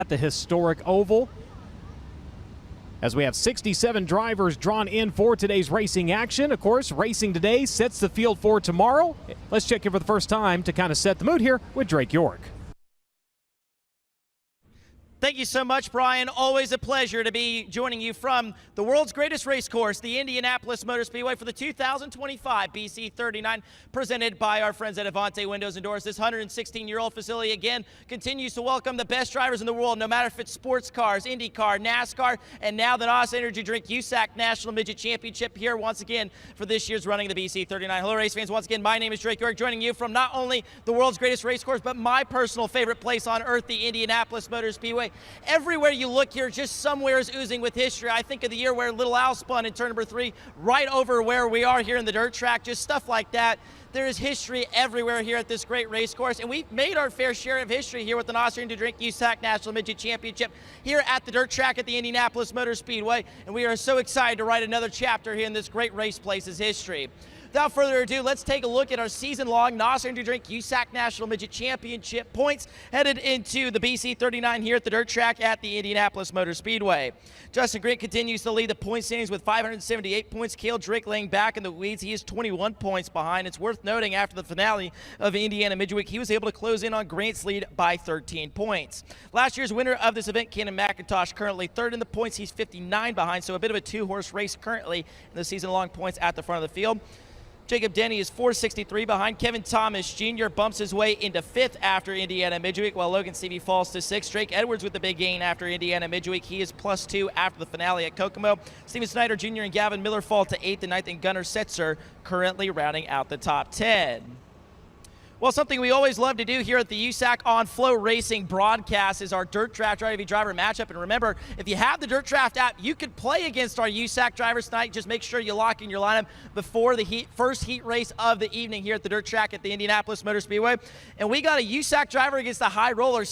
at the historic oval, as we have 67 drivers drawn in for today's racing action. Of course, racing today sets the field for tomorrow. Let's check in for the first time to kind of set the mood here with Drake York. Thank you so much, Brian. Always a pleasure to be joining you from the world's greatest race course, the Indianapolis Motor Speedway, for the 2025 BC39, presented by our friends at Avante Windows and Doors. This 116-year-old facility, again, continues to welcome the best drivers in the world, no matter if it's sports cars, IndyCar, NASCAR, and now the NOS Energy Drink USAC National Midget Championship here once again for this year's running of the BC39. Hello, race fans. Once again, my name is Drake York, joining you from not only the world's greatest race course, but my personal favorite place on earth, the Indianapolis Motor Speedway. Everywhere you look here, just somewhere is oozing with history. I think of the year where Little Al spun in turn number 3, right over where we are here in the dirt track, just stuff like that. There is history everywhere here at this great race course, and we've made our fair share of history here with the NOS Energy Drink USAC National Midget Championship here at the dirt track at the Indianapolis Motor Speedway, and we are so excited to write another chapter here in this great race place's history. Without further ado, let's take a look at our season-long NOS Energy Drink USAC National Midget Championship points headed into the BC39 here at the dirt track at the Indianapolis Motor Speedway. Justin Grant continues to lead the point standings with 578 points. Cale Drake laying back in the weeds. He is 21 points behind. It's worth noting after the finale of Indiana Midweek, he was able to close in on Grant's lead by 13 points. Last year's winner of this event, Cannon McIntosh, currently third in the points. He's 59 behind, so a bit of a two-horse race currently in the season-long points at the front of the field. Jacob Denny is 463 behind. Kevin Thomas Jr. bumps his way into 5th after Indiana Midweek, while Logan Stevie falls to 6th. Drake Edwards with the big gain after Indiana Midweek. He is +2 after the finale at Kokomo. Steven Snyder Jr. and Gavin Miller fall to 8th and 9th, and Gunnar Setzer currently rounding out the top 10. Well, something we always love to do here at the USAC on FloRacing broadcast is our Dirt Draft Driver v Driver matchup. And remember, if you have the Dirt Draft app, you could play against our USAC drivers tonight. Just make sure you lock in your lineup before the first heat race of the evening here at the dirt track at the Indianapolis Motor Speedway. And we got a USAC driver against the high roller.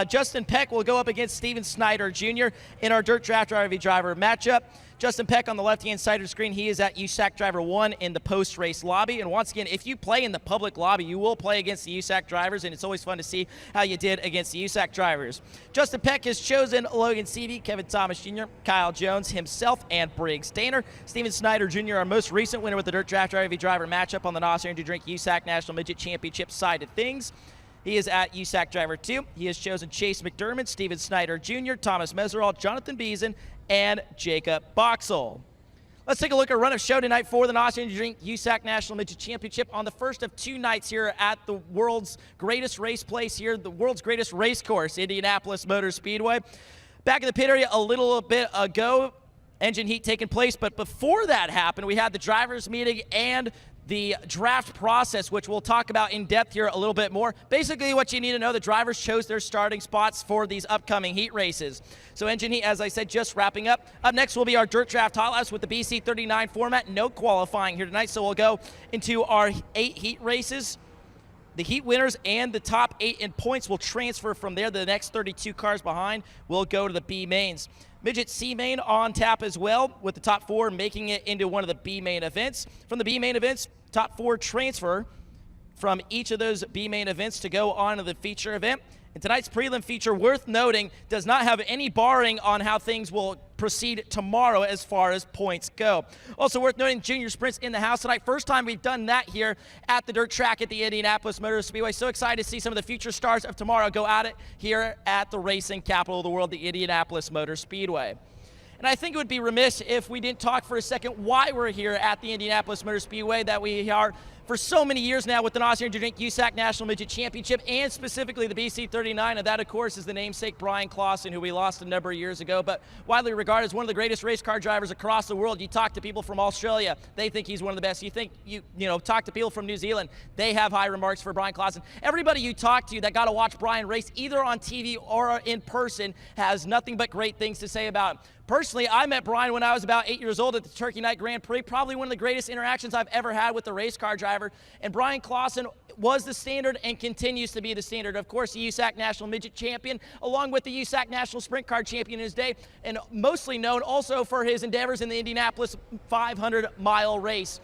Justin Peck will go up against Steven Snyder Jr. in our Dirt Draft Driver v Driver matchup. Justin Peck on the left-hand side of the screen, he is at USAC Driver 1 in the post-race lobby. And once again, if you play in the public lobby, you will play against the USAC drivers, and it's always fun to see how you did against the USAC drivers. Justin Peck has chosen Logan Stevie, Kevin Thomas Jr., Kyle Jones, himself, and Briggs Danner. Steven Snyder Jr., our most recent winner with the Dirt Draft Driver v Driver matchup on the NOS Energy Drink USAC National Midget Championship side of things. He is at USAC Driver 2. He has chosen Chase McDermott, Steven Snyder Jr., Thomas Meserol, Jonathan Beeson, and Jacob Boxall. Let's take a look at a run of show tonight for the NOS Energy Drink USAC National Midget Championship on the first of 2 nights here at the world's greatest race place here, the world's greatest race course, Indianapolis Motor Speedway. Back in the pit area a little bit ago, engine heat taking place, but before that happened, we had the drivers meeting and the draft process, which we'll talk about in depth here a little bit more. Basically, what you need to know, the drivers chose their starting spots for these upcoming heat races. So engine heat, as I said, just wrapping up. Up next will be our dirt draft highlights with the BC39 format. No qualifying here tonight, so we'll go into our 8 heat races. The heat winners and the top 8 in points will transfer from there. The next 32 cars behind will go to the B mains. Midget C main on tap as well, with the top 4 making it into one of the B main events. From the B main events, top 4 transfer from each of those B main events to go on to the feature event. And tonight's prelim feature, worth noting, does not have any barring on how things will proceed tomorrow as far as points go. Also worth noting, junior sprints in the house tonight. First time we've done that here at the dirt track at the Indianapolis Motor Speedway. So excited to see some of the future stars of tomorrow go at it here at the racing capital of the world, the Indianapolis Motor Speedway. And I think it would be remiss if we didn't talk for a second why we're here at the Indianapolis Motor Speedway, that we are for so many years now with the NOS Energy Drink USAC National Midget Championship, and specifically the BC39. And that, of course, is the namesake Brian Clauson, who we lost a number of years ago, but widely regarded as one of the greatest race car drivers across the world. You talk to people from Australia, they think he's one of the best. You talk to people from New Zealand, they have high remarks for Brian Clauson. Everybody you talk to that got to watch Brian race, either on TV or in person, has nothing but great things to say about him. Personally, I met Brian when I was about 8 years old at the Turkey Night Grand Prix, probably one of the greatest interactions I've ever had with a race car driver. And Brian Clauson was the standard and continues to be the standard. Of course, the USAC National Midget Champion, along with the USAC National Sprint Car Champion in his day, and mostly known also for his endeavors in the Indianapolis 500-mile race.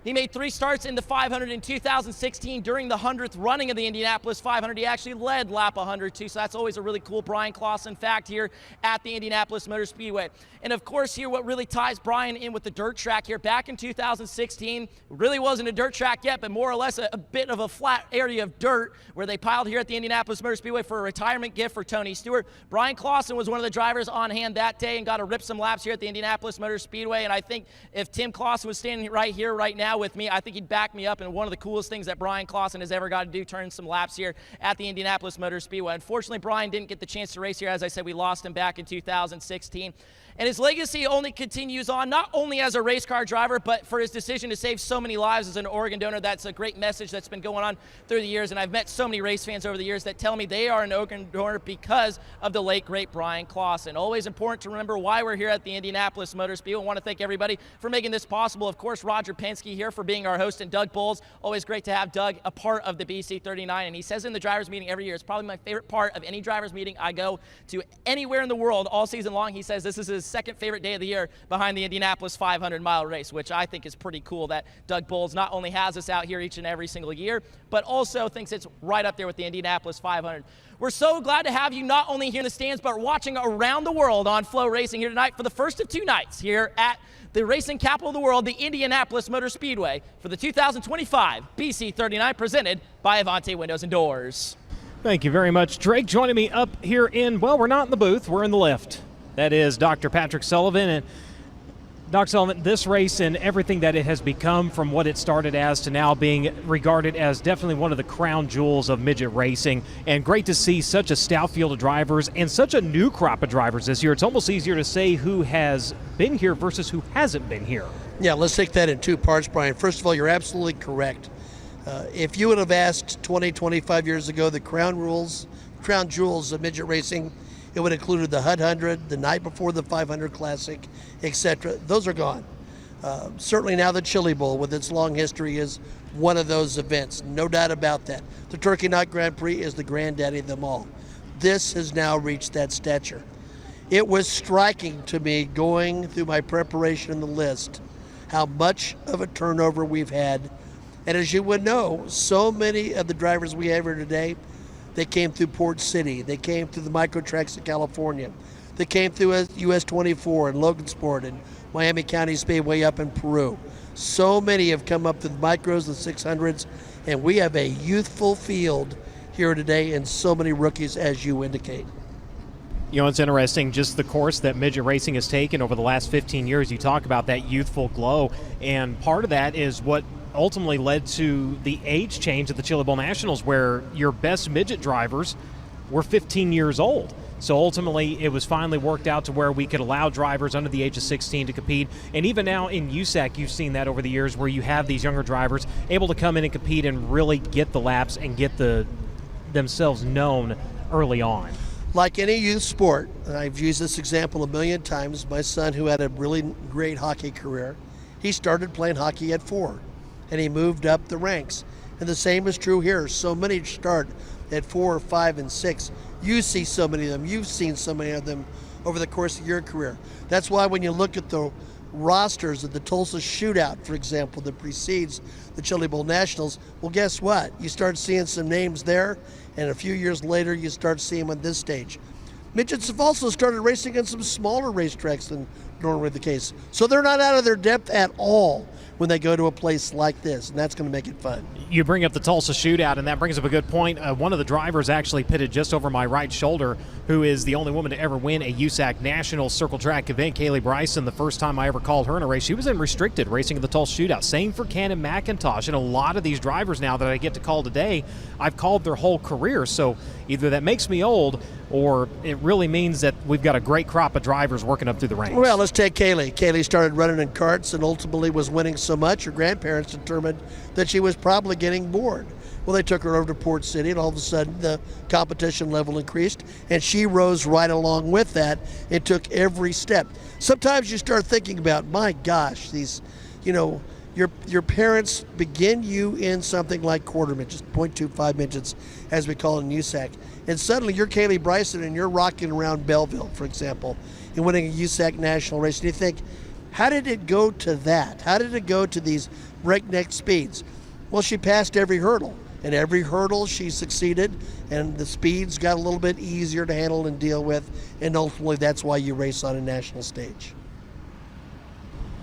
He made 3 starts in the 500 in 2016 during the 100th running of the Indianapolis 500. He actually led lap 102, so that's always a really cool Brian Clauson fact here at the Indianapolis Motor Speedway. And of course here, what really ties Brian in with the dirt track here, back in 2016, it really wasn't a dirt track yet, but more or less a bit of a flat area of dirt where they piled here at the Indianapolis Motor Speedway for a retirement gift for Tony Stewart. Brian Clauson was one of the drivers on hand that day and got to rip some laps here at the Indianapolis Motor Speedway. And I think if Tim Clauson was standing right here, right now with me, I think he'd back me up. And one of the coolest things that Brian Clauson has ever got to do, turn some laps here at the Indianapolis Motor Speedway. Unfortunately, Brian didn't get the chance to race here. As I said, we lost him back in 2016. And his legacy only continues on, not only as a race car driver, but for his decision to save so many lives as an organ donor. That's a great message that's been going on through the years. And I've met so many race fans over the years that tell me they are an organ donor because of the late, great Brian Clauson. Always important to remember why we're here at the Indianapolis Motor Speedway. I want to thank everybody for making this possible. Of course, Roger Penske here for being our host, and Doug Bowles. Always great to have Doug a part of the BC39. And he says in the drivers meeting every year, it's probably my favorite part of any drivers meeting I go to anywhere in the world all season long. He says this is his second favorite day of the year behind the Indianapolis 500-mile race, which I think is pretty cool that Doug Bowles not only has us out here each and every single year, but also thinks it's right up there with the Indianapolis 500. We're so glad to have you not only here in the stands, but watching around the world on FloRacing here tonight for the first of 2 nights here at the racing capital of the world, the Indianapolis Motor Speedway, for the 2025 BC39, presented by Avante Windows and Doors. Thank you very much, Drake. Joining me up here in, well, we're not in the booth, we're in the lift. That is Dr. Patrick Sullivan. And Dr. Sullivan, this race and everything that it has become from what it started as to now being regarded as definitely one of the crown jewels of midget racing. And great to see such a stout field of drivers and such a new crop of drivers this year. It's almost easier to say who has been here versus who hasn't been here. Yeah, let's take that in 2 parts, Brian. First of all, you're absolutely correct. If you would have asked 20, 25 years ago the crown jewels of midget racing, it would have included the HUD 100, the night before the 500 Classic, etc. Those are gone. Certainly now the Chili Bowl, with its long history, is one of those events. No doubt about that. The Turkey Knock Grand Prix is the granddaddy of them all. This has now reached that stature. It was striking to me going through my preparation in the list how much of a turnover we've had. And as you would know, so many of the drivers we have here today, they came through Port City. They came through the micro tracks of California. They came through US 24 and Logansport and Miami County Speedway up in Peru. So many have come up through the micros, the 600s, and we have a youthful field here today and so many rookies, as you indicate. You know, it's interesting, just the course that midget racing has taken over the last 15 years. You talk about that youthful glow, and part of that is what ultimately led to the age change at the Chili Bowl Nationals, where your best midget drivers were 15 years old. So ultimately, it was finally worked out to where we could allow drivers under the age of 16 to compete. And even now in USAC, you've seen that over the years, where you have these younger drivers able to come in and compete and really get the laps and get themselves known early on. Like any youth sport, and I've used this example a million times, my son, who had a really great hockey career, he started playing hockey at 4. And he moved up the ranks. And the same is true here. So many start at 4, 5, and 6. You see so many of them. You've seen so many of them over the course of your career. That's why when you look at the rosters of the Tulsa Shootout, for example, that precedes the Chili Bowl Nationals, well, guess what? You start seeing some names there, and a few years later, you start seeing them on this stage. Midgets have also started racing on some smaller racetracks than normally the case. So they're not out of their depth at all when they go to a place like this, and that's going to make it fun. You bring up the Tulsa Shootout, and that brings up a good point. One of the drivers actually pitted just over my right shoulder, who is the only woman to ever win a USAC National Circle Track event, Kaylee Bryson. The first time I ever called her in a race, she was in restricted racing at the Tulsa Shootout. Same for Cannon McIntosh, and a lot of these drivers now that I get to call today, I've called their whole career. So either that makes me old, or it really means that we've got a great crop of drivers working up through the ranks. Well, let's take Kaylee. Kaylee started running in karts and ultimately was winning so much her grandparents determined that she was probably getting bored. Well, they took her over to Port City, and all of a sudden the competition level increased, and she rose right along with that and took every step. Sometimes you start thinking about, my gosh, these, your parents begin you in something like quarter midgets, 0.25 midgets, as we call it in USAC, and suddenly you're Kaylee Bryson and you're rocking around Belleville, for example, and winning a USAC national race, and you think, how did it go to that? How did it go to these breakneck speeds? Well, she passed every hurdle, and every hurdle she succeeded, and the speeds got a little bit easier to handle and deal with, and ultimately that's why you race on a national stage.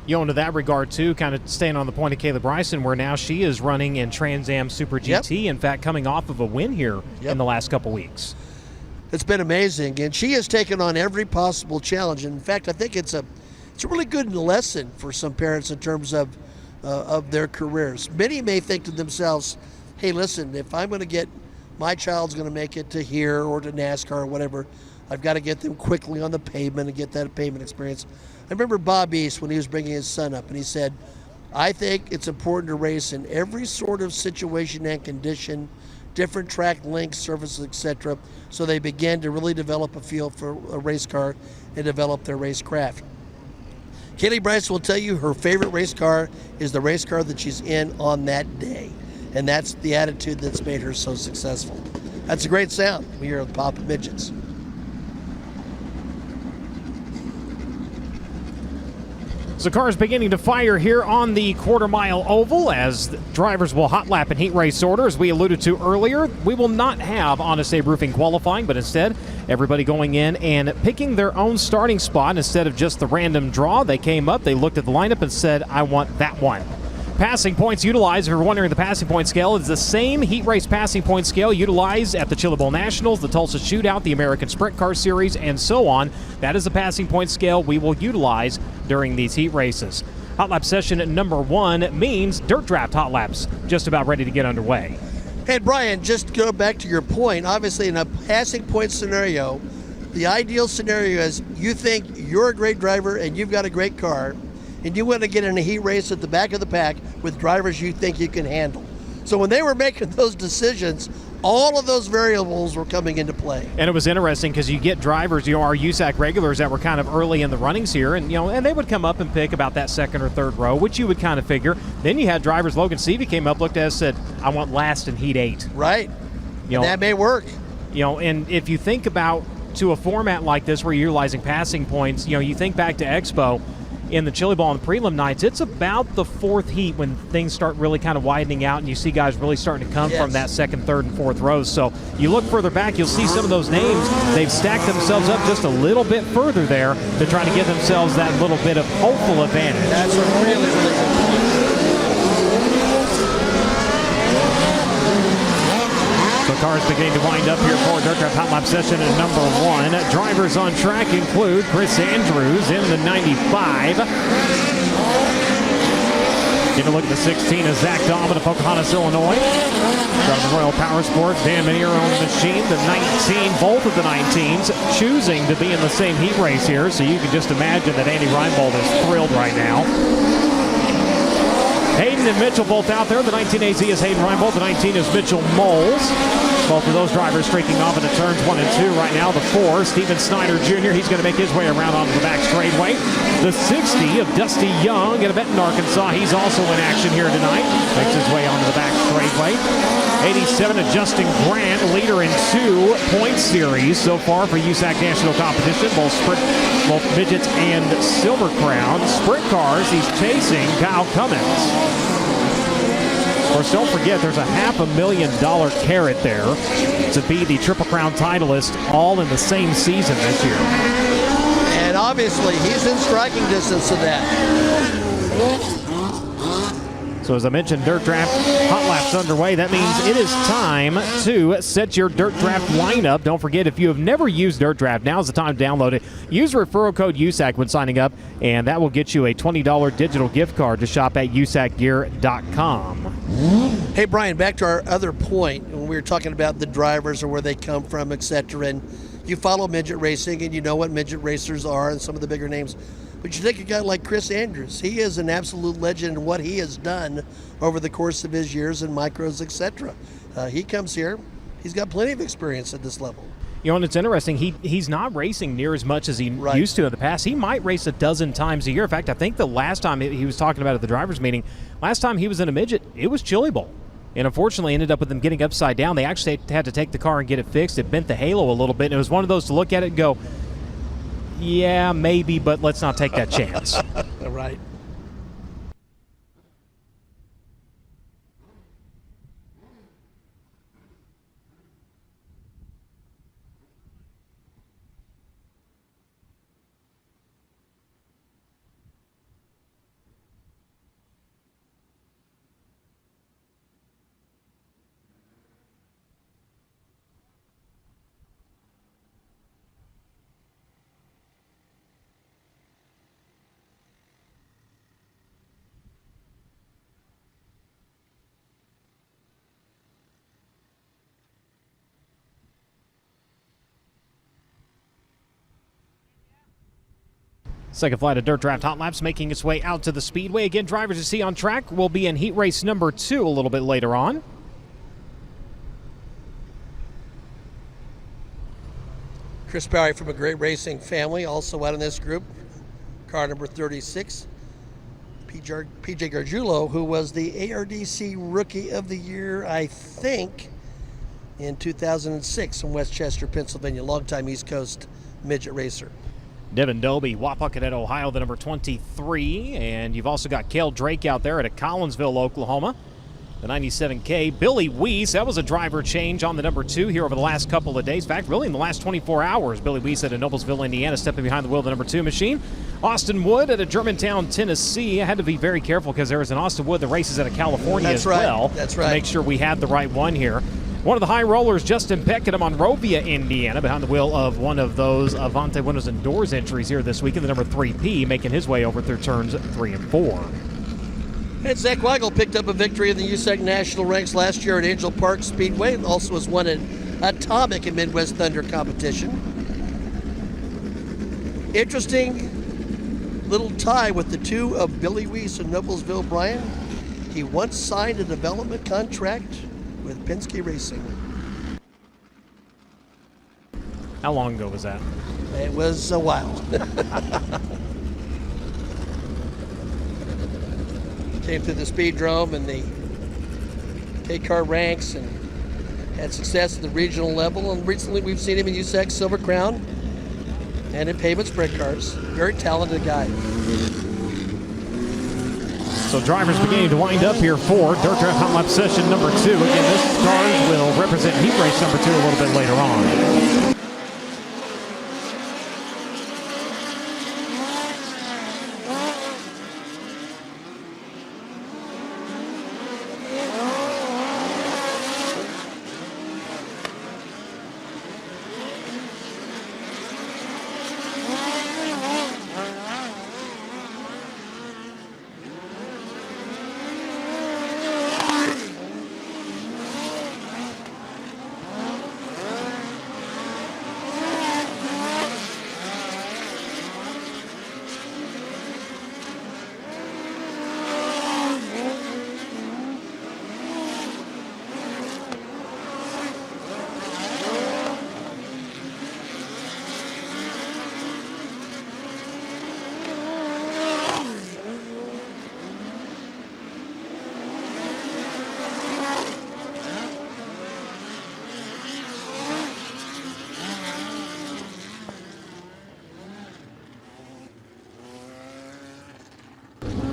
Into that regard, too, kind of staying on the point of Kayla Bryson, where now she is running in Trans Am Super GT, in fact, coming off of a win here in the last couple weeks. It's been amazing, and she has taken on every possible challenge. In fact, I think it's a really good lesson for some parents in terms of their careers. Many may think to themselves, hey, listen, if I'm going to get my child's going to make it to here or to NASCAR or whatever, I've got to get them quickly on the pavement and get that pavement experience. I remember Bob East when he was bringing his son up, and he said, I think it's important to race in every sort of situation and condition, different track lengths, surfaces, etc., so they begin to really develop a feel for a race car and develop their race craft. Kaylee Bryson will tell you her favorite race car is the race car that she's in on that day, and that's the attitude that's made her so successful. That's a great sound when you're at Papa Midgets. So cars beginning to fire here on the quarter-mile oval as drivers will hot lap in heat race order. As we alluded to earlier, we will not have Honest Abe Roofing qualifying, but instead everybody going in and picking their own starting spot instead of just the random draw. They came up, they looked at the lineup and said, I want that one. Passing points utilized, if you're wondering, the passing point scale is the same heat race passing point scale utilized at the Chili Bowl Nationals, the Tulsa Shootout, the American Sprint Car Series, and so on. That is the passing point scale we will utilize during these heat races. Hot lap session number 1 means dirt draft hot laps just about ready to get underway. Hey, Brian, just to go back to your point, obviously in a passing point scenario, the ideal scenario is you think you're a great driver and you've got a great car, and you want to get in a heat race at the back of the pack with drivers you think you can handle. So when they were making those decisions, all of those variables were coming into play. And it was interesting because you get drivers, our USAC regulars that were kind of early in the runnings here, and and they would come up and pick about that second or third row, which you would kind of figure. Then you had drivers, Logan Seavey came up, looked at us, said, I want last in heat 8. Right. And that may work. And if you think about to a format like this where you're utilizing passing points, you think back to Expo, in the Chili Bowl on the prelim nights, it's about the 4th heat when things start really kind of widening out and you see guys really starting to come from that 2nd, 3rd, and 4th rows. So you look further back, you'll see some of those names, they've stacked themselves up just a little bit further there to try to give themselves that little bit of hopeful advantage. That's a really, really good point. So cars beginning to wind up here for dirt draft hot lap session at number 1. Drivers on track include Chris Andrews in the 95. Get a look at the 16 of Zach Dobbin of Pocahontas, Illinois. From the Royal Power Sports, Dan Manier on the machine. The 19, both of the 19s choosing to be in the same heat race here. So you can just imagine that Andy Reinbold is thrilled right now. Hayden and Mitchell both out there. The 19 AZ is Hayden Reinbold. The 19 is Mitchell Moles. Both of those drivers streaking off into turns 1 and 2 right now. The 4, Steven Snyder Jr., he's going to make his way around onto the back straightaway. The 60 of Dusty Young in Benton, Arkansas. He's also in action here tonight. Makes his way onto the back straightaway. 87 of Justin Grant, leader in 2 point series so far for USAC National Competition, both midgets and Silver Crown. Sprint cars, he's chasing Kyle Cummins. Of course, don't forget, there's a $500,000 carrot there to be the Triple Crown titleist all in the same season this year. And obviously, he's in striking distance of that. So as I mentioned, dirt draft hot laps underway. That means it is time to set your dirt draft lineup. Don't forget, if you have never used dirt draft, now's the time to download it. Use referral code USAC when signing up, and that will get you a $20 digital gift card to shop at usacgear.com. Hey, Brian, back to our other point when we were talking about the drivers or where they come from, etc. And you follow midget racing, and you know what midget racers are and some of the bigger names. But you take a guy like Chris Andrews. He is an absolute legend in what he has done over the course of his years in micros, etc. He comes here. He's got plenty of experience at this level. And it's interesting, he's not racing near as much as he used to in the past. He might race a dozen times a year. In fact, I think the last time he was talking about at the drivers' meeting, last time he was in a midget, it was Chili Bowl. And unfortunately ended up with them getting upside down. They actually had to take the car and get it fixed. It bent the halo a little bit. And it was one of those to look at it and go, Yeah, maybe, but let's not take that chance. Right. Second flight of Dirt Draft Hot Laps making its way out to the speedway. Again, drivers you see on track will be in heat race number 2 a little bit later on. Chris Barry from a great racing family, also out in this group. Car number 36. PJ Gargiulo, who was the ARDC Rookie of the Year, I think, in 2006 in Westchester, Pennsylvania. Longtime East Coast midget racer. Devin Dobie, Wapakoneta, Ohio, the number 23. And you've also got Cale Drake out there at Collinsville, Oklahoma, the 97K. Billy Weiss, that was a driver change on the number 2 here over the last couple of days. In fact, really in the last 24 hours. Billy Weiss at Noblesville, Indiana, stepping behind the wheel of the number 2 machine. Austin Wood at a Germantown, Tennessee. I had to be very careful because there was an Austin Wood that races out of California as well. That's right. To make sure we had the right one here. One of the high rollers, Justin Peck at Monrovia, Indiana, behind the wheel of one of those Avante Windows and Doors entries here this week in the number 3P, making his way over through turns 3 and 4. And Zach Weigel picked up a victory in the USAC National Ranks last year at Angel Park Speedway. Also has won an Atomic and Midwest Thunder competition. Interesting little tie with the 2 of Billy Weiss and Noblesville, Brian. He once signed a development contract with Penske Racing. How long ago was that? It was a while. Came through the Speedrome and the K-Car ranks and had success at the regional level. And recently we've seen him in USAC Silver Crown and in pavement sprint cars. Very talented guy. So drivers beginning to wind up here for Dirt Draft Hot Lap session number 2. Again, this cars will represent heat race number 2 a little bit later on.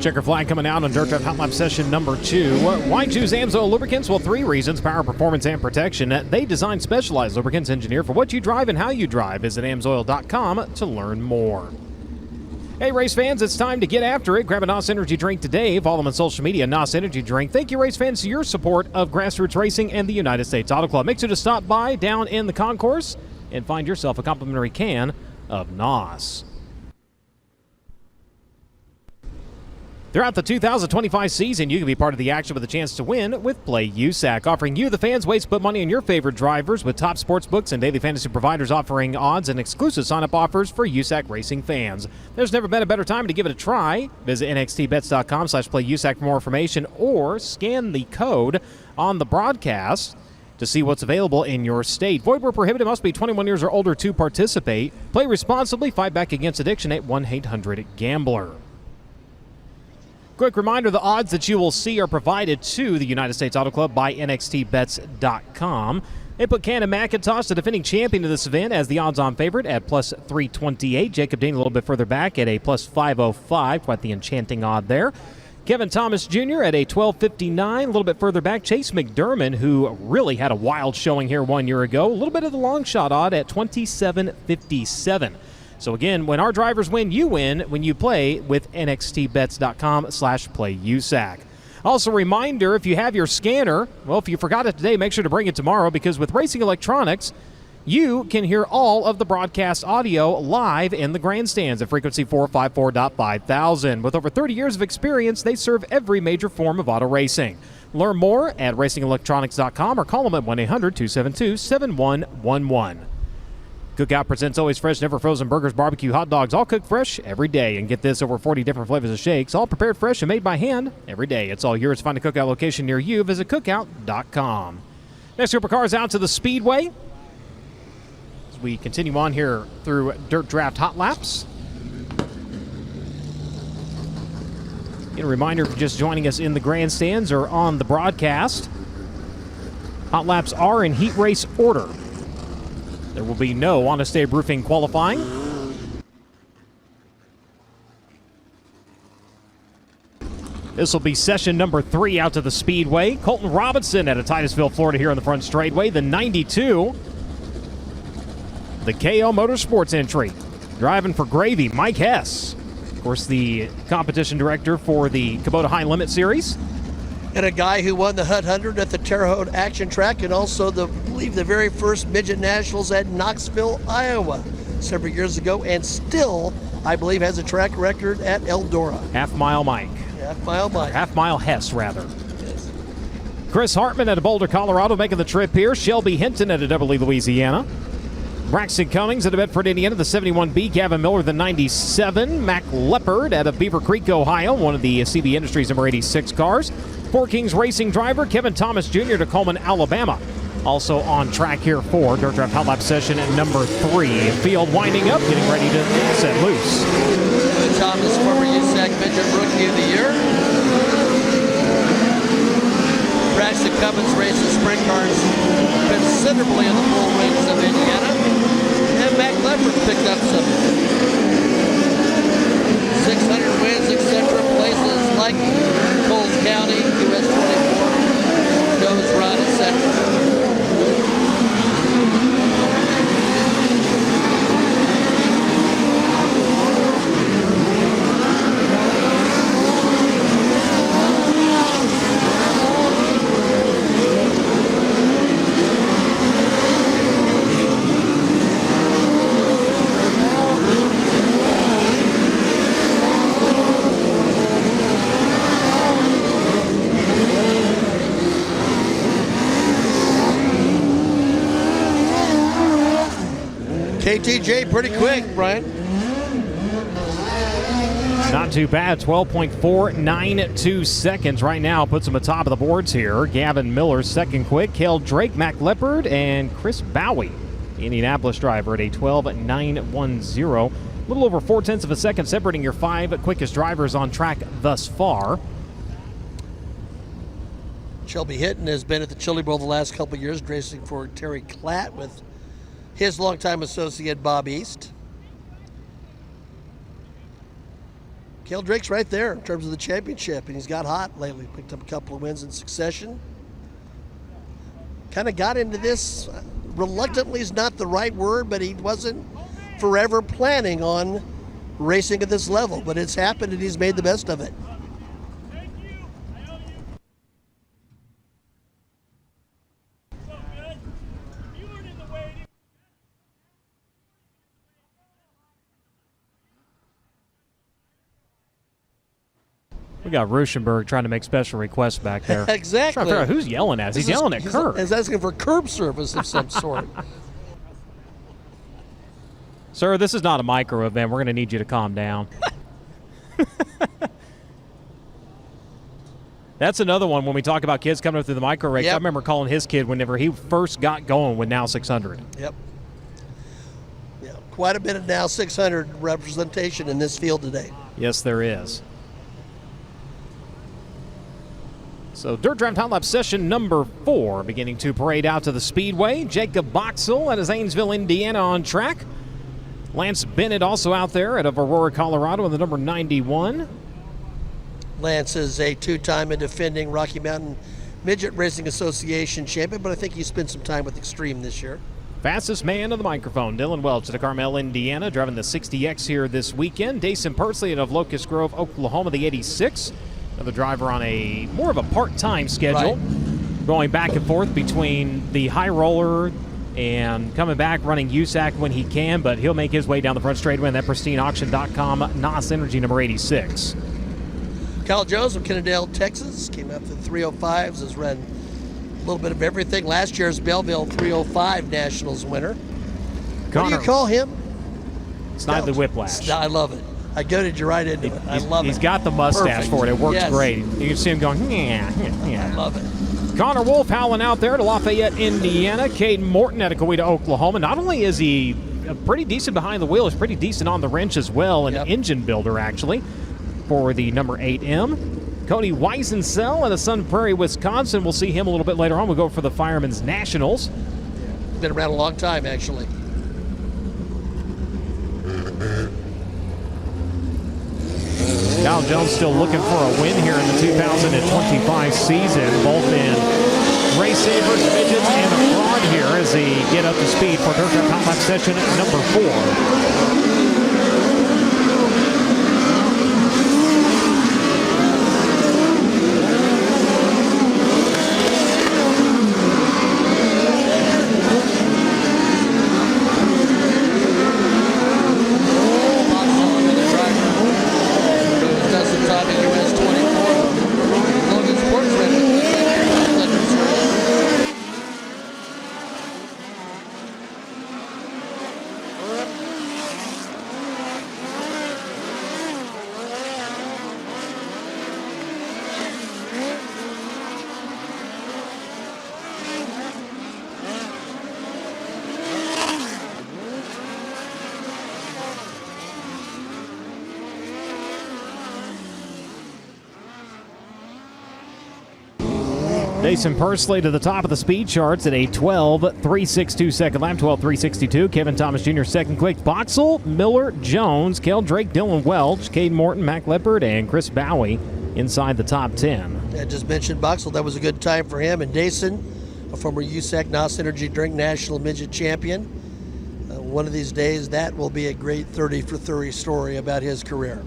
Checker flag coming out on Dirt Draft Hot Lap session number 2. Why choose AMSOIL lubricants? Well, 3 reasons: power, performance, and protection. They design specialized lubricants engineered for what you drive and how you drive. Visit AMSOIL.com to learn more. Hey, race fans, it's time to get after it. Grab a NOS Energy drink today. Follow them on social media, NOS Energy Drink. Thank you, race fans, for your support of grassroots racing and the United States Auto Club. Make sure to stop by down in the concourse and find yourself a complimentary can of NOS. Throughout the 2025 season, you can be part of the action with a chance to win with Play USAC, offering you, the fans, ways to put money on your favorite drivers with top sports books and daily fantasy providers offering odds and exclusive sign-up offers for USAC racing fans. There's never been a better time to give it a try. Visit nxtbets.com/playusac for more information or scan the code on the broadcast to see what's available in your state. Void where prohibited. Must be 21 years or older to participate. Play responsibly. Fight back against addiction at 1-800-GAMBLER. Quick reminder, the odds that you will see are provided to the United States Auto Club by nxtbets.com. They put Cannon McIntosh, the defending champion of this event, as the odds-on favorite at plus 328. Jacob Dean a little bit further back at a plus 505. Quite the enchanting odd there. Kevin Thomas Jr. at a 1259. A little bit further back, Chase McDermott, who really had a wild showing here 1 year ago. A little bit of the long shot odd at 2757. So again, when our drivers win, you win when you play with nxtbets.com/playusac. Also, a reminder, if you have your scanner, well, if you forgot it today, make sure to bring it tomorrow, because with Racing Electronics, you can hear all of the broadcast audio live in the grandstands at frequency 454.5000. With over 30 years of experience, they serve every major form of auto racing. Learn more at racingelectronics.com or call them at 1-800-272-7111. Cookout presents always fresh, never frozen burgers, barbecue, hot dogs, all cooked fresh every day. And get this, over 40 different flavors of shakes, all prepared fresh and made by hand every day. It's all yours. Find a Cookout location near you. Visit cookout.com. Next group of cars out to the Speedway as we continue on here through Dirt Draft Hot Laps. And a reminder, if you're just joining us in the grandstands or on the broadcast, Hot Laps are in heat race order. There will be no Honest Abe Roofing qualifying. This will be session number 3 out to the Speedway. Colton Robinson out of Titusville, Florida here on the front straightaway. The 92. The KO Motorsports entry. Driving for Gravy, Mike Hess. Of course, the competition director for the Kubota High Limit Series. And a guy who won the Hut 100 at the Terre Haute Action Track, and also I believe the very first Midget Nationals at Knoxville, Iowa several years ago, and still, I believe, has a track record at Eldora. Half Mile Mike. Half Mile Mike. Half Mile Hess, rather. Yes. Chris Hartman out of Boulder, Colorado, making the trip here. Shelby Hinton out of Beverly, Louisiana. Braxton Cummings out of Bedford, Indiana, the 71B. Gavin Miller, the 97. Mac Leopard out of Beaver Creek, Ohio, one of the CB Industries number 86 cars. Four Kings Racing driver Kevin Thomas Jr. to Coleman, Alabama. Also on track here for Dirt Draft Hot Lap session at number 3. Field winding up, getting ready to set loose. Kevin Thomas, former USAC Midget Rookie of the Year. Braxton Cummins races sprint cars considerably in the full wings of Indiana. And Mac Leopard picked up some 600 wins, etc. Places like Coles County, US 24, Nose Run, etc. KTJ pretty quick, Brian. Not too bad, 12.492 seconds right now. Puts him atop of the boards here. Gavin Miller, second quick. Cale Drake, Mac Leopard, and Chris Bowie, the Indianapolis driver, at a 12.910. A little over 0.4 of a second separating your 5 quickest drivers on track thus far. Shelby Hinton has been at the Chili Bowl the last couple of years, racing for Terry Klatt with his longtime associate Bob East. Cale Drake's right there in terms of the championship, and he's got hot lately. Picked up a couple of wins in succession. Kind of got into this, reluctantly is not the right word, but he wasn't forever planning on racing at this level. But it's happened, and he's made the best of it. We got Ruschenberg trying to make special requests back there. Exactly. Trying to figure out who's yelling at us. He's yelling at Kurt. He's asking for curb service of some sort. Sir, this is not a micro event. We're going to need you to calm down. That's another one when we talk about kids coming up through the micro race. Yep. I remember calling his kid whenever he first got going with Now 600. Yep. Yeah, quite a bit of Now 600 representation in this field today. Yes, there is. So Dirt Draft Hot Lap session number 4 beginning to parade out to the speedway. Jacob Boxell at his Zanesville, Indiana on track. Lance Bennett also out there out of Aurora, Colorado in the number 91. Lance is a two-time and defending Rocky Mountain Midget Racing Association champion, but I think he spent some time with Extreme this year. Fastest man on the microphone, Dylan Welch at Carmel, Indiana, driving the 60X here this weekend. Dason Pursley out of Locust Grove, Oklahoma, the 86. Another driver on a more of a part-time schedule, going back and forth between the high roller and coming back running USAC when he can, but he'll make his way down the front straightaway in that pristineauction.com NOS Energy number 86. Kyle Jones from Kennedale, Texas, came up to 305s, has run a little bit of everything. Last year's Belleville 305 Nationals winner. What do you call him? Snidely Whiplash. I love it. I goaded you right into it. I love it. He's got the mustache for it. It works great. You can see him going, yeah. I love it. Connor Wolf howling out there to Lafayette, Indiana. Caden Morton out of Coweta, Oklahoma. Not only is he pretty decent behind the wheel, he's pretty decent on the wrench as well. An engine builder, actually, for the number 8M. Cody Weisensell out of Sun Prairie, Wisconsin. We'll see him a little bit later on. We'll go for the Fireman's Nationals. Been around a long time, actually. Kyle Jones still looking for a win here in the 2025 season, both in race savers, midgets, and a fraud here as they get up to speed for Dirt Draft Hot Lap session number 4. Dason Pursley to the top of the speed charts at a 12.362 second lap, 12.362. Kevin Thomas Jr. second quick. Boxell, Miller, Jones, Kel Drake, Dylan Welch, Cade Morton, Mac Leopard, and Chris Bowie inside the top 10. I just mentioned Boxell. That was a good time for him. And Dason, a former USAC NOS Energy Drink National Midget Champion. One of these days, that will be a great 30 for 30 story about his career.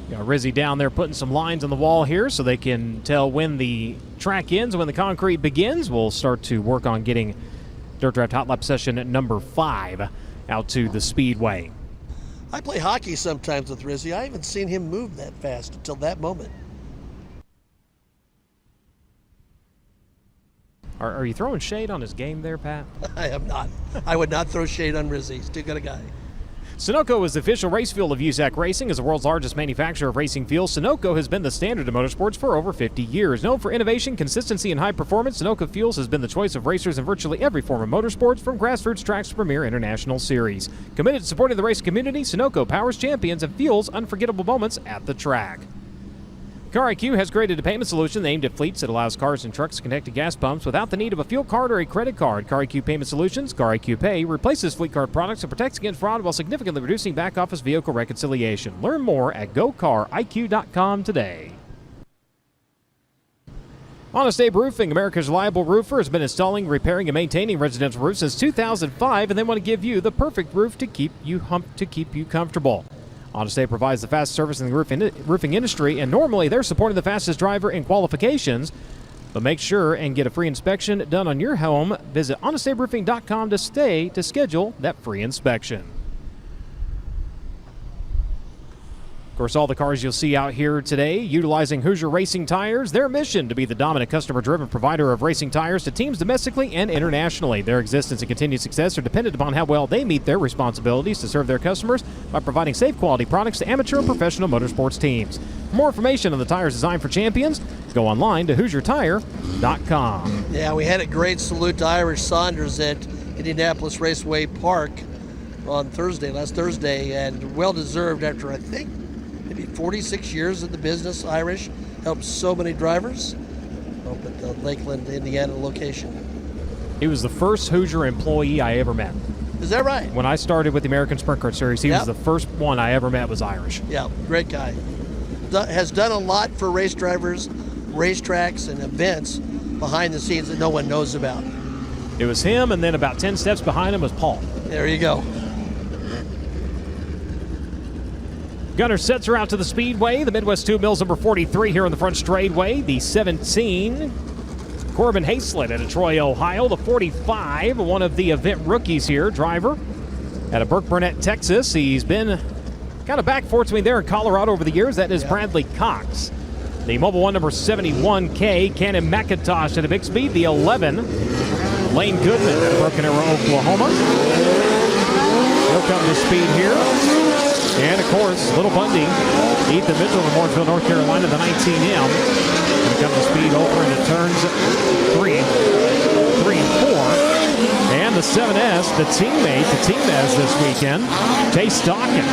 Rizzy down there putting some lines on the wall here so they can tell when the track ends, when the concrete begins. We'll start to work on getting Dirt Draft Hot Lap session at number 5 out to the speedway. I play hockey sometimes with Rizzy. I haven't seen him move that fast until that moment. Are you throwing shade on his game there, Pat? I am not. I would not throw shade on Rizzy. He's too good a guy. Sunoco is the official race fuel of USAC Racing. As the world's largest manufacturer of racing fuels, Sunoco has been the standard of motorsports for over 50 years. Known for innovation, consistency, and high performance, Sunoco Fuels has been the choice of racers in virtually every form of motorsports, from grassroots tracks to premier international series. Committed to supporting the race community, Sunoco powers champions and fuels unforgettable moments at the track. Car IQ has created a payment solution aimed at fleets that allows cars and trucks to connect to gas pumps without the need of a fuel card or a credit card. Car IQ Payment Solutions, Car IQ Pay, replaces fleet card products and protects against fraud while significantly reducing back-office vehicle reconciliation. Learn more at gocariq.com today. Honest Abe Roofing, America's reliable roofer, has been installing, repairing, and maintaining residential roofs since 2005, and they want to give you the perfect roof to keep you comfortable. Honest Abe provides the fastest service in the roofing industry, and normally they're supporting the fastest driver in qualifications. But make sure and get a free inspection done on your home. Visit honestaberoofing.com to schedule that free inspection. Of course, all the cars you'll see out here today utilizing Hoosier Racing Tires, their mission to be the dominant customer-driven provider of racing tires to teams domestically and internationally. Their existence and continued success are dependent upon how well they meet their responsibilities to serve their customers by providing safe quality products to amateur and professional motorsports teams. For more information on the tires designed for champions, go online to HoosierTire.com. Yeah, we had a great salute to Irish Saunders at Indianapolis Raceway Park on last Thursday, and well-deserved after, I think, maybe maybe 46 years in the business, Irish. Helped so many drivers. Up at the Lakeland, Indiana location. He was the first Hoosier employee I ever met. Is that right? When I started with the American Sprint Car Series, he was the first one I ever met was Irish. Yeah, great guy. Has done a lot for race drivers, racetracks, and events behind the scenes that no one knows about. It was him, and then about 10 steps behind him was Paul. There you go. Gunner sets her out to the speedway. The Midwest 2 Mills number 43 here in the front straightaway. The 17, Corbin Hayslett out of Troy, Ohio. The 45, one of the event rookies here, driver out of Burke Burnett, Texas. He's been kind of back forth between there in Colorado over the years. That is Bradley Cox. The Mobile 1 number 71K, Cannon McIntosh at a big speed. The 11, Lane Goodman out of Broken Arrow, Oklahoma. He'll come to speed here. And, of course, Little Bundy, Ethan Mitchell from Mooresville, North Carolina, the 19M. Going to come to speed over into turns 3 and 4. And the 7S, the teammate to Team Ez this weekend, Chase Stockin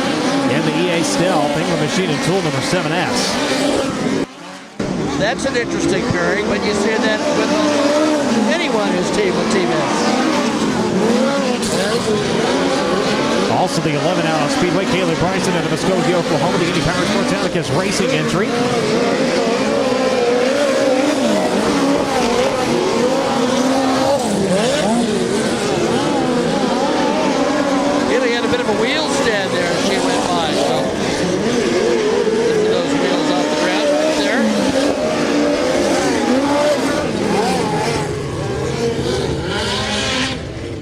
in the EA Stealth, England Machine and Tool number 7S. That's an interesting pairing when you say that with anyone who's team with Team Ez. Also the 11 out on Speedway, Kaylee Bryson out of Muskogee, Oklahoma, the Indy Power Sports Advocates Racing entry. Kaylee had a bit of a wheel stand there as she went by, so lifting those wheels off the ground right there.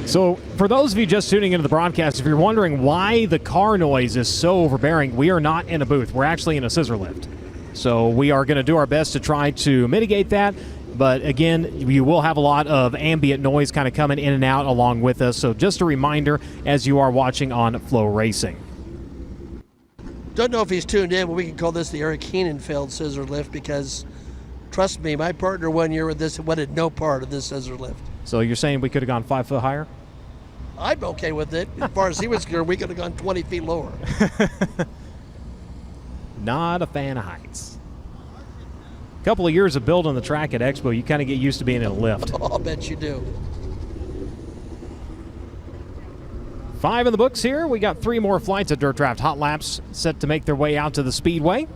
So for those of you just tuning into the broadcast, if you're wondering why the car noise is so overbearing, we are not in a booth. We're actually in a scissor lift. So we are going to do our best to try to mitigate that. But again, you will have a lot of ambient noise kind of coming in and out along with us. So just a reminder as you are watching on FloRacing. Don't know if he's tuned in, but we can call this the Eric Heenenfeld scissor lift because, trust me, my partner 1 year with this wanted no part of this scissor lift. So you're saying we could have gone 5 foot higher? I'm okay with it. As far as he was concerned, we could have gone 20 feet lower. Not a fan of heights. A couple of years of building the track at Expo, you kind of get used to being in a lift. Oh, I'll bet you do. 5 in the books here. We got 3 more flights of Dirt Draft Hot Laps set to make their way out to the Speedway.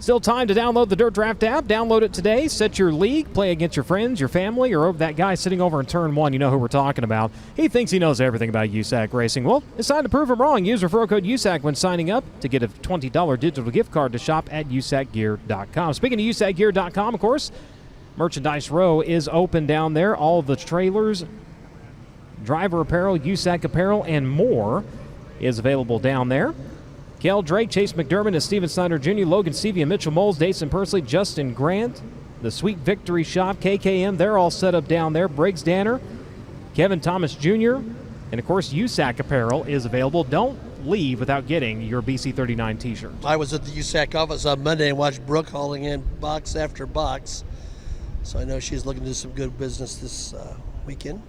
Still time to download the Dirt Draft app. Download it today. Set your league. Play against your friends, your family, or that guy sitting over in turn 1. You know who we're talking about. He thinks he knows everything about USAC racing. Well, it's time to prove him wrong. Use referral code USAC when signing up to get a $20 digital gift card to shop at usacgear.com. Speaking of usacgear.com, of course, Merchandise Row is open down there. All of the trailers, driver apparel, USAC apparel, and more is available down there. Kel Drake, Chase McDermott, and Steven Snyder Jr., Logan Seavey, and Mitchell Moles, Dason Persley, Justin Grant, the Sweet Victory Shop, KKM, they're all set up down there. Briggs Danner, Kevin Thomas Jr., and of course USAC apparel is available. Don't leave without getting your BC39 t-shirt. I was at the USAC office on Monday and watched Brooke hauling in box after box. So I know she's looking to do some good business this weekend.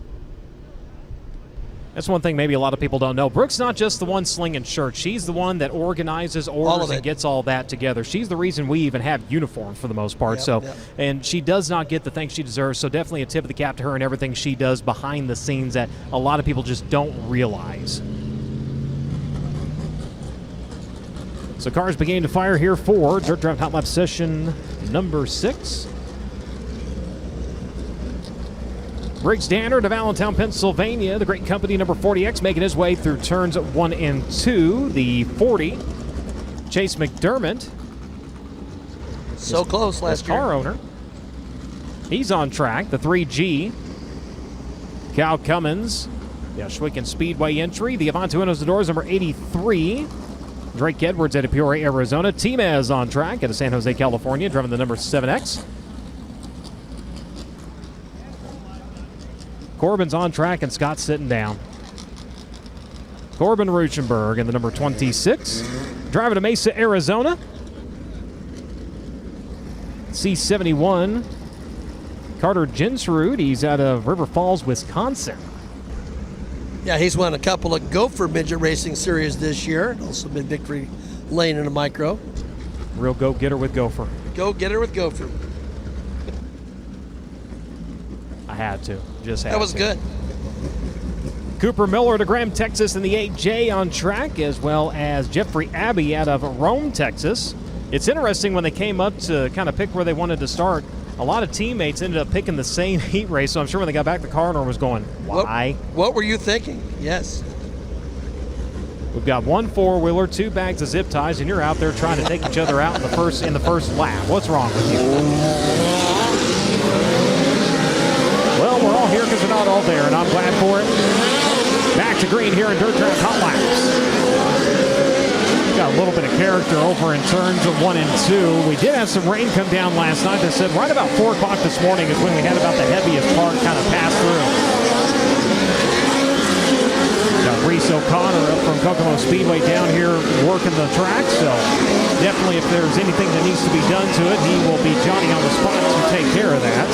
That's one thing maybe a lot of people don't know. Brooke's not just the one slinging shirts. She's the one that organizes, orders, and gets all that together. She's the reason we even have uniforms for the most part. And she does not get the thanks she deserves. So definitely a tip of the cap to her and everything she does behind the scenes that a lot of people just don't realize. So cars beginning to fire here for Dirt Draft Hot Lap session number 6. Briggs Danner to Allentown, Pennsylvania. The great company number 40X making his way through turns 1 and 2. The 40, Chase McDermott. So close last year. Car owner. He's on track. The 3G, Cal Cummins. The Ashwiken Speedway entry. The Avanti Windows the Doors number 83. Drake Edwards out of Peoria, Arizona. Team Ez on track out of San Jose, California, driving the number 7X. Corbin's on track and Scott's sitting down. Corbin Ruchenberg in the number 26. Driving to Mesa, Arizona. C71. Carter Jensrud. He's out of River Falls, Wisconsin. Yeah, he's won a couple of Gopher Midget Racing Series this year. Also been victory lane in a micro. Real go-getter with Gopher. Go get her with Gopher. I had to. Just had That was to. good. Cooper Miller to Graham, Texas in the 8J on track, as well as Jeffrey Abbey out of Rome, Texas. It's interesting when they came up to kind of pick where they wanted to start. A lot of teammates ended up picking the same heat race, so I'm sure when they got back, the coroner was going, why? What were you thinking? Yes. We've got one four-wheeler, 2 bags of zip ties, and you're out there trying to take each other out in the first lap. What's wrong with you? Well, we're all here because we're not all there, and I'm glad for it. Back to green here in Dirt Track Hot Laps. Got a little bit of character over in turns of 1 and 2. We did have some rain come down last night. They said right about 4 o'clock this morning is when we had about the heaviest part kind of pass through. Got Reese O'Connor up from Kokomo Speedway down here working the track, so definitely if there's anything that needs to be done to it, he will be Johnny on the spot to take care of that.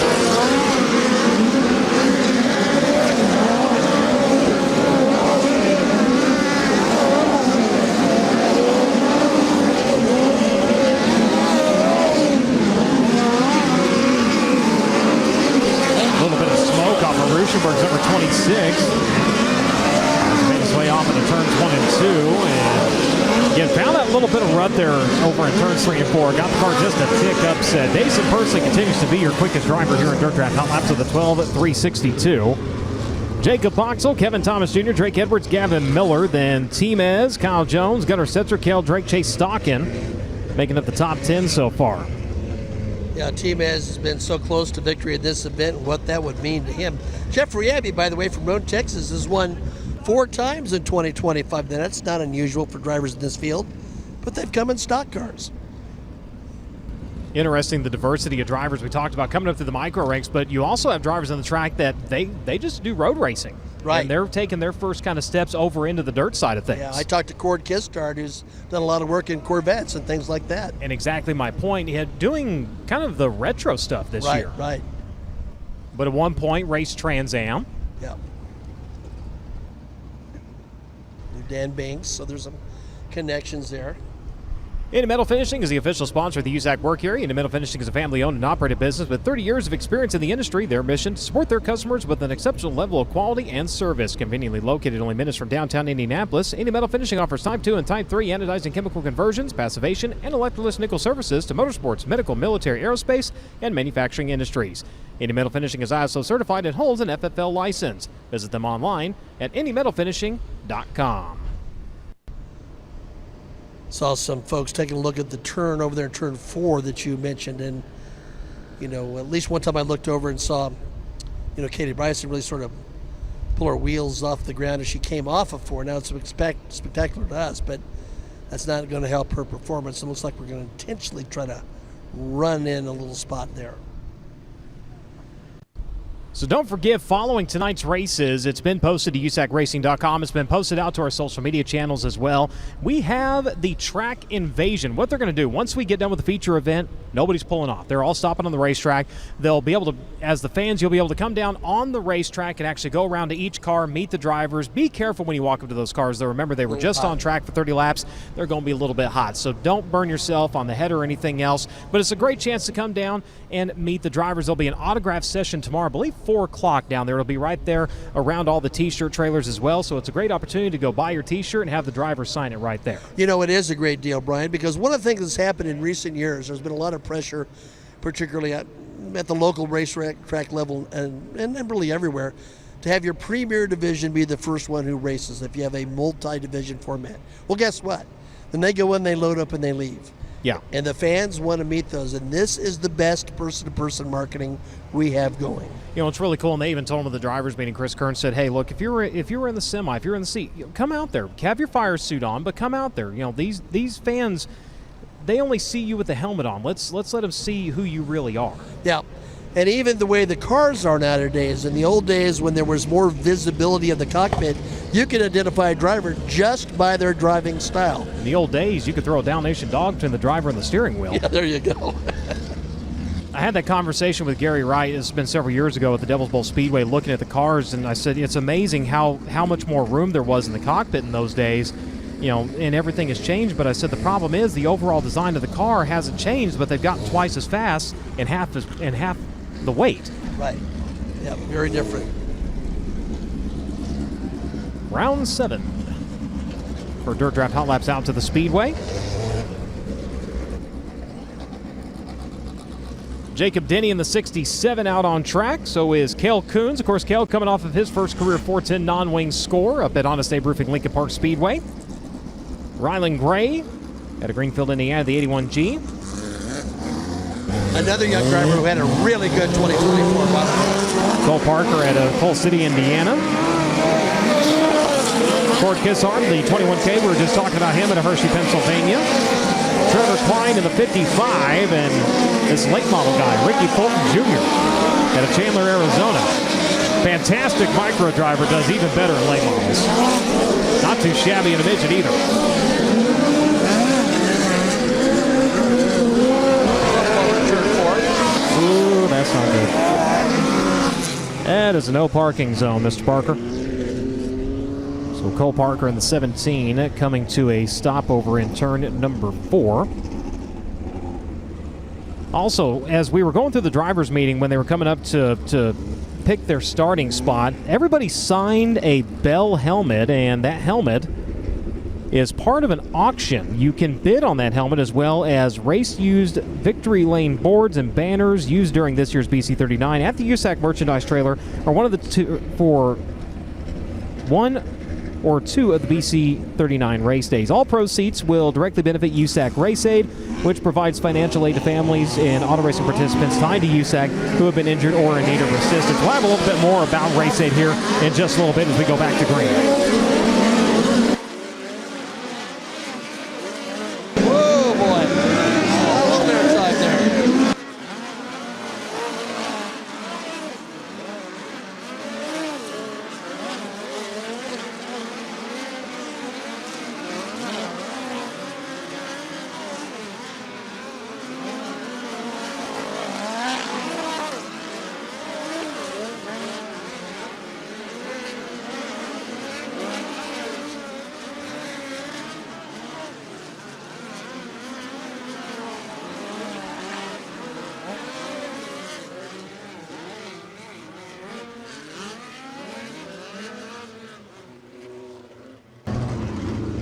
Ruschenberg's number 26. Made his way off into turns 1 and 2. And again, found that little bit of rut there over in turns 3 and 4. Got the car just a tick upset. Dason Persley continues to be your quickest driver here in Dirt Track Hot Laps with a 12:362. Jacob Boxell, Kevin Thomas Jr., Drake Edwards, Gavin Miller, then Timez, Kyle Jones, Gunnar Setzer, Kel Drake, Chase Stockin, making up the top 10 so far. Yeah, Timez has been so close to victory at this event, what that would mean to him. Jeffrey Abbey, by the way, from Rome, Texas, has won 4 times in 2025. Now, that's not unusual for drivers in this field, but they've come in stock cars. Interesting, the diversity of drivers we talked about coming up through the micro ranks, but you also have drivers on the track that they just do road racing. Right. And they're taking their first kind of steps over into the dirt side of things. Yeah, I talked to Cord Kistard, who's done a lot of work in Corvettes and things like that. And exactly my point. He had doing kind of the retro stuff this year. Right. But at one point, raced Trans Am. Yeah. Dan Banks, so there's some connections there. Indy Metal Finishing is the official sponsor of the USAC work area. Indy Metal Finishing is a family-owned and operated business with 30 years of experience in the industry. Their mission, to support their customers with an exceptional level of quality and service. Conveniently located only minutes from downtown Indianapolis, Indy Metal Finishing offers Type 2 and Type 3 anodizing chemical conversions, passivation, and electroless nickel services to motorsports, medical, military, aerospace, and manufacturing industries. Indy Metal Finishing is ISO certified and holds an FFL license. Visit them online at indymetalfinishing.com. Saw some folks taking a look at the turn over there in turn 4 that you mentioned, and at least one time I looked over and saw Katie Bryson really sort of pull her wheels off the ground as she came off of 4. Now it's spectacular to us, but that's not going to help her performance. It looks like we're going to intentionally try to run in a little spot there. So don't forget, following tonight's races, it's been posted to USACRacing.com. It's been posted out to our social media channels as well. We have the track invasion. What they're going to do, once we get done with the feature event, nobody's pulling off. They're all stopping on the racetrack. They'll be able to, as the fans, you'll be able to come down on the racetrack and actually go around to each car, meet the drivers. Be careful when you walk up to those cars, though. Remember, they were just on track for 30 laps. They're going to be a little bit hot, so don't burn yourself on the head or anything else. But it's a great chance to come down and meet the drivers. There'll be an autograph session tomorrow, I believe 4 o'clock down there. It'll be right there around all the T-shirt trailers as well, so it's a great opportunity to go buy your T-shirt and have the driver sign it right there. It is a great deal, Brian, because one of the things that's happened in recent years, there's been a lot of pressure, particularly at the local racetrack level and really everywhere, to have your premier division be the first one who races if you have a multi-division format. Well, guess what? Then they go in, they load up, and they leave. Yeah. And the fans want to meet those, and this is the best person-to-person marketing we have going. It's really cool, and they even told them at the drivers meeting, Chris Kern said, hey, look, if you were in the semi, if you're in the seat, come out there. Have your fire suit on, but come out there. These fans, they only see you with the helmet on. Let's let them see who you really are. Yeah. And even the way the cars are nowadays, in the old days when there was more visibility of the cockpit, you could identify a driver just by their driving style. In the old days, you could throw a Dalmatian dog between the driver and the steering wheel. Yeah, there you go. I had that conversation with Gary Wright. It's been several years ago at the Devil's Bowl Speedway looking at the cars, and I said it's amazing how much more room there was in the cockpit in those days. you know, and everything has changed. But I said the problem is the overall design of the car hasn't changed, but they've gotten twice as fast and half the weight. Right. Yeah, very different. Round 7 for Dirt Draft Hot Laps out to the Speedway. Jacob Denny in the 67 out on track. So is Cale Coons. Of course, Cale coming off of his first career 410 non-wing score up at Honest Abe Roofing Lincoln Park Speedway. Rylan Gray out of Greenfield, Indiana, the 81G. Another young driver who had a really good 2024. Cole Parker out of Coal City, Indiana. Cord Kissart, the 21K. We were just talking about him out of Hershey, Pennsylvania. Trevor Klein in the 55, and this late model guy, Ricky Fulton Jr. out of Chandler, Arizona. Fantastic micro driver, does even better in late models. Not too shabby in a midget either. Ooh, that's not good. That is a no parking zone, Mr. Parker. So Cole Parker in the 17 coming to a stopover in turn number 4. Also, as we were going through the drivers' meeting when they were coming up to pick their starting spot, everybody signed a Bell helmet, and that helmet is part of an auction. You can bid on that helmet, as well as race-used victory lane boards and banners used during this year's BC39 at the USAC merchandise trailer, or one of the two for one or two of the BC39 race days. All proceeds will directly benefit USAC Race Aid, which provides financial aid to families and auto racing participants tied to USAC who have been injured or in need of assistance. We'll have a little bit more about Race Aid here in just a little bit as we go back to green. Whoa, boy. All on their side there.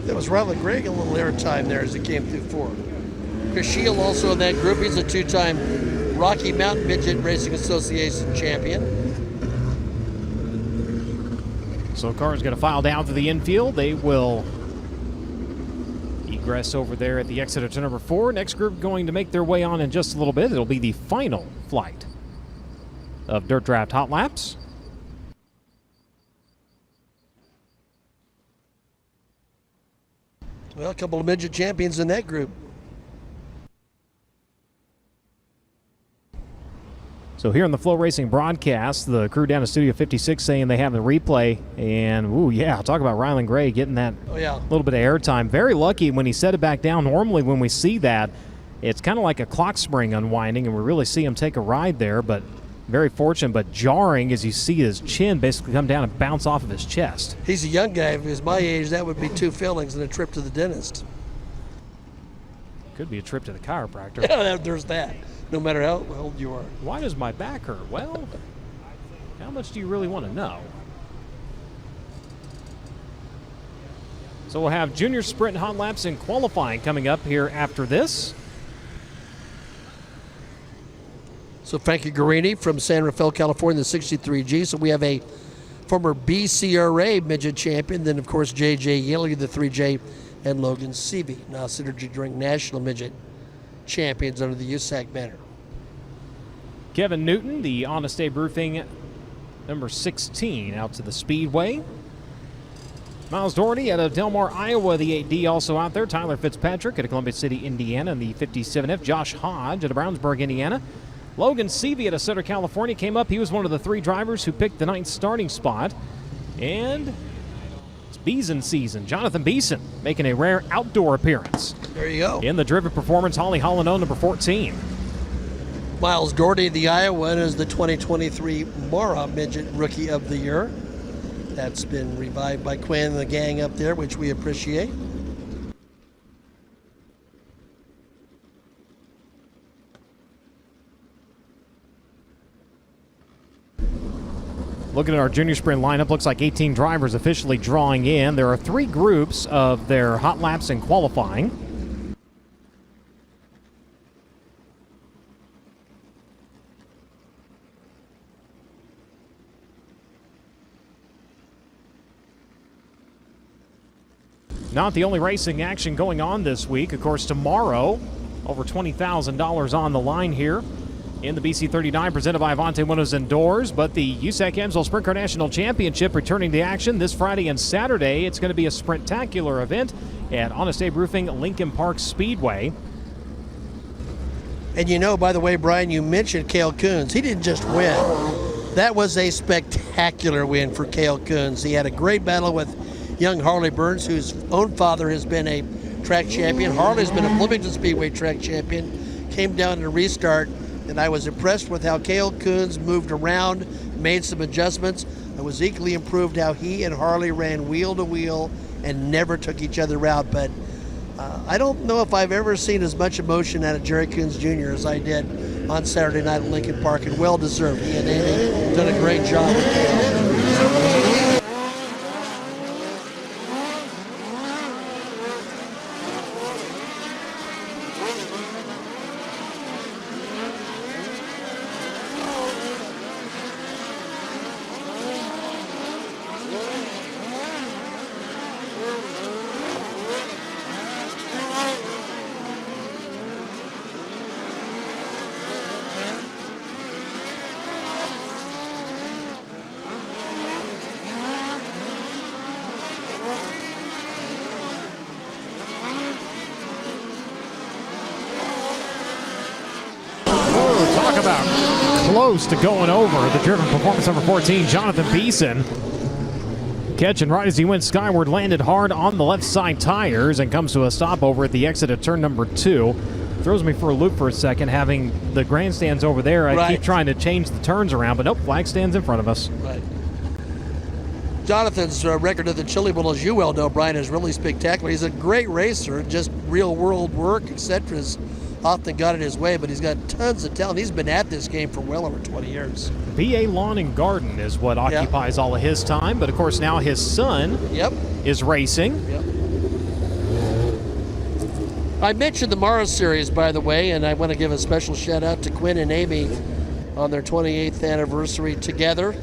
That was Rylan Gregg, a little airtime there as he came through 4. Chris Shield also in that group. He's a 2-time Rocky Mountain Midget Racing Association champion. So the car is going to file down to the infield. They will egress over there at the exit to number 4. Next group going to make their way on in just a little bit. It'll be the final flight of Dirt Draft Hot Laps. Well, a couple of midget champions in that group. So here on the FloRacing broadcast, the crew down at Studio 56 saying they have the replay, and ooh, yeah, talk about Rylan Gray getting that little bit of airtime. Very lucky when he set it back down. Normally when we see that, it's kind of like a clock spring unwinding, and we really see him take a ride there, but very fortunate, but jarring as you see his chin basically come down and bounce off of his chest. He's a young guy. If he was my age, that would be 2 fillings and a trip to the dentist. Could be a trip to the chiropractor. Yeah, there's that. No matter how old you are. Why does my back hurt? Well, how much do you really want to know? So we'll have junior sprint hot laps and qualifying coming up here after this. So Frankie Guarini from San Rafael, California, the 63G. So we have a former BCRA midget champion. Then, of course, J.J. Yeley, the 3J, and Logan Seavey, now Synergy Drink National Midget champions under the USAC banner. Kevin Newton, the Honest Abe Roofing number 16, out to the Speedway. Miles Doherty out of Delmar, Iowa, the 8D also out there. Tyler Fitzpatrick out of Columbia City, Indiana, in the 57F. Josh Hodge out of Brownsburg, Indiana. Logan Seavey out of Sutter, California came up. He was one of the 3 drivers who picked the 9th starting spot. And it's Beeson season. Jonathan Beeson making a rare outdoor appearance. There you go. In the Driven Performance, Holly Hollino, number 14. Miles Doherty, the Iowan, is the 2023 Mara Midget Rookie of the Year. That's been revived by Quinn and the gang up there, which we appreciate. Looking at our junior sprint lineup, looks like 18 drivers officially drawing in. There are 3 groups of their hot laps in qualifying. Not the only racing action going on this week. Of course, tomorrow, over $20,000 on the line here in the BC39 presented by Avante Windows and Doors. But the USAC Amsoil Sprint Car National Championship returning to action this Friday and Saturday. It's going to be a sprintacular event at Honest Abe Roofing Lincoln Park Speedway. And you know, by the way, Brian, you mentioned Cale Coons. He didn't just win. That was a spectacular win for Cale Coons. He had a great battle with young Harley Burns, whose own father has been a track champion. Harley's been a Bloomington Speedway track champion. Came down to restart, and I was impressed with how Cale Coons moved around, made some adjustments. I was equally improved how he and Harley ran wheel to wheel and never took each other out. But I don't know if I've ever seen as much emotion out of Jerry Coons Jr. as I did on Saturday night at Lincoln Park, and well deserved. He and Amy done a great job with Cale. Talk about close to going over. The driven performance number 14, Jonathan Beeson. Catching right as he went skyward, landed hard on the left side tires and comes to a stop over at the exit of turn number 2. Throws me for a loop for a second, having the grandstands over there. I keep trying to change the turns around, but nope, flag stands in front of us. Right. Jonathan's record of the Chili Bowl, as you well know, Brian, is really spectacular. He's a great racer, just real world work, etc. has often got it his way, but he's got tons of talent. He's been at this game for well over 20 years. BA Lawn and Garden is what occupies all of his time, but of course now his son is racing. I mentioned the Mara Series, by the way, and I want to give a special shout out to Quinn and Amy on their 28th anniversary together.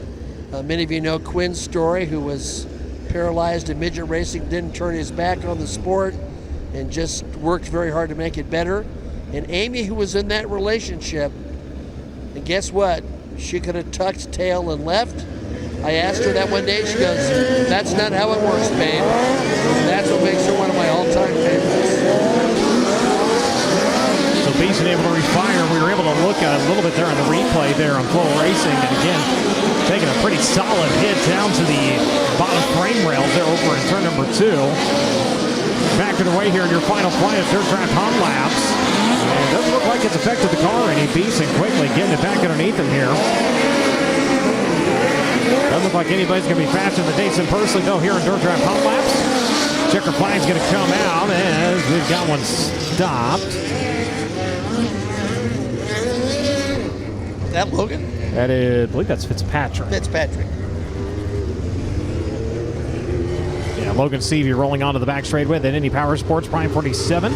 Many of you know Quinn's story, who was paralyzed in midget racing, didn't turn his back on the sport, and just worked very hard to make it better. And Amy, who was in that relationship, and guess what? She could have tucked tail and left. I asked her that one day. She goes, "That's not how it works, babe." And that's what makes her one of my all-time favorites. So Beeson able to refire. We were able to look at a little bit there on the replay there on FloRacing, and again, taking a pretty solid hit down to the bottom frame rails there over in turn number 2. Back of the way here in your final flight of third track hot laps. And it doesn't look like it's affected the car any. Beeson quickly getting it back underneath him here. Doesn't look like anybody's going to be faster than Jason Persley, though, here in dirt track hot laps. Checker flag's going to come out as we've got one stopped. Is that Logan? That is, I believe that's Fitzpatrick. Fitzpatrick. Yeah, Logan Seavey rolling onto the back straightaway. Then Indy Power Sports, Prime 47.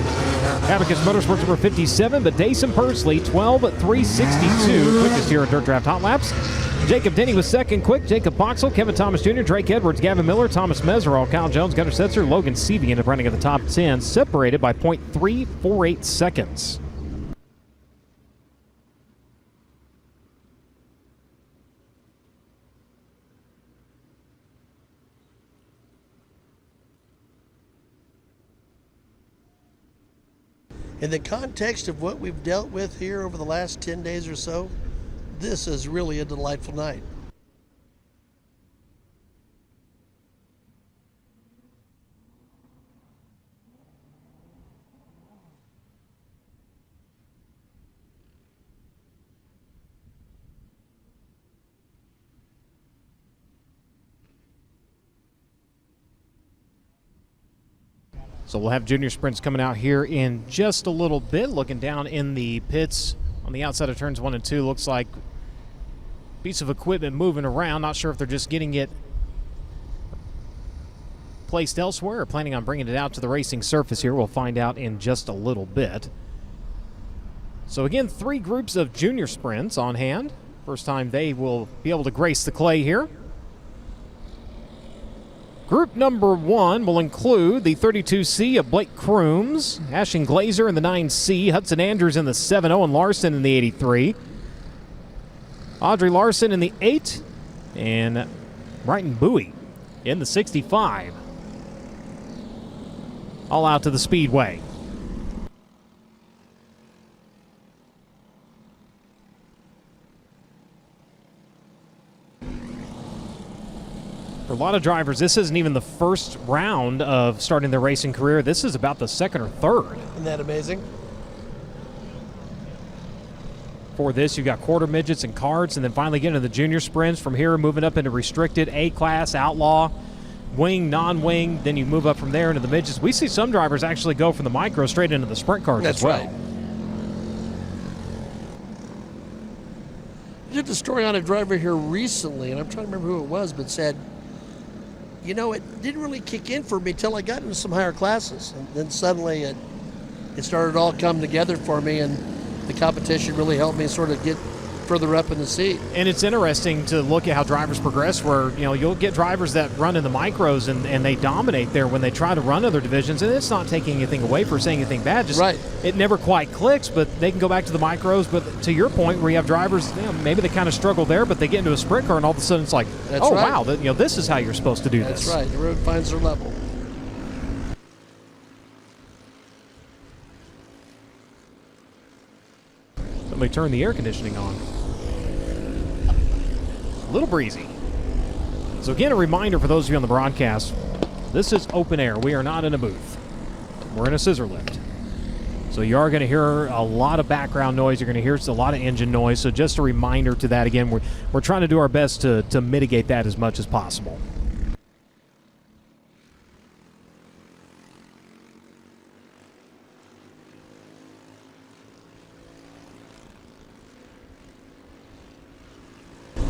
Abacus Motorsports number 57, but Jason Persley, 12.362. Quickest here at Dirt Draft Hot Laps. Jacob Denny was second quick. Jacob Boxell, Kevin Thomas Jr., Drake Edwards, Gavin Miller, Thomas Meserol, Kyle Jones, Gunnar Setzer, Logan Seavey ended up running at the top 10, separated by 0.348 seconds. In the context of what we've dealt with here over the last 10 days or so, this is really a delightful night. So we'll have junior sprints coming out here in just a little bit. Looking down in the pits on the outside of turns 1 and 2, looks like piece of equipment moving around. Not sure if they're just getting it placed elsewhere or planning on bringing it out to the racing surface here. We'll find out in just a little bit. So again, 3 groups of junior sprints on hand. First time they will be able to grace the clay here. Group number 1 will include the 32C of Blake Crooms, Ashton Glazer in the 9C, Hudson Andrews in the 7, Owen Larson in the 83, Audrey Larson in the 8, and Brighton Bowie in the 65. All out to the Speedway. For a lot of drivers, this isn't even the first round of starting their racing career. This is about the second or third. Isn't that amazing? For this, you've got quarter midgets and karts, and then finally getting to the junior sprints. From here, moving up into restricted, A-class, outlaw, wing, non-wing. Then you move up from there into the midgets. We see some drivers actually go from the micro straight into the sprint cars as well. That's right. I did the story on a driver here recently, and I'm trying to remember who it was, but said, you know, it didn't really kick in for me till I got into some higher classes. And then suddenly it started all come together for me, and the competition really helped me sort of get further up in the seat. And it's interesting to look at how drivers progress where, you know, you'll get drivers that run in the micros and they dominate there when they try to run other divisions, and it's not taking anything away for saying anything bad. Just right. It never quite clicks, but they can go back to the micros. But to your point, where you have drivers, you know, maybe they kind of struggle there, but they get into a sprint car and all of a sudden it's like, That's oh, right. wow, you know, this is how you're supposed to do That's this. right. The road finds their level. Somebody turn the air conditioning on. A little breezy. So again, a reminder for those of you on the broadcast, this is open air. We are not in a booth. We're in a scissor lift. So you are going to hear a lot of background noise. You're going to hear a lot of engine noise. So just a reminder to that. Again, we're trying to do our best to mitigate that as much as possible.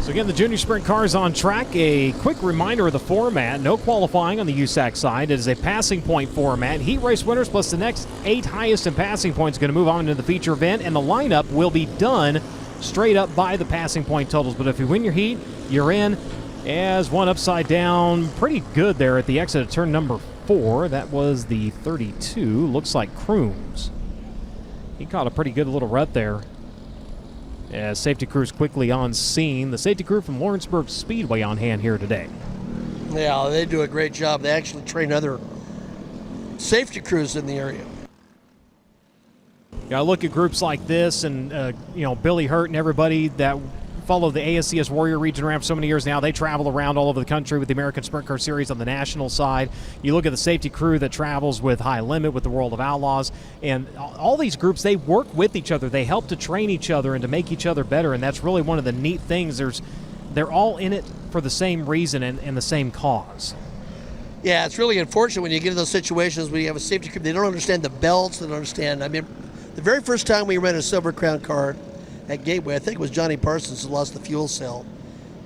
So again, the junior sprint car is on track. A quick reminder of the format. No qualifying on the USAC side. It is a passing point format. Heat race winners plus the next 8 highest in passing points are going to move on into the feature event, and the lineup will be done straight up by the passing point totals. But if you win your heat, you're in. As one upside down, pretty good there at the exit of turn number 4. That was the 32. Looks like Crooms. He caught a pretty good little rut there. As safety crews quickly on scene. The safety crew from Lawrenceburg Speedway on hand here today. Yeah, they do a great job. They actually train other safety crews in the area. You know, I look at groups like this and, you know, Billy Hurt and everybody that follow the ASCS Warrior region around for so many years now. They travel around all over the country with the American Sprint Car Series on the national side. You look at the safety crew that travels with High Limit, with the World of Outlaws, and all these groups, they work with each other. They help to train each other and to make each other better, and that's really one of the neat things. They're all in it for the same reason and the same cause. Yeah, it's really unfortunate when you get in those situations where you have a safety crew. They don't understand the belts. They don't understand. I mean, the very first time we ran a Silver Crown car at Gateway, I think it was Johnny Parsons who lost the fuel cell.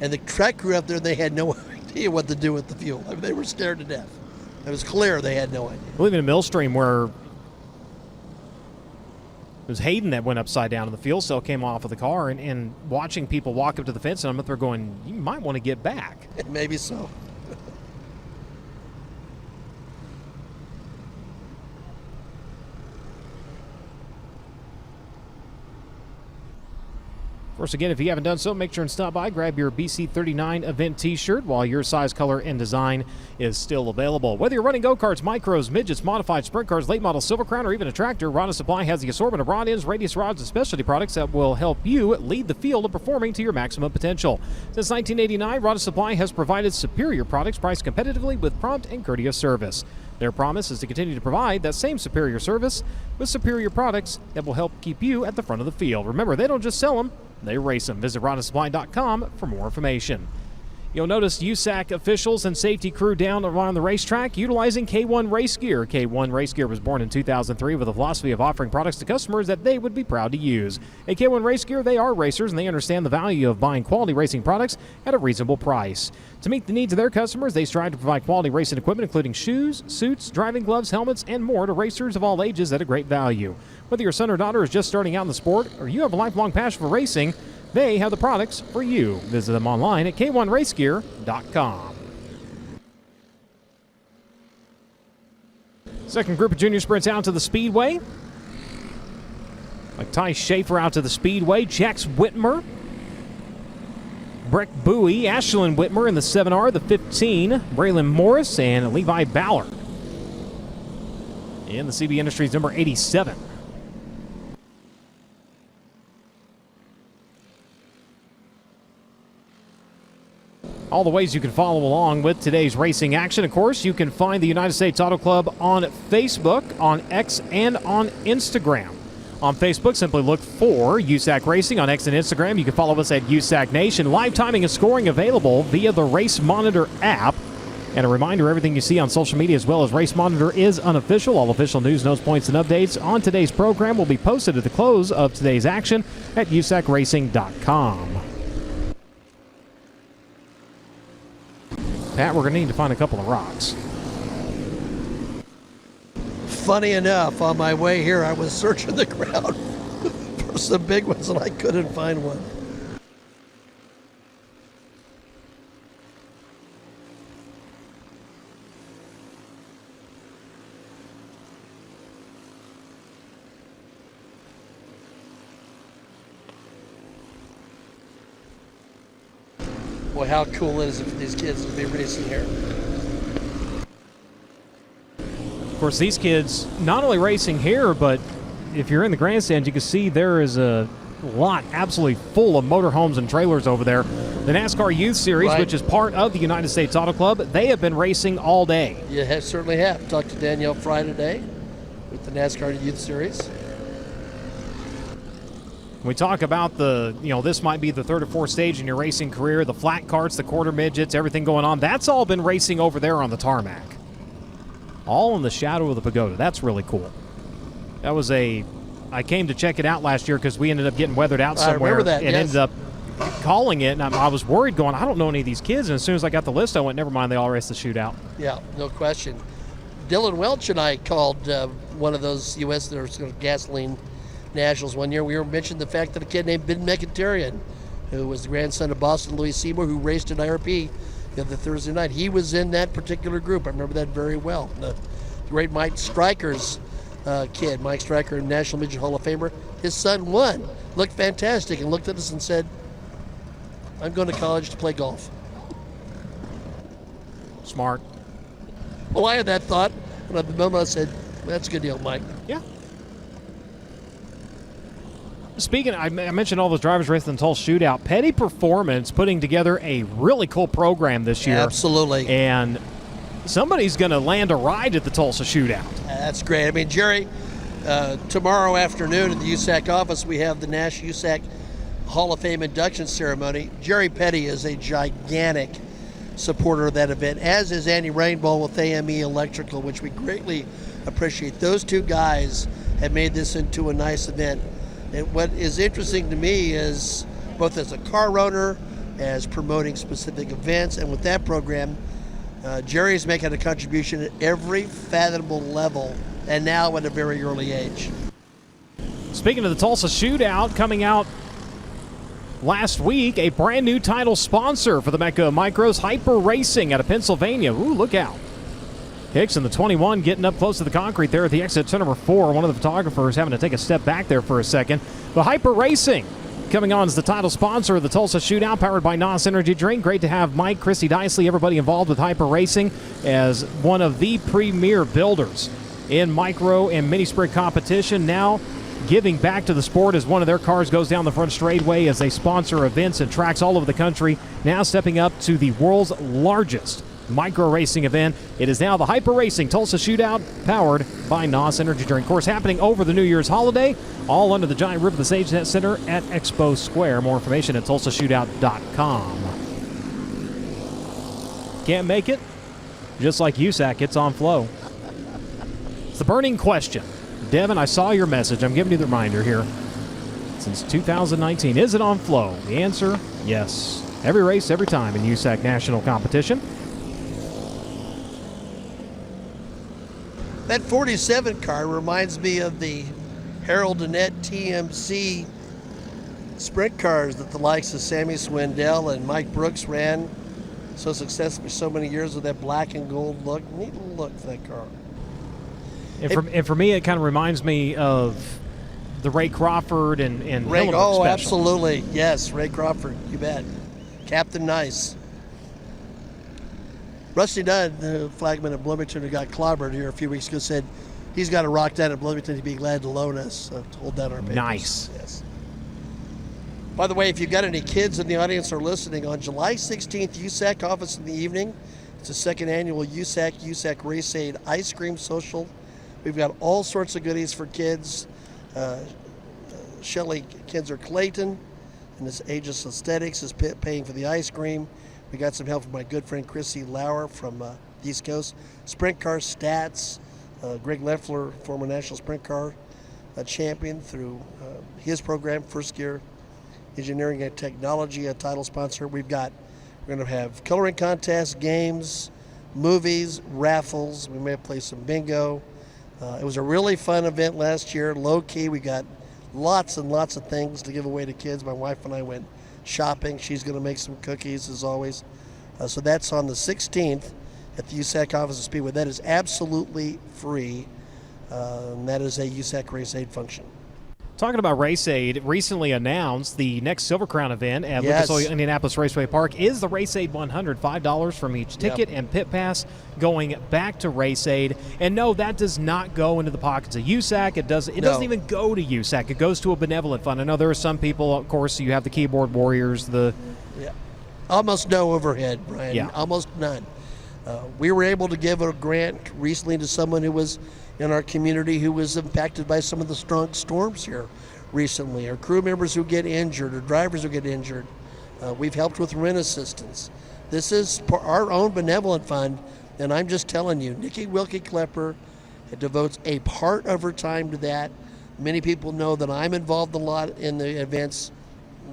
And the track crew up there, they had no idea what to do with the fuel. I mean, they were scared to death. It was clear they had no idea. We live in a millstream where it was Hayden that went upside down and the fuel cell came off of the car, and watching people walk up to the fence, and I'm up there going, you might want to get back. Maybe so. Of course, again, if you haven't done so, make sure and stop by, grab your BC39 event t-shirt while your size, color, and design is still available. Whether you're running go-karts, micros, midgets, modified sprint cars, late model Silver Crown, or even a tractor, Rod & Supply has the assortment of rod ends, radius rods, and specialty products that will help you lead the field of performing to your maximum potential. Since 1989, Rod & Supply has provided superior products priced competitively with prompt and courteous service. Their promise is to continue to provide that same superior service with superior products that will help keep you at the front of the field. Remember, they don't just sell them, they race them. Visit rodandsupply.com for more information. You'll notice USAC officials and safety crew down around the racetrack utilizing K1 race gear. K1 race gear was born in 2003 with a philosophy of offering products to customers that they would be proud to use. At K1 race gear, they are racers and they understand the value of buying quality racing products at a reasonable price. To meet the needs of their customers, they strive to provide quality racing equipment including shoes, suits, driving gloves, helmets, and more to racers of all ages at a great value. Whether your son or daughter is just starting out in the sport or you have a lifelong passion for racing, they have the products for you. Visit them online at k1racegear.com. Second group of junior sprints out to the Speedway. Like Ty Schaefer out to the Speedway. Jax Whitmer. Breck Bowie. Ashlyn Whitmer in the 7R, the 15. Braylon Morris and Levi Ballard in the CB Industries number 87. All the ways you can follow along with today's racing action. Of course, you can find the United States Auto Club on Facebook, on X, and on Instagram. On Facebook, simply look for USAC Racing. On X and Instagram, you can follow us at USAC Nation. Live timing and scoring available via the Race Monitor app. And a reminder, everything you see on social media as well as Race Monitor is unofficial. All official news, notes, points, and updates on today's program will be posted at the close of today's action at usacracing.com. Pat, we're going to need to find a couple of rocks. Funny enough, on my way here, I was searching the ground for some big ones, and I couldn't find one. Boy, how cool it is for these kids to be racing here. Of course, these kids not only racing here, but if you're in the grandstand, you can see there is a lot absolutely full of motorhomes and trailers over there. The NASCAR Youth Series, Right. which is part of the United States Auto Club, they have been racing all day. You certainly have. Talked to Danielle Fry today with the NASCAR Youth Series. We talk about this might be the third or fourth stage in your racing career, the flat carts, the quarter midgets, everything going on. That's all been racing over there on the tarmac. All in the shadow of the pagoda. That's really cool. I came to check it out last year because we ended up getting weathered out somewhere. I remember that, and yes. ended up calling it, and I was worried going, I don't know any of these kids. And as soon as I got the list, I went, never mind, they all raced the shootout. Yeah, no question. Dylan Welch and I called one of those U.S. gasoline nationals one year. We were mentioning the fact that a kid named Ben Mekatarian, who was the grandson of Boston Louis Seymour, who raced in IRP the other Thursday night. He was in that particular group. I remember that very well. The great Mike Stryker's kid, Mike Stryker, National Midget Hall of Famer, his son won. Looked fantastic and looked at us and said, I'm going to college to play golf. Smart. Well, I had that thought, and at the moment I said, that's a good deal, Mike. Yeah. Speaking, I mentioned all those drivers racing the Tulsa Shootout. Petty Performance putting together a really cool program this year. Absolutely. And somebody's going to land a ride at the Tulsa Shootout. That's great. I mean, Jerry, tomorrow afternoon at the USAC office, we have the National USAC Hall of Fame induction ceremony. Jerry Petty is a gigantic supporter of that event, as is Andy Rainbow with AME Electrical, which we greatly appreciate. Those two guys have made this into a nice event. And what is interesting to me is, both as a car owner, as promoting specific events, and with that program, Jerry is making a contribution at every fathomable level, and now at a very early age. Speaking of the Tulsa Shootout, coming out last week, a brand new title sponsor for the Mecca of Micros, Hyper Racing out of Pennsylvania. Ooh, look out. Hicks in the 21 getting up close to the concrete there at the exit to number 4. One of the photographers having to take a step back there for a second. The Hyper Racing coming on as the title sponsor of the Tulsa Shootout, powered by NOS Energy Drink. Great to have Mike, Christy Dicely, everybody involved with Hyper Racing as one of the premier builders in micro and mini sprint competition. Now giving back to the sport as one of their cars goes down the front straightaway as they sponsor events and tracks all over the country. Now stepping up to the world's largest micro racing event. It is now the Hyper Racing Tulsa Shootout, powered by NOS Energy Drink. Of course, happening over the New Year's holiday, all under the giant roof of the SageNet Center at Expo Square. More information at tulsashootout.com. can't make it, just like USAC, it's on Flow. It's the burning question. Devin, I saw your message. I'm giving you the reminder here. Since 2019, is it on Flow? The answer, yes. Every race, every time in USAC national competition. That 47 car reminds me of the Harold Annette TMC sprint cars that the likes of Sammy Swindell and Mike Brooks ran so successfully so many years with that black and gold look. Neat little look for that car. And for me, it kind of reminds me of the Ray Crawford and Ray, Hilleberg oh, special. absolutely. Yes, Ray Crawford, you bet. Captain Nice. Rusty Dunn, the flagman at Bloomington, who got clobbered here a few weeks ago, said he's got a rock down at Bloomington. He'd be glad to loan us to hold down our papers. Nice. Yes. By the way, if you've got any kids in the audience or listening, on July 16th, USAC office in the evening, it's the second annual USAC Race Aid Ice Cream Social. We've got all sorts of goodies for kids. Shelley Kinzer-Clayton and this Aegis Aesthetics is paying for the ice cream. We got some help from my good friend Chrissy Lauer from the East Coast. Sprint Car Stats, Greg Leffler, former national sprint car champion through his program, First Gear Engineering and Technology, a title sponsor. We're going to have coloring contests, games, movies, raffles. We may play some bingo. It was a really fun event last year, low key. We got lots and lots of things to give away to kids. My wife and I went shopping. She's going to make some cookies as always. So that's on the 16th at the USAC office of Speedway. That is absolutely free. And that is a USAC Race Aid function. Talking about Race Aid, recently announced the next Silver Crown event at Yes. Lucas Oil Indianapolis Raceway Park is the Race Aid 100, $5 from each ticket and pit pass going back to Race Aid. And no, that does not go into the pockets of USAC. It doesn't even go to USAC. It goes to a benevolent fund. I know there are some people, of course, you have the keyboard warriors, almost no overhead, Brian. Yeah. Almost none. We were able to give a grant recently to someone who was in our community who was impacted by some of the strong storms here recently, or crew members who get injured, or drivers who get injured. We've helped with rent assistance. This is our own benevolent fund, and I'm just telling you, Nikki Wilkie-Klepper devotes a part of her time to that. Many people know that I'm involved a lot in the events.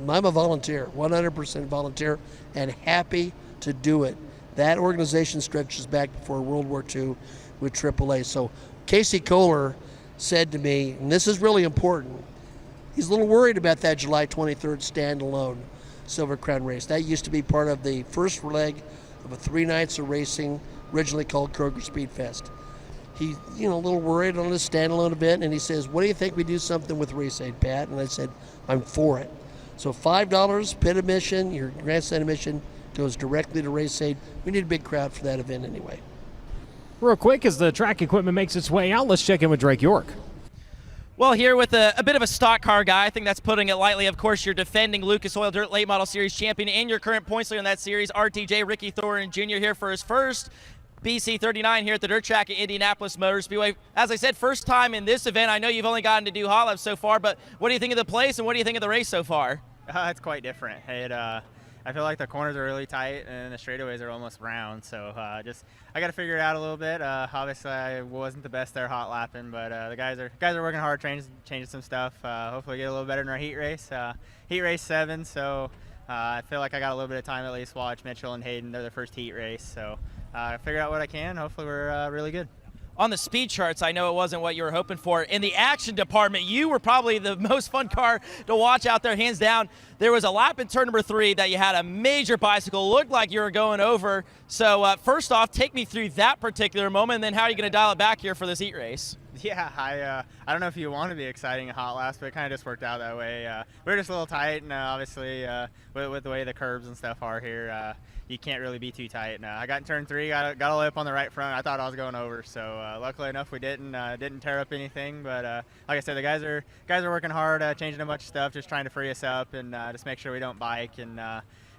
I'm a volunteer, 100% volunteer, and happy to do it. That organization stretches back before World War II with AAA. So Casey Kohler said to me, and this is really important, he's a little worried about that July 23rd standalone Silver Crown race. That used to be part of the first leg of a 3 nights of racing, originally called Kroger Speed Fest. He, a little worried on this standalone event, and he says, what do you think we do something with Race Aid, Pat? And I said, I'm for it. So $5 pit admission, your grandstand admission goes directly to Race Aid. We need a big crowd for that event anyway. Real quick, as the track equipment makes its way out, let's check in with Drake York. Well, here with a bit of a stock car guy, I think that's putting it lightly. Of course, you're defending Lucas Oil Dirt Late Model Series champion and your current points leader in that series, RTJ Ricky Thorin Jr. here for his first BC39 here at the dirt track at Indianapolis Motor Speedway. As I said, first time in this event. I know you've only gotten to do hot laps so far, but what do you think of the place and what do you think of the race so far? It's quite different. I feel like the corners are really tight and the straightaways are almost round. So I got to figure it out a little bit. Obviously, I wasn't the best there hot lapping, but the guys are working hard, changing some stuff. Hopefully, get a little better in our heat race. Heat race 7, so I feel like I got a little bit of time at least. Watch Mitchell and Hayden; they're their first heat race, so figure out what I can. Hopefully, we're really good. On the speed charts, I know it wasn't what you were hoping for. In the action department, you were probably the most fun car to watch out there, hands down. There was a lap in turn number 3 that you had a major bicycle. Looked like you were going over. So first off, take me through that particular moment, and then how are you going to dial it back here for this heat race? Yeah, I don't know if you want to be exciting a hot laps, but it kind of just worked out that way. We were just a little tight, and obviously with the way the curbs and stuff are here, you can't really be too tight. I got in turn 3, got a lip on the right front. I thought I was going over, so luckily enough we didn't tear up anything. But like I said, the guys are working hard, changing a bunch of stuff, just trying to free us up and just make sure we don't bike. And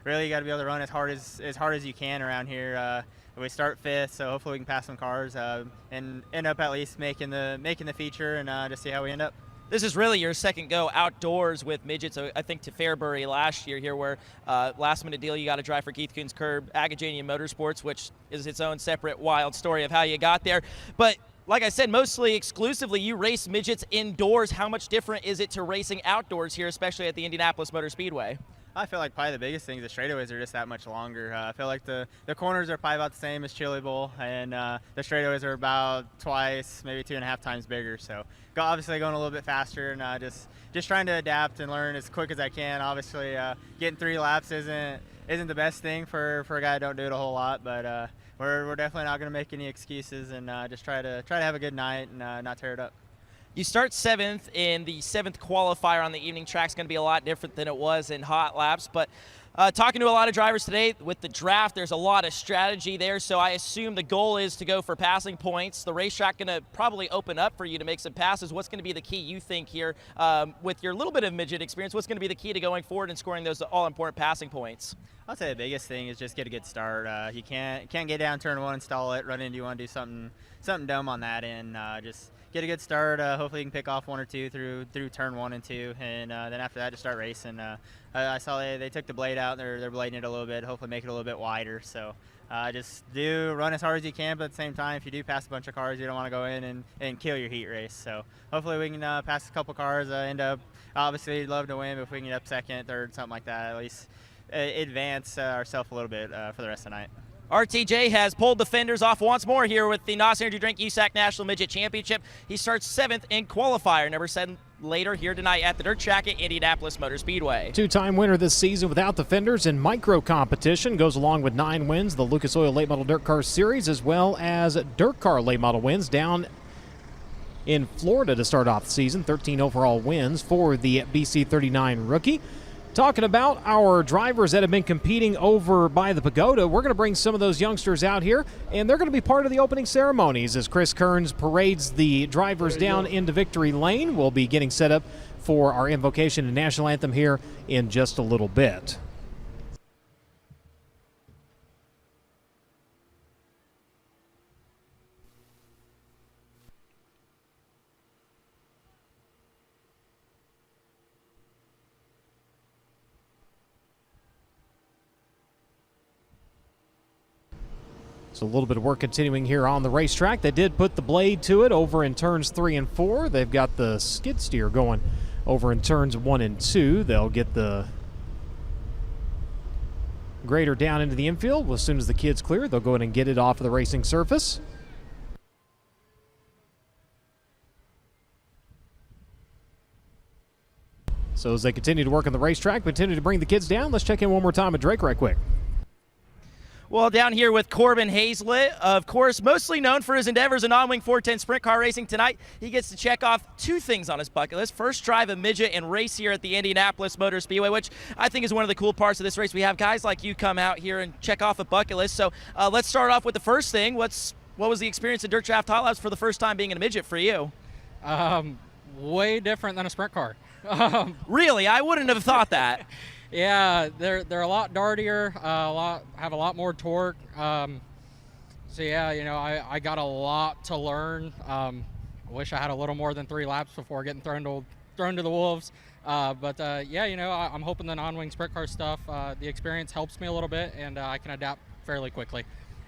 really, you got to be able to run as hard as you can around here. We start 5th, so hopefully we can pass some cars and end up at least making the feature and just see how we end up. This is really your second go outdoors with Midget, so I think to Fairbury last year here, where last-minute deal, you got to drive for Keith Kuhn's Curb, Agajanian Motorsports, which is its own separate wild story of how you got there. But like I said, mostly exclusively, you race midgets indoors. How much different is it to racing outdoors here, especially at the Indianapolis Motor Speedway? I feel like probably the biggest thing is the straightaways are just that much longer. I feel like the corners are probably about the same as Chili Bowl, and the straightaways are about twice, maybe 2.5 times bigger. So obviously going a little bit faster, and just trying to adapt and learn as quick as I can. Obviously, getting 3 laps isn't the best thing for a guy that don't do it a whole lot, but we're definitely not going to make any excuses, and just try to have a good night and not tear it up. You start 7th in the 7th qualifier on the evening track. Is going to be a lot different than it was in hot laps. But talking to a lot of drivers today with the draft, there's a lot of strategy there. So I assume the goal is to go for passing points. The racetrack going to probably open up for you to make some passes. What's going to be the key, you think, here with your little bit of midget experience? What's going to be the key to going forward and scoring those all-important passing points? I'd say the biggest thing is just get a good start. You can't get down turn 1 and stall it, run into you want to do something dumb on that end. Just get a good start. Hopefully you can pick off 1 or 2 through turn 1 and 2, and then after that just start racing. I saw they took the blade out. They're blading it a little bit. Hopefully make it a little bit wider. So just run as hard as you can, but at the same time, if you do pass a bunch of cars, you don't want to go in and kill your heat race. So hopefully we can pass a couple cars. End up, obviously love to win, but if we can get up 2nd, 3rd, something like that, at least advance ourselves a little bit for the rest of the night. RTJ has pulled the fenders off once more here with the NOS Energy Drink USAC National Midget Championship. He starts 7th in qualifier, number 7 later here tonight at the dirt track at Indianapolis Motor Speedway. 2-time winner this season without the fenders in micro competition, goes along with 9 wins, the Lucas Oil Late Model Dirt Car Series, as well as dirt car late model wins down in Florida to start off the season. 13 overall wins for the BC39 rookie. Talking about our drivers that have been competing over by the pagoda, we're going to bring some of those youngsters out here, and they're going to be part of the opening ceremonies as Chris Kearns parades the drivers down into victory lane. We'll be getting set up for our invocation and national anthem here in just a little bit. So a little bit of work continuing here on the racetrack. They did put the blade to it over in turns 3 and 4. They've got the skid steer going over in turns 1 and 2. They'll get the grader down into the infield. As soon as the kid's clear, they'll go ahead and get it off of the racing surface. So as they continue to work on the racetrack, continue to bring the kids down, let's check in one more time with Drake right quick. Well, down here with Corbin Hazlett, of course, mostly known for his endeavors in on-wing 410 sprint car racing. Tonight, he gets to check off 2 things on his bucket list. First, drive a midget and race here at the Indianapolis Motor Speedway, which I think is one of the cool parts of this race. We have guys like you come out here and check off a bucket list. So let's start off with the first thing. What was the experience of Dirt Draft Hot Laps for the first time being in a midget for you? Way different than a sprint car. Really? I wouldn't have thought that. Yeah, they're a lot dartier, have a lot more torque. So yeah, you know, I got a lot to learn. I wish I had a little more than 3 laps before getting thrown to the wolves. But yeah, you know, I'm hoping the non-wing sprint car stuff, the experience helps me a little bit, and I can adapt fairly quickly.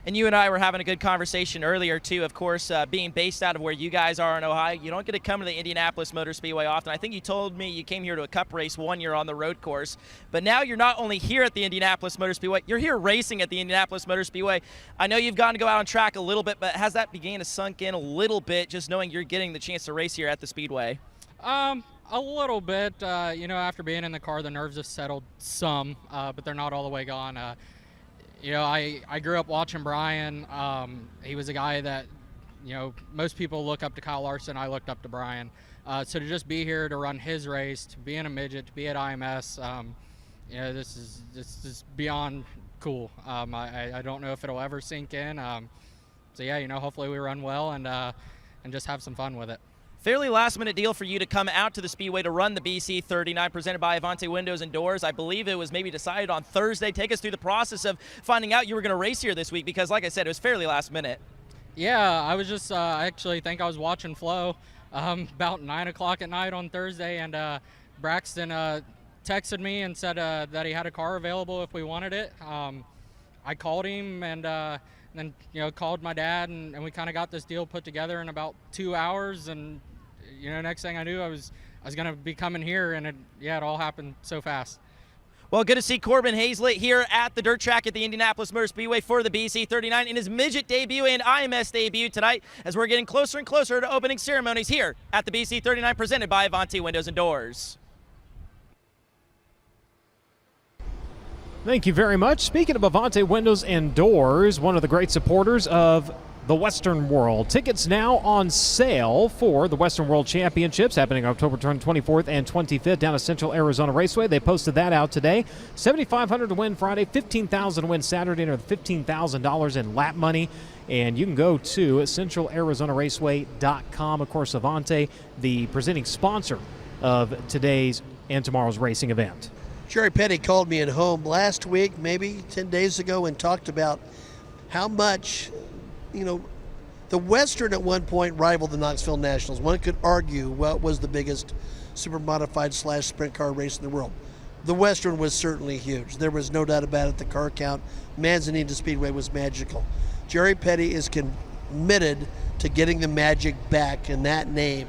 And you and I were having a good conversation earlier, too. Of course, being based out of where you guys are in Ohio, you don't get to come to the Indianapolis Motor Speedway often. I think you told me you came here to a cup race 1 year on the road course. But now you're not only here at the Indianapolis Motor Speedway, you're here racing at the Indianapolis Motor Speedway. I know you've gotten to go out on track a little bit, but has that began to sunk in a little bit, just knowing you're getting the chance to race here at the Speedway? A little bit. You know, after being in the car, the nerves have settled some, but they're not all the way gone. You know, I grew up watching Brian. He was a guy that, you know, most people look up to Kyle Larson. I looked up to Brian. So to just be here to run his race, to be in a midget, to be at IMS, you know, this is beyond cool. I don't know if it'll ever sink in. So yeah, you know, hopefully we run well and just have some fun with it. Fairly last-minute deal for you to come out to the Speedway to run the BC39 presented by Avante Windows and Doors. I believe it was maybe decided on Thursday. Take us through the process of finding out you were going to race here this week because, like I said, it was fairly last minute. Yeah, I was just I actually think I was watching Flo. about 9 o'clock at night on Thursday, and Braxton texted me and said that he had a car available if we wanted it. I called him and then called my dad, and we kind of got this deal put together in about 2 hours. And next thing I knew, I was going to be coming here, and it all happened so fast. Well, good to see Corbin Hazlett here at the dirt track at the Indianapolis Motor Speedway for the BC39 in his Midget debut and IMS debut tonight, as we're getting closer and closer to opening ceremonies here at the BC39, presented by Avanti Windows and Doors. Thank you very much. Speaking of Avanti Windows and Doors, one of the great supporters of the Western World. Tickets now on sale for the Western World Championships happening October 24th and 25th down at Central Arizona Raceway. They posted that out today. $7,500 to win Friday, $15,000 to win Saturday, or $15,000 in lap money. And you can go to centralarizonaraceway.com. Of course, Avanti, the presenting sponsor of today's and tomorrow's racing event. Jerry Petty called me at home last week, maybe 10 days ago, and talked about how much, the Western at one point rivaled the Knoxville Nationals. One could argue what was the biggest super modified / sprint car race in the world. The Western was certainly huge. There was no doubt about it. The car count, Manzanita Speedway was magical. Jerry Petty is committed to getting the magic back in that name.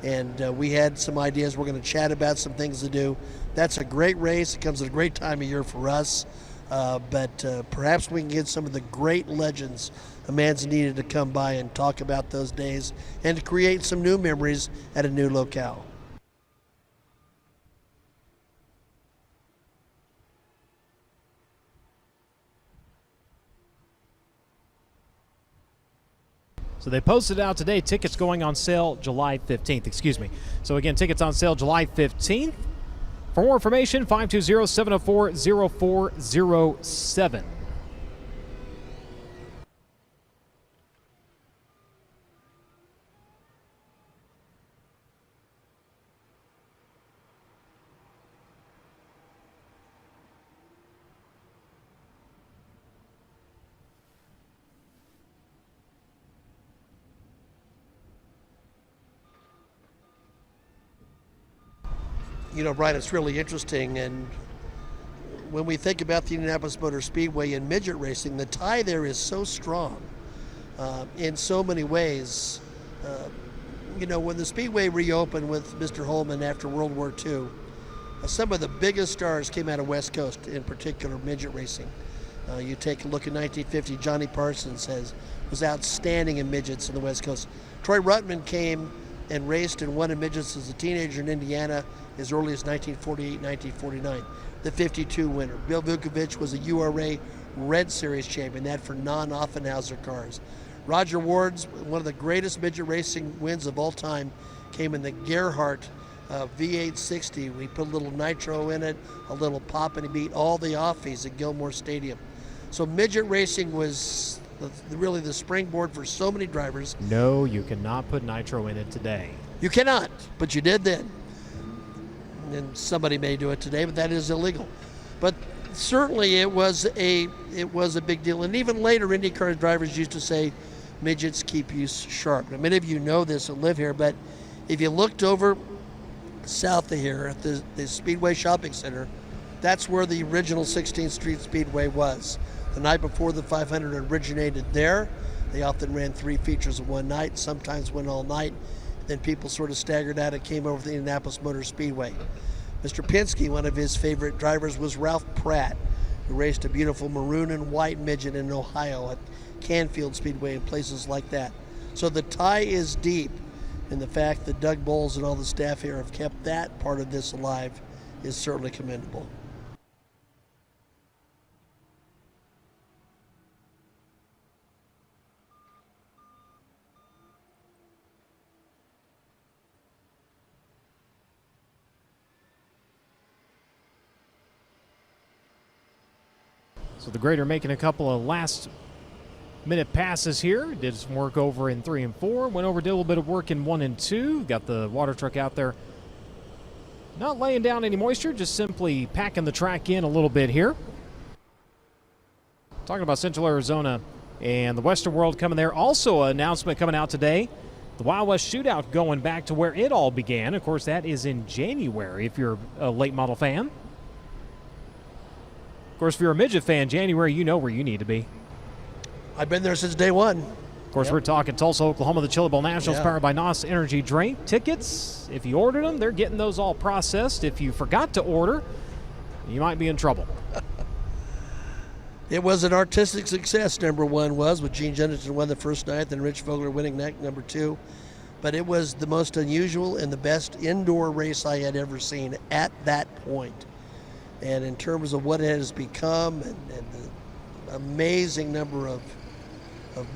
And we had some ideas. We're going to chat about some things to do. That's a great race. It comes at a great time of year for us. But perhaps we can get some of the great legends of Manzanita to come by and talk about those days and to create some new memories at a new locale. So they posted out today, tickets going on sale July 15th, excuse me. So again, tickets on sale July 15th. For more information, 520-704-0407. Brian, it's really interesting, and when we think about the Indianapolis Motor Speedway and midget racing, the tie there is so strong in so many ways. When the Speedway reopened with Mr. Holman after World War II, some of the biggest stars came out of West Coast, in particular midget racing. You take a look at 1950, Johnny Parsons was outstanding in midgets in the West Coast. Troy Ruttman came and raced and won in midgets as a teenager in Indiana as early as 1948, 1949. The 52 winner. Bill Vukovich was a URA Red Series champion, that for non-Offenhauser cars. Roger Ward's, one of the greatest midget racing wins of all time, came in the Gerhardt V860. We put a little nitro in it, a little pop, and he beat all the offies at Gilmore Stadium. So midget racing was really the springboard for so many drivers. No, you cannot put nitro in it today. You cannot, but you did then. And somebody may do it today, but that is illegal. But certainly it was a big deal. And even later, IndyCar drivers used to say, midgets keep you sharp. Now, many of you know this and live here, but if you looked over south of here at the Speedway Shopping Center, that's where the original 16th Street Speedway was. The night before the 500 originated there. They often ran 3 features in one night, sometimes went all night. Then people sort of staggered out and came over to the Indianapolis Motor Speedway. Mr. Penske, one of his favorite drivers was Ralph Pratt, who raced a beautiful maroon and white midget in Ohio at Canfield Speedway and places like that. So the tie is deep, and the fact that Doug Bowles and all the staff here have kept that part of this alive is certainly commendable. So the grader making a couple of last-minute passes here. Did some work over in 3 and 4. Went over, did a little bit of work in 1 and 2. Got the water truck out there. Not laying down any moisture, just simply packing the track in a little bit here. Talking about Central Arizona and the Western World coming there. Also an announcement coming out today. The Wild West Shootout going back to where it all began. Of course, that is in January if you're a late model fan. Of course, if you're a Midget fan, January, you know where you need to be. I've been there since day one. Of course, we're talking Tulsa, Oklahoma, the Chili Bowl Nationals, powered by NOS Energy Drink. Tickets, if you ordered them, they're getting those all processed. If you forgot to order, you might be in trouble. It was an artistic success, number one was, with Gene Jennison won the first night, and Rich Vogler winning number two. But it was the most unusual and the best indoor race I had ever seen at that point. And in terms of what it has become and the amazing number of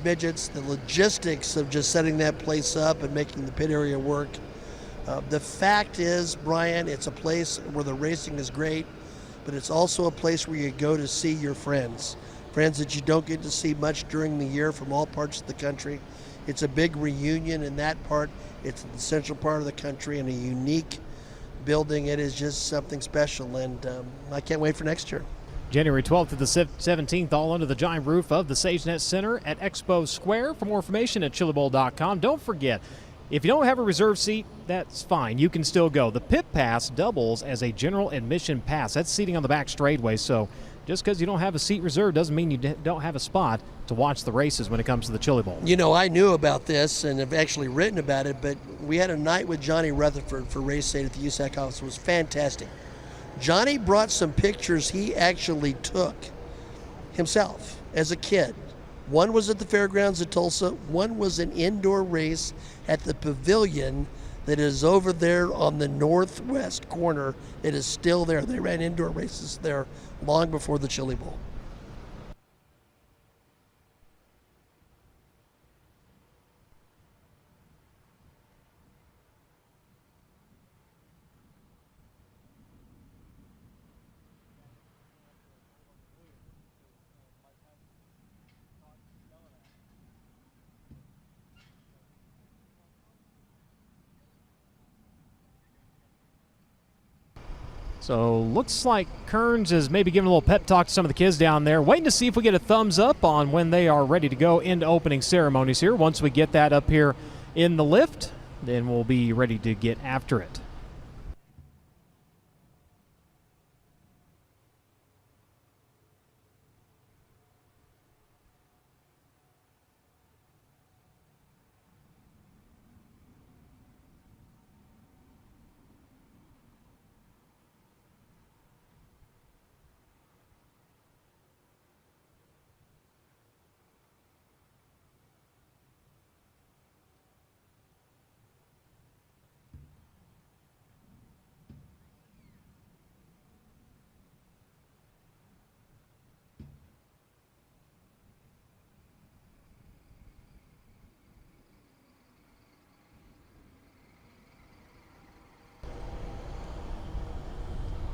midgets, the logistics of just setting that place up and making the pit area work. The fact is, Brian, it's a place where the racing is great, but it's also a place where you go to see your friends that you don't get to see much during the year from all parts of the country. It's a big reunion in that part. It's in the central part of the country in a unique building. It is just something special, and I can't wait for next year. January 12th to the 17th, all under the giant roof of the SageNet Center at Expo Square. For more information at chilibowl.com. Don't forget, if you don't have a reserve seat, that's fine. You can still go. The pit pass doubles as a general admission pass. That's seating on the back straightaway. So just because you don't have a seat reserved doesn't mean you don't have a spot to watch the races when it comes to the Chili Bowl. You know, I knew about this and have actually written about it, but we had a night with Johnny Rutherford for Race 8 at the USAC office. It was fantastic. Johnny brought some pictures he actually took himself as a kid. One was at the fairgrounds at Tulsa. One was an indoor race at the pavilion that is over there on the northwest corner. It is still there. They ran indoor races there long before the Chili Bowl. So looks like Kearns is maybe giving a little pep talk to some of the kids down there. Waiting to see if we get a thumbs up on when they are ready to go into opening ceremonies here. Once we get that up here in the lift, then we'll be ready to get after it.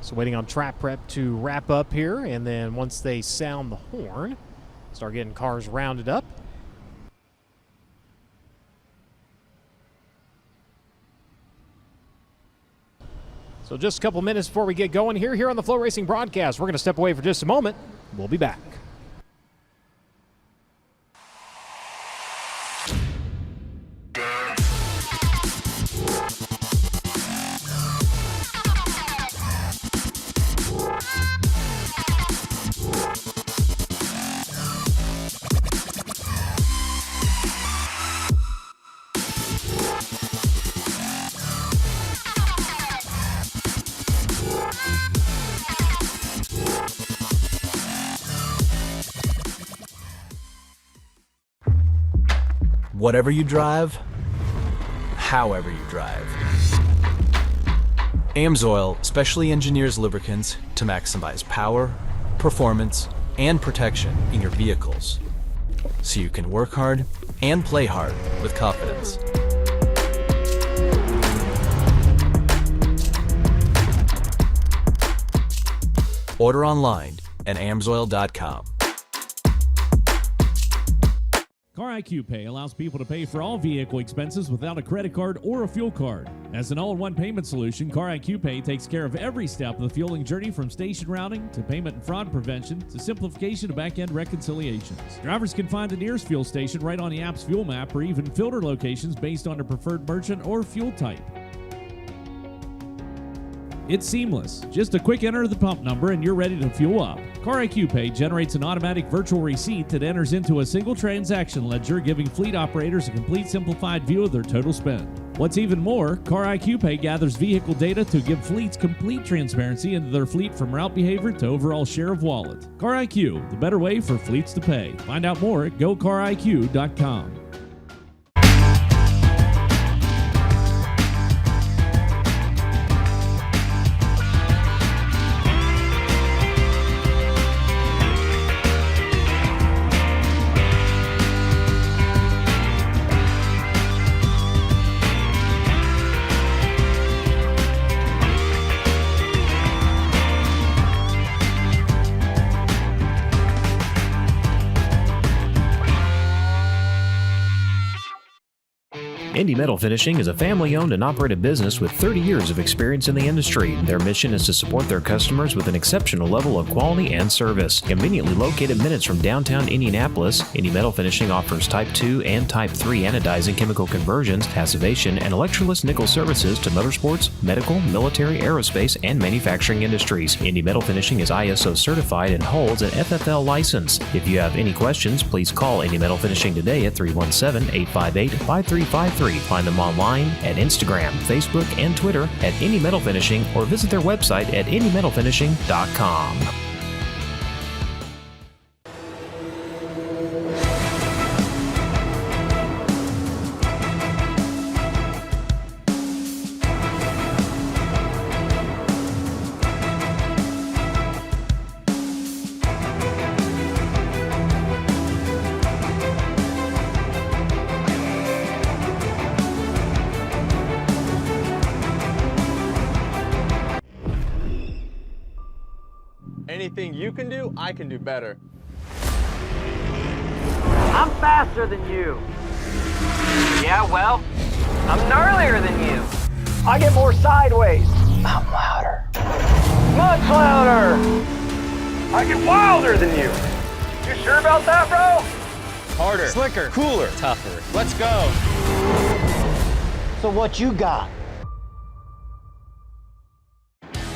So waiting on track prep to wrap up here, and then once they sound the horn, start getting cars rounded up. So just a couple minutes before we get going here on the FloRacing broadcast. We're going to step away for just a moment. We'll be back. Whatever you drive, however you drive. AMSOIL specially engineers lubricants to maximize power, performance, and protection in your vehicles, so you can work hard and play hard with confidence. Order online at amsoil.com. Car IQ Pay allows people to pay for all vehicle expenses without a credit card or a fuel card. As an all-in-one payment solution, Car IQ Pay takes care of every step of the fueling journey, from station routing to payment and fraud prevention to simplification to back-end reconciliations. Drivers can find the nearest fuel station right on the app's fuel map, or even filter locations based on their preferred merchant or fuel type. It's seamless. Just a quick enter of the pump number and you're ready to fuel up. Car IQ Pay generates an automatic virtual receipt that enters into a single transaction ledger, giving fleet operators a complete simplified view of their total spend. What's even more, Car IQ Pay gathers vehicle data to give fleets complete transparency into their fleet, from route behavior to overall share of wallet. Car IQ, the better way for fleets to pay. Find out more at gocariq.com. Indy Metal Finishing is a family-owned and operated business with 30 years of experience in the industry. Their mission is to support their customers with an exceptional level of quality and service. Conveniently located minutes from downtown Indianapolis, Indy Metal Finishing offers Type 2 and Type 3 anodizing chemical conversions, passivation, and electroless nickel services to motorsports, medical, military, aerospace, and manufacturing industries. Indy Metal Finishing is ISO certified and holds an FFL license. If you have any questions, please call Indy Metal Finishing today at 317-858-5353. Find them online at Instagram, Facebook, and Twitter at Indy Metal Finishing, or visit their website at indymetalfinishing.com. Anything you can do, I can do better. I'm faster than you. Yeah, well, I'm gnarlier than you. I get more sideways. I'm louder. Much louder. I get wilder than you. You sure about that, bro? Harder. Slicker. Cooler. Tougher. Let's go. So what you got?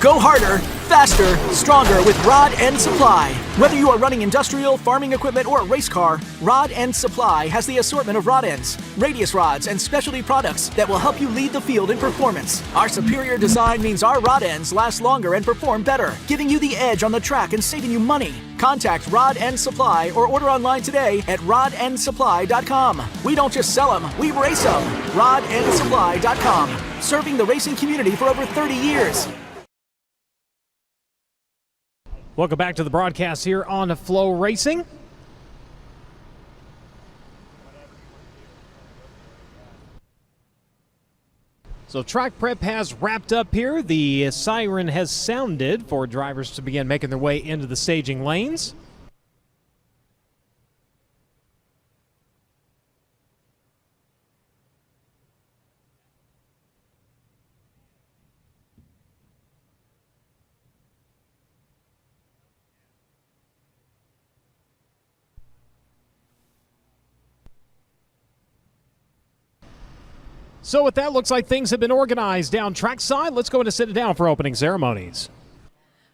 Go harder, faster, stronger with Rod End Supply. Whether you are running industrial, farming equipment, or a race car, Rod End Supply has the assortment of rod ends, radius rods, and specialty products that will help you lead the field in performance. Our superior design means our rod ends last longer and perform better, giving you the edge on the track and saving you money. Contact Rod End Supply or order online today at rodendsupply.com. We don't just sell them, we race them. rodendsupply.com. Serving the racing community for over 30 years. Welcome back to the broadcast here on FloRacing. So track prep has wrapped up here. The siren has sounded for drivers to begin making their way into the staging lanes. So with that, looks like things have been organized down trackside. Let's go in and sit it down for opening ceremonies.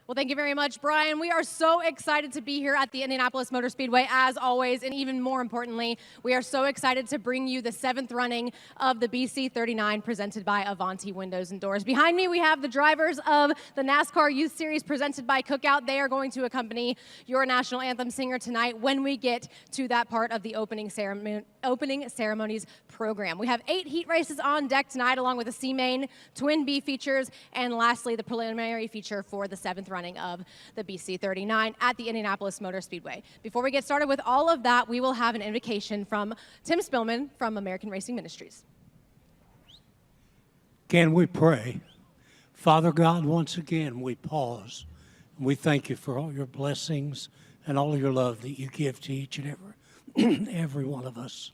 Well, thank you very much, Brian. We are so excited to be here at the Indianapolis Motor Speedway, as always, and even more importantly, we are so excited to bring you the 7th running of the BC39 presented by Avanti Windows and Doors. Behind me, we have the drivers of the NASCAR Youth Series presented by Cookout. They are going to accompany your national anthem singer tonight when we get to that part of the opening ceremonies program. We have 8 heat races on deck tonight, along with the C-Main, Twin B features, and lastly, the preliminary feature for the 7th running of the BC39 at the Indianapolis Motor Speedway. Before we get started with all of that, we will have an invocation from Tim Spillman from American Racing Ministries. Can we pray? Father God, once again, we pause. We thank you for all your blessings and all your love that you give to each and every one of us.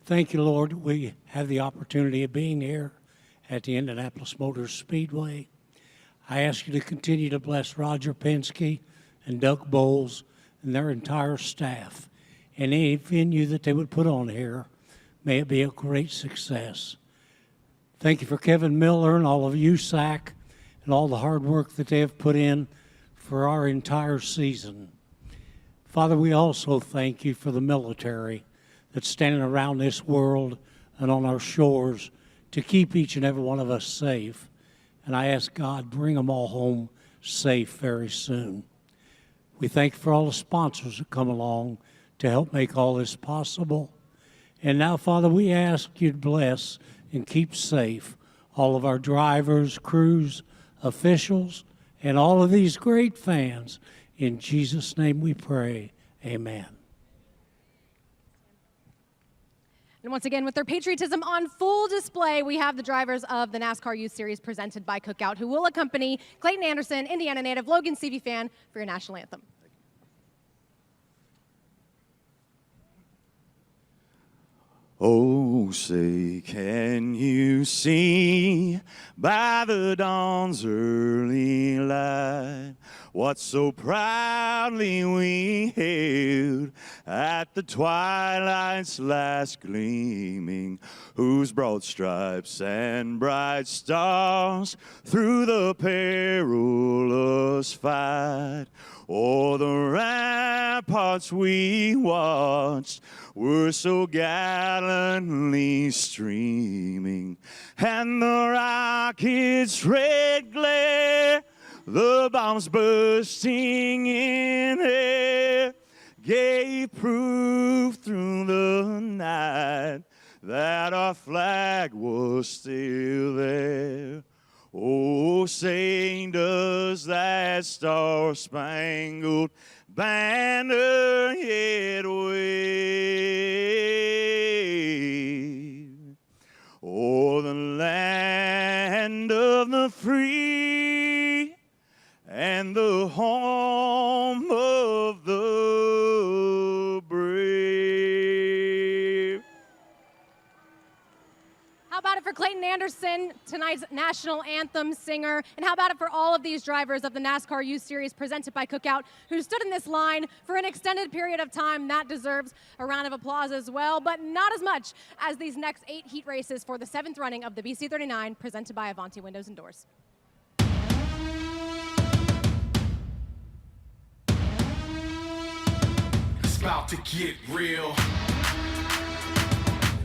Thank you, Lord, we have the opportunity of being here at the Indianapolis Motor Speedway. I ask you to continue to bless Roger Penske and Doug Bowles and their entire staff. And any venue that they would put on here, may it be a great success. Thank you for Kevin Miller and all of USAC and all the hard work that they have put in for our entire season. Father, we also thank you for the military that's standing around this world and on our shores to keep each and every one of us safe. And I ask God, bring them all home safe very soon. We thank you for all the sponsors that come along to help make all this possible. And now, Father, we ask you to bless and keep safe all of our drivers, crews, officials, and all of these great fans. In Jesus' name we pray, amen. And once again, with their patriotism on full display, we have the drivers of the NASCAR Youth Series presented by Cookout, who will accompany Clayton Anderson, Indiana native Logan Seavey fan, for your national anthem. Oh, say, can you see by the dawn's early light what so proudly we hailed at the twilight's last gleaming, whose broad stripes and bright stars through the perilous fight o'er the ramparts we watched were so gallantly streaming, and the rockets' red glare, the bombs bursting in air, gave proof through the night that our flag was still there. Oh, say, does that star-spangled banner yet wave o'er the land of the free and the home of the brave? How about it for Clayton Anderson, tonight's national anthem singer? And how about it for all of these drivers of the NASCAR Youth Series presented by Cookout, who stood in this line for an extended period of time? That deserves a round of applause as well, but not as much as these next 8 heat races for the 7th running of the BC39 presented by Avanti Windows and Doors. It's about to get real.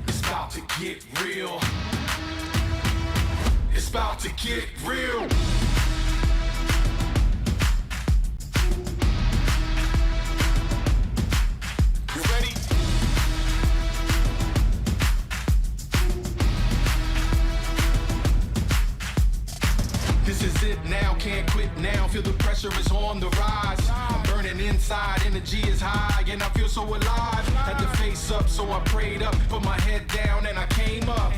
It's about to get real. It's about to get real. You ready? This is it now, can't quit now. Feel the pressure is on the rise. I'm burning inside, energy is high, and I feel so alive. Had to face up, so I prayed up, put my head down, and I came up.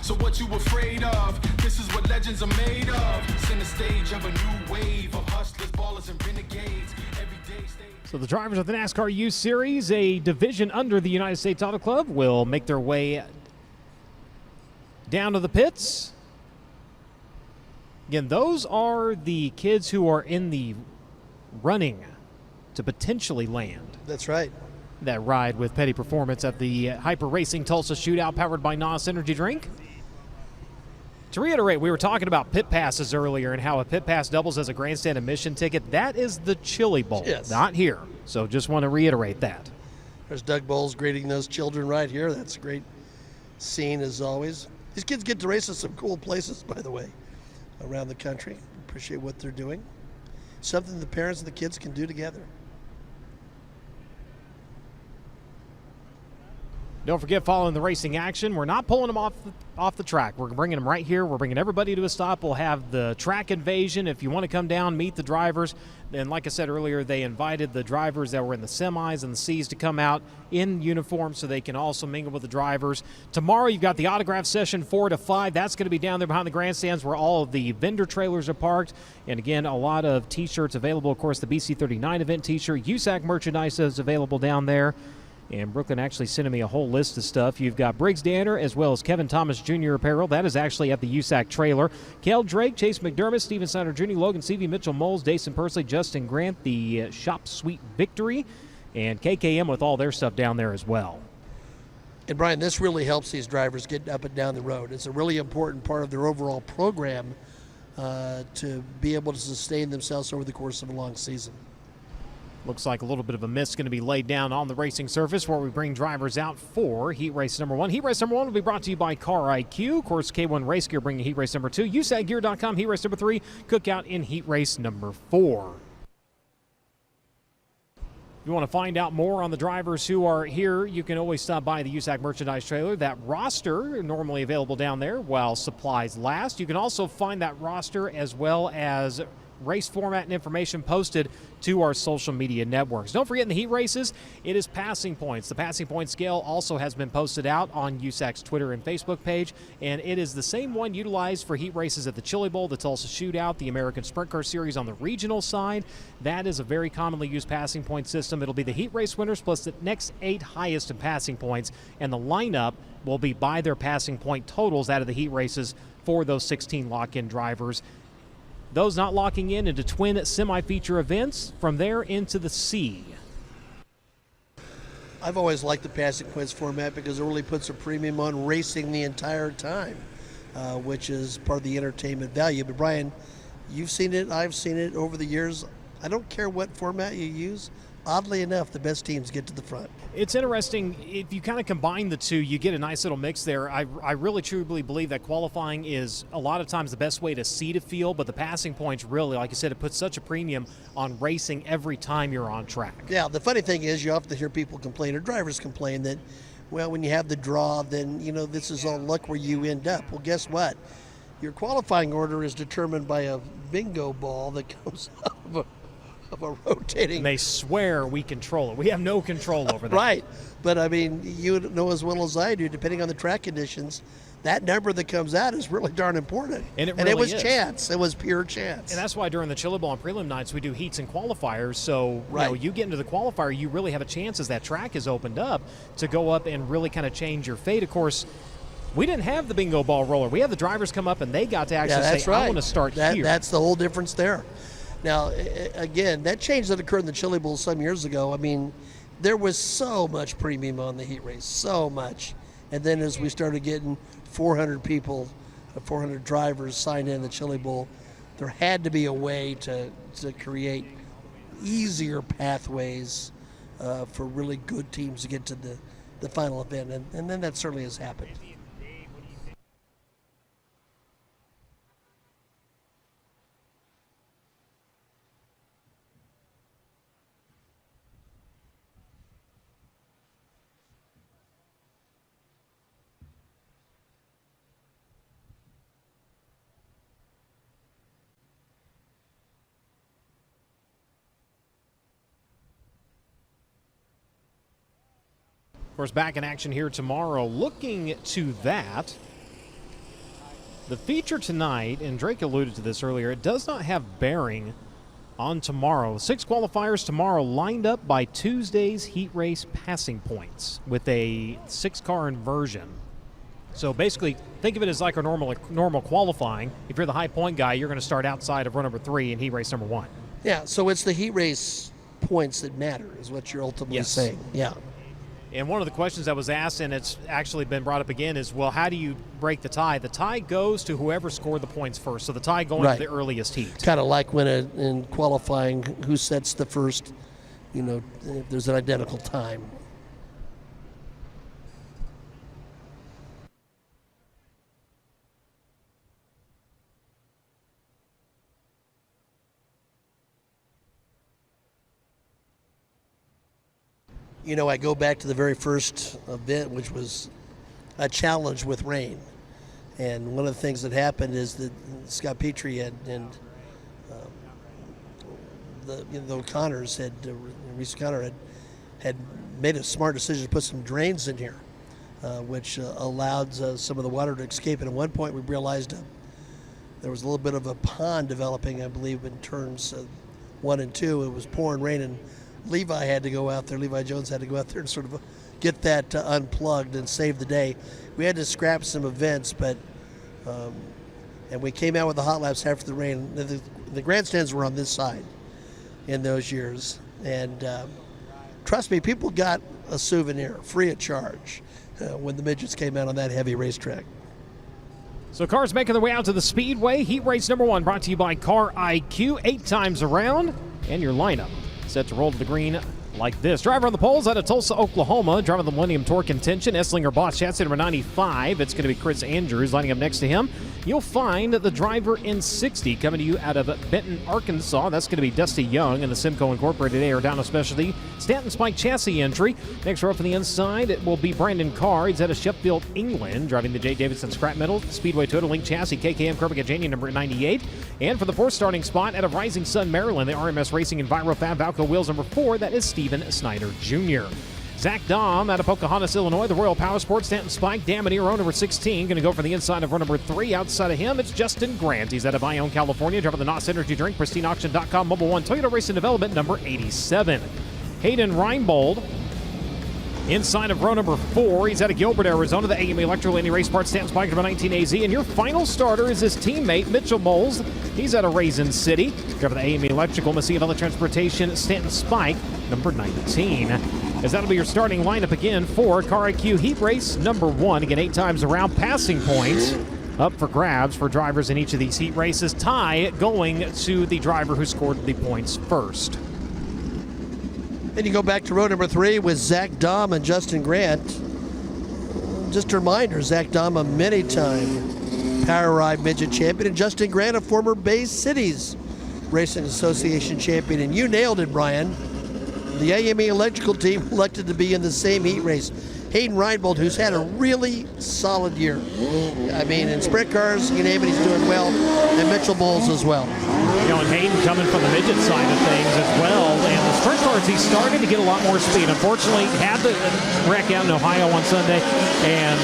So what you afraid of? This is what legends are made of. Center stage of a new wave of hustlers, ballers, and renegades. Everyday stage. So the drivers of the NASCAR Youth Series, a division under the United States Auto Club, will make their way down to the pits. Again, those are the kids who are in the running to potentially land. That's right. That ride with Petty Performance at the Hyper Racing Tulsa Shootout powered by NOS Energy Drink. To reiterate, we were talking about pit passes earlier and how a pit pass doubles as a grandstand admission ticket. That is the Chili Bowl, Yes. not here. So just want to reiterate that. There's Doug Bowles greeting those children right here. That's a great scene as always. These kids get to race at some cool places, by the way, around the country. Appreciate what they're doing. Something the parents and the kids can do together. Don't forget, following the racing action, we're not pulling them off the track. We're bringing them right here. We're bringing everybody to a stop. We'll have the track invasion. If you want to come down, meet the drivers. And like I said earlier, they invited the drivers that were in the semis and the Cs to come out in uniform so they can also mingle with the drivers. Tomorrow, you've got the autograph session 4 to 5. That's going to be down there behind the grandstands where all of the vendor trailers are parked. And again, a lot of T-shirts available. Of course, the BC39 event T-shirt. USAC merchandise is available down there. And Brooklyn actually sent me a whole list of stuff. You've got Briggs Danner as well as Kevin Thomas Jr. apparel. That is actually at the USAC trailer. Kel Drake, Chase McDermott, Steven Snyder Jr., Logan Seavey, Mitchell Moles, Dason Persley, Justin Grant, the Shop Sweet Victory, and KKM with all their stuff down there as well. And Brian, this really helps these drivers get up and down the road. It's a really important part of their overall program to be able to sustain themselves over the course of a long season. Looks like a little bit of a mist going to be laid down on the racing surface where we bring drivers out for heat race number 1. Heat race number 1 will be brought to you by Car IQ. Of course, K1 Race Gear bringing heat race number 2. USACgear.com, heat race number 3. Cookout in heat race number 4. If you want to find out more on the drivers who are here, you can always stop by the USAC merchandise trailer. That roster normally available down there while supplies last. You can also find that roster as well as race format and information posted to our social media networks. Don't forget, in the heat races, it is passing points. The passing point scale also has been posted out on USAC's Twitter and Facebook page, and it is the same one utilized for heat races at the Chili Bowl, the Tulsa Shootout, the American Sprint Car Series on the regional side. That is a very commonly used passing point system. It'll be the heat race winners plus the next 8 highest in passing points, and the lineup will be by their passing point totals out of the heat races for those 16 lock-in drivers. Those not locking in into twin semi-feature events, from there into the C. I've always liked the passing points format because it really puts a premium on racing the entire time, which is part of the entertainment value. But Brian, you've seen it, I've seen it over the years. I don't care what format you use. Oddly enough, the best teams get to the front. It's interesting. If you kind of combine the two, you get a nice little mix there. I really truly believe that qualifying is a lot of times the best way to seed a field, but the passing points really, like you said, it puts such a premium on racing every time you're on track. Yeah, the funny thing is you often hear people complain, or drivers complain, that, well, when you have the draw, then, you know, this is all luck where you end up. Well, guess what? Your qualifying order is determined by a bingo ball that comes out of a rotating. And they swear we control it. We have no control over that. Right. But, I mean, you know as well as I do, depending on the track conditions, that number that comes out is really darn important. And it was chance. It was pure chance. And that's why during the Chili Bowl and prelim nights, we do heats and qualifiers. So, you get into the qualifier, you really have a chance as that track is opened up to go up and really kind of change your fate. Of course, we didn't have the bingo ball roller. We had the drivers come up and they got to actually say, I want to start here. That's the whole difference there. Now, again, that change that occurred in the Chili Bowl some years ago, I mean, there was so much premium on the heat race, so much. And then as we started getting 400 people, 400 drivers signed in the Chili Bowl, there had to be a way to create easier pathways for really good teams to get to the final event. And then that certainly has happened. Of course, back in action here tomorrow. Looking to that, the feature tonight, and Drake alluded to this earlier, it does not have bearing on tomorrow. 6 qualifiers tomorrow lined up by Tuesday's heat race passing points with a 6-car inversion. So basically, think of it as like a normal qualifying. If you're the high point guy, you're going to start outside of run number 3 in heat race number 1. Yeah, so it's the heat race points that matter is what you're ultimately saying. Yeah. And one of the questions that was asked, and it's actually been brought up again, is, well, how do you break the tie? The tie goes to whoever scored the points first. So the tie going to the earliest heat. Kind of like when in qualifying, who sets the first, if there's an identical time. I go back to the very first event, which was a challenge with rain. And one of the things that happened is that Scott Petrie and the O'Connors Reese O'Connor had made a smart decision to put some drains in here, which allowed some of the water to escape. And at one point we realized there was a little bit of a pond developing, I believe, in turns 1 and 2. It was pouring rain, and Levi Jones had to go out there and sort of get that unplugged and save the day. We had to scrap some events, but and we came out with the hot laps after the rain. The grandstands were on this side in those years, and trust me, people got a souvenir free of charge when the midgets came out on that heavy racetrack. So cars making their way out to the Speedway. Heat race number 1 brought to you by Car IQ, 8 times around, and your lineup set to roll to the green like this. Driver on the poles out of Tulsa, Oklahoma, driving the Millennium Tour Contention, Esslinger Boss chassis number 95. It's going to be Chris Andrews lining up next to him. You'll find the driver in 60 coming to you out of Benton, Arkansas. That's going to be Dusty Young in the Simcoe Incorporated Aerodynamo Specialty Stanton Spike chassis entry. Next row from the inside, it will be Brandon Carr. He's out of Sheffield, England, driving the J. Davidson Scrap Metal Speedway Total Link chassis, KKM Corpacajanian number 98. And for the 4th starting spot out of Rising Sun, Maryland, the RMS Racing EnviroFab Valco Wheels number 4, that is Steven Snyder Jr. Zach Dahm out of Pocahontas, Illinois, the Royal Power Sports Stanton Spike, Damonier, row number 16. Going to go for the inside of row number 3. Outside of him, it's Justin Grant. He's out of Ione, California, driving the NOS Energy Drink, PristineAuction.com, Mobile 1, Toyota Racing Development, number 87. Hayden Reinbold inside of row number 4. He's out of Gilbert, Arizona, the AME Electrical Indy Race Parts Stanton Spike, number 19 AZ. And your final starter is his teammate, Mitchell Moles. He's out of Raisin City, driving the AME Electrical Massive Transportation Stanton Spike, number 19. As that'll be your starting lineup again for Car IQ Heat Race number 1. Again, 8 times around. Passing points up for grabs for drivers in each of these heat races. Tie going to the driver who scored the points first. Then you go back to row number 3 with Zach Dahm and Justin Grant. Just a reminder, Zach Dahm, a many-time Power Ride Midget champion, and Justin Grant, a former Bay Cities Racing Association champion. And you nailed it, Brian. The AME Electrical team elected to be in the same heat race. Hayden Reinbold, who's had a really solid year. I mean, in sprint cars, you name it, he's doing well. And Mitchell Bowles as well. You know, and Hayden coming from the midget side of things as well. And the sprint cars, he started to get a lot more speed. Unfortunately, had the wreck out in Ohio on Sunday. And,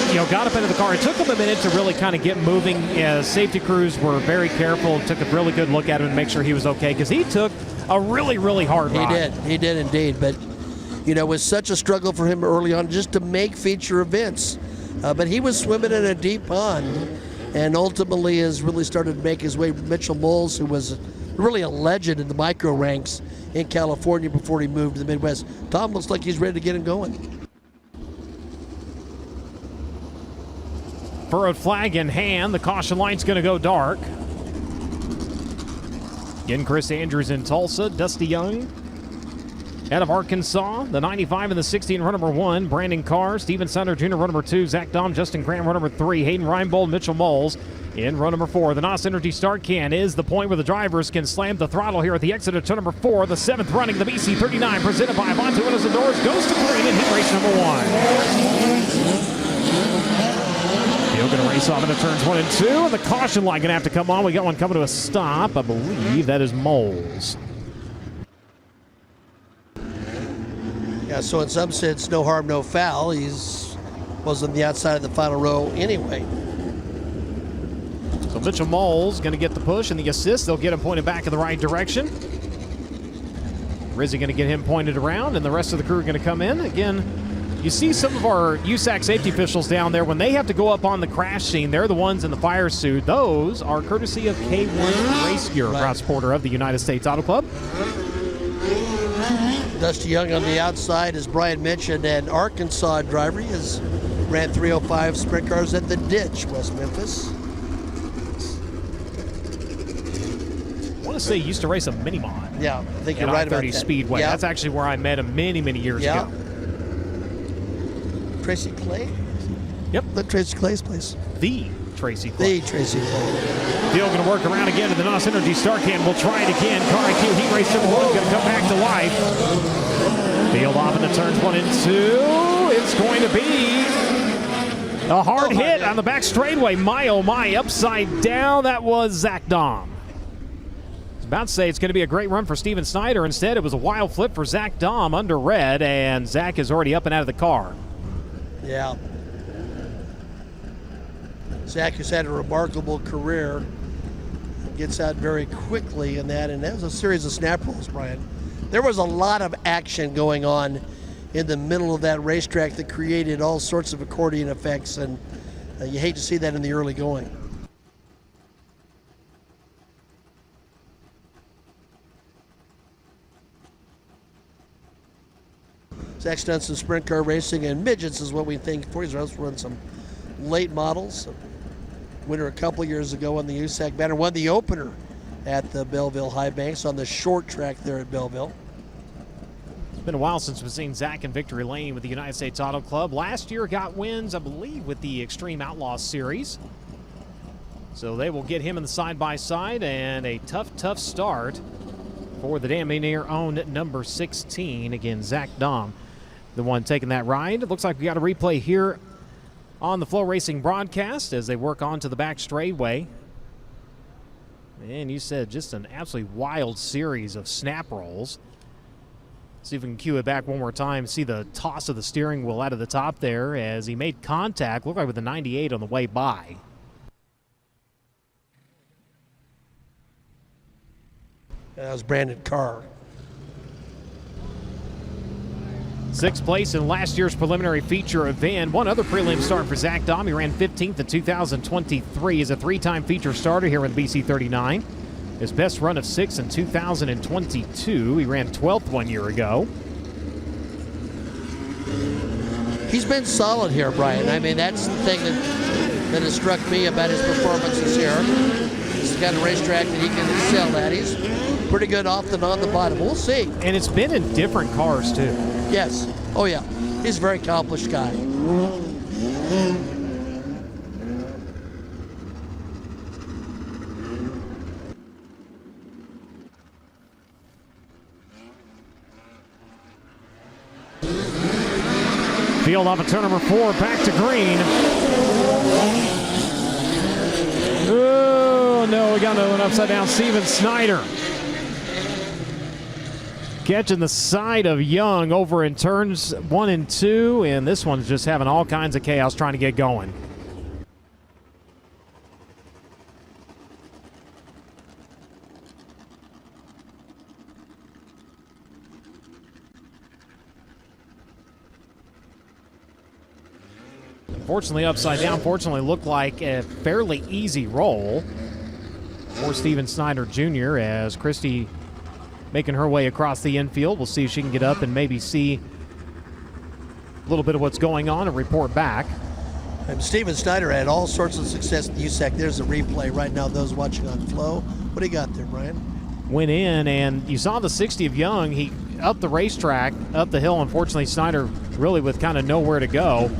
you know, got up into the car. It took him a minute to really kind of get moving. Safety crews were very careful, took a really good look at him and make sure he was okay, because he took a really, really hard ride. He did indeed. But, you know, it was such a struggle for him early on just to make feature events. But he was swimming in a deep pond and ultimately has really started to make his way. Mitchell Moles, who was really a legend in the micro ranks in California before he moved to the Midwest. Tom looks like he's ready to get him going. Furrowed flag in hand. The caution light's going to go dark. Again, Chris Andrews in Tulsa. Dusty Young out of Arkansas. The 95 and the 60 in row number 1. Brandon Carr. Steven Snyder Jr. row number 2. Zach Dahm, Justin Grant row number 3. Hayden Reinbold, Mitchell Moles in row number 4. The NOS Energy Start Can is the point where the drivers can slam the throttle here at the exit of turn number 4. The 7th running of the BC39 presented by Avante Windows and Doors goes to green in heat race number 1. Field going to race off into turns 1 and 2. And the caution light going to have to come on. We got one coming to a stop. I believe that is Moles. Yeah, so in some sense, no harm, no foul. Was on the outside of the final row anyway. So Mitchell Moles going to get the push and the assist. They'll get him pointed back in the right direction. Rizzy going to get him pointed around, and the rest of the crew are going to come in. Again, you see some of our USAC safety officials down there, when they have to go up on the crash scene, they're the ones in the fire suit. Those are courtesy of K1 Race Gear, proud supporter of the United States Auto Club. Dusty Young on the outside, as Brian mentioned, an Arkansas driver. He has ran 305 sprint cars at the Ditch, West Memphis. I want to say he used to race a mini mod. Yeah, I think you're right about that. Speedway. Yeah. That's actually where I met him many, many years ago. Tracy Clay? Yep. The Tracy Clay's place. The Tracy Clay. The Tracy Clay. Deal going to work around again to the NOS Energy Start Can. We'll try it again. Car IQ Heat Race number 1 going to come back to life. Field off into turns 1 and 2. It's going to be a hard hit on the back straightaway. My, oh my, upside down. That was Zach Dahm. I was about to say it's going to be a great run for Steven Snyder. Instead, it was a wild flip for Zach Dahm under red, and Zach is already up and out of the car. Yeah. Zach has had a remarkable career. Gets out very quickly in that, and that was a series of snap rolls, Brian. There was a lot of action going on in the middle of that racetrack that created all sorts of accordion effects, and you hate to see that in the early going. Zach's done some sprint car racing, and midgets is what we think for. He's also run some late models. Winner a couple years ago on the USAC banner, won the opener at the Belleville High Banks on the short track there at Belleville. It's been a while since we've seen Zach in victory lane with the United States Auto Club. Last year got wins, I believe, with the Extreme Outlaw Series. So they will get him in the side-by-side, and a tough start for the Dammier-owned number 16. Again, Zach Dahm, the one taking that ride. It looks like we got a replay here on the FloRacing broadcast as they work onto the back straightaway. And you said just an absolutely wild series of snap rolls. See if we can cue it back one more time. See the toss of the steering wheel out of the top there as he made contact, looked like with the 98 on the way by. That was Brandon Carr. Sixth place in last year's preliminary feature event. One other prelim start for Zach Dahm. He ran 15th in 2023. He's a three-time feature starter here in BC39. His best run of 6 in 2022. He ran 12th 1 year ago. He's been solid here, Brian. I mean, that's the thing that has struck me about his performances here. It's the kind of racetrack that he can excel at. He's pretty good off and on the bottom. We'll see. And it's been in different cars, too. Yes. Oh, yeah. He's a very accomplished guy. Field off of turn number 4, back to green. Oh, no, we got another one upside down. Steven Snyder catching the side of Young over in turns 1 and 2, and this one's just having all kinds of chaos trying to get going. Unfortunately, upside down, fortunately looked like a fairly easy roll for Steven Snyder Jr. as Christy making her way across the infield. We'll see if she can get up and maybe see a little bit of what's going on and report back. And Steven Snyder had all sorts of success at the USAC. There's a replay right now, those watching on Flow. What do you got there, Brian? Went in, and you saw the 60 of Young. He up the racetrack, up the hill. Unfortunately, Snyder really with kind of nowhere to go.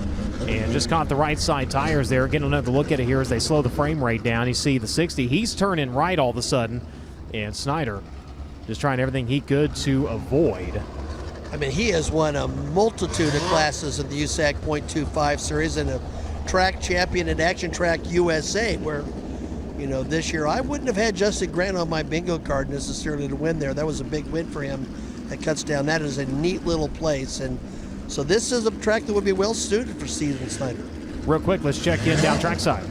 And just caught the right side tires there. Getting another look at it here as they slow the frame rate down. You see the 60. He's turning right all of a sudden. And Snyder just trying everything he could to avoid. I mean, he has won a multitude of classes in the USAC .25 series and a track champion at Action Track USA, where, you know, this year I wouldn't have had Justin Grant on my bingo card necessarily to win there. That was a big win for him. That cuts down. That is a neat little place. And so this is a track that would be well suited for Steven Snyder. Real quick, let's check in down trackside.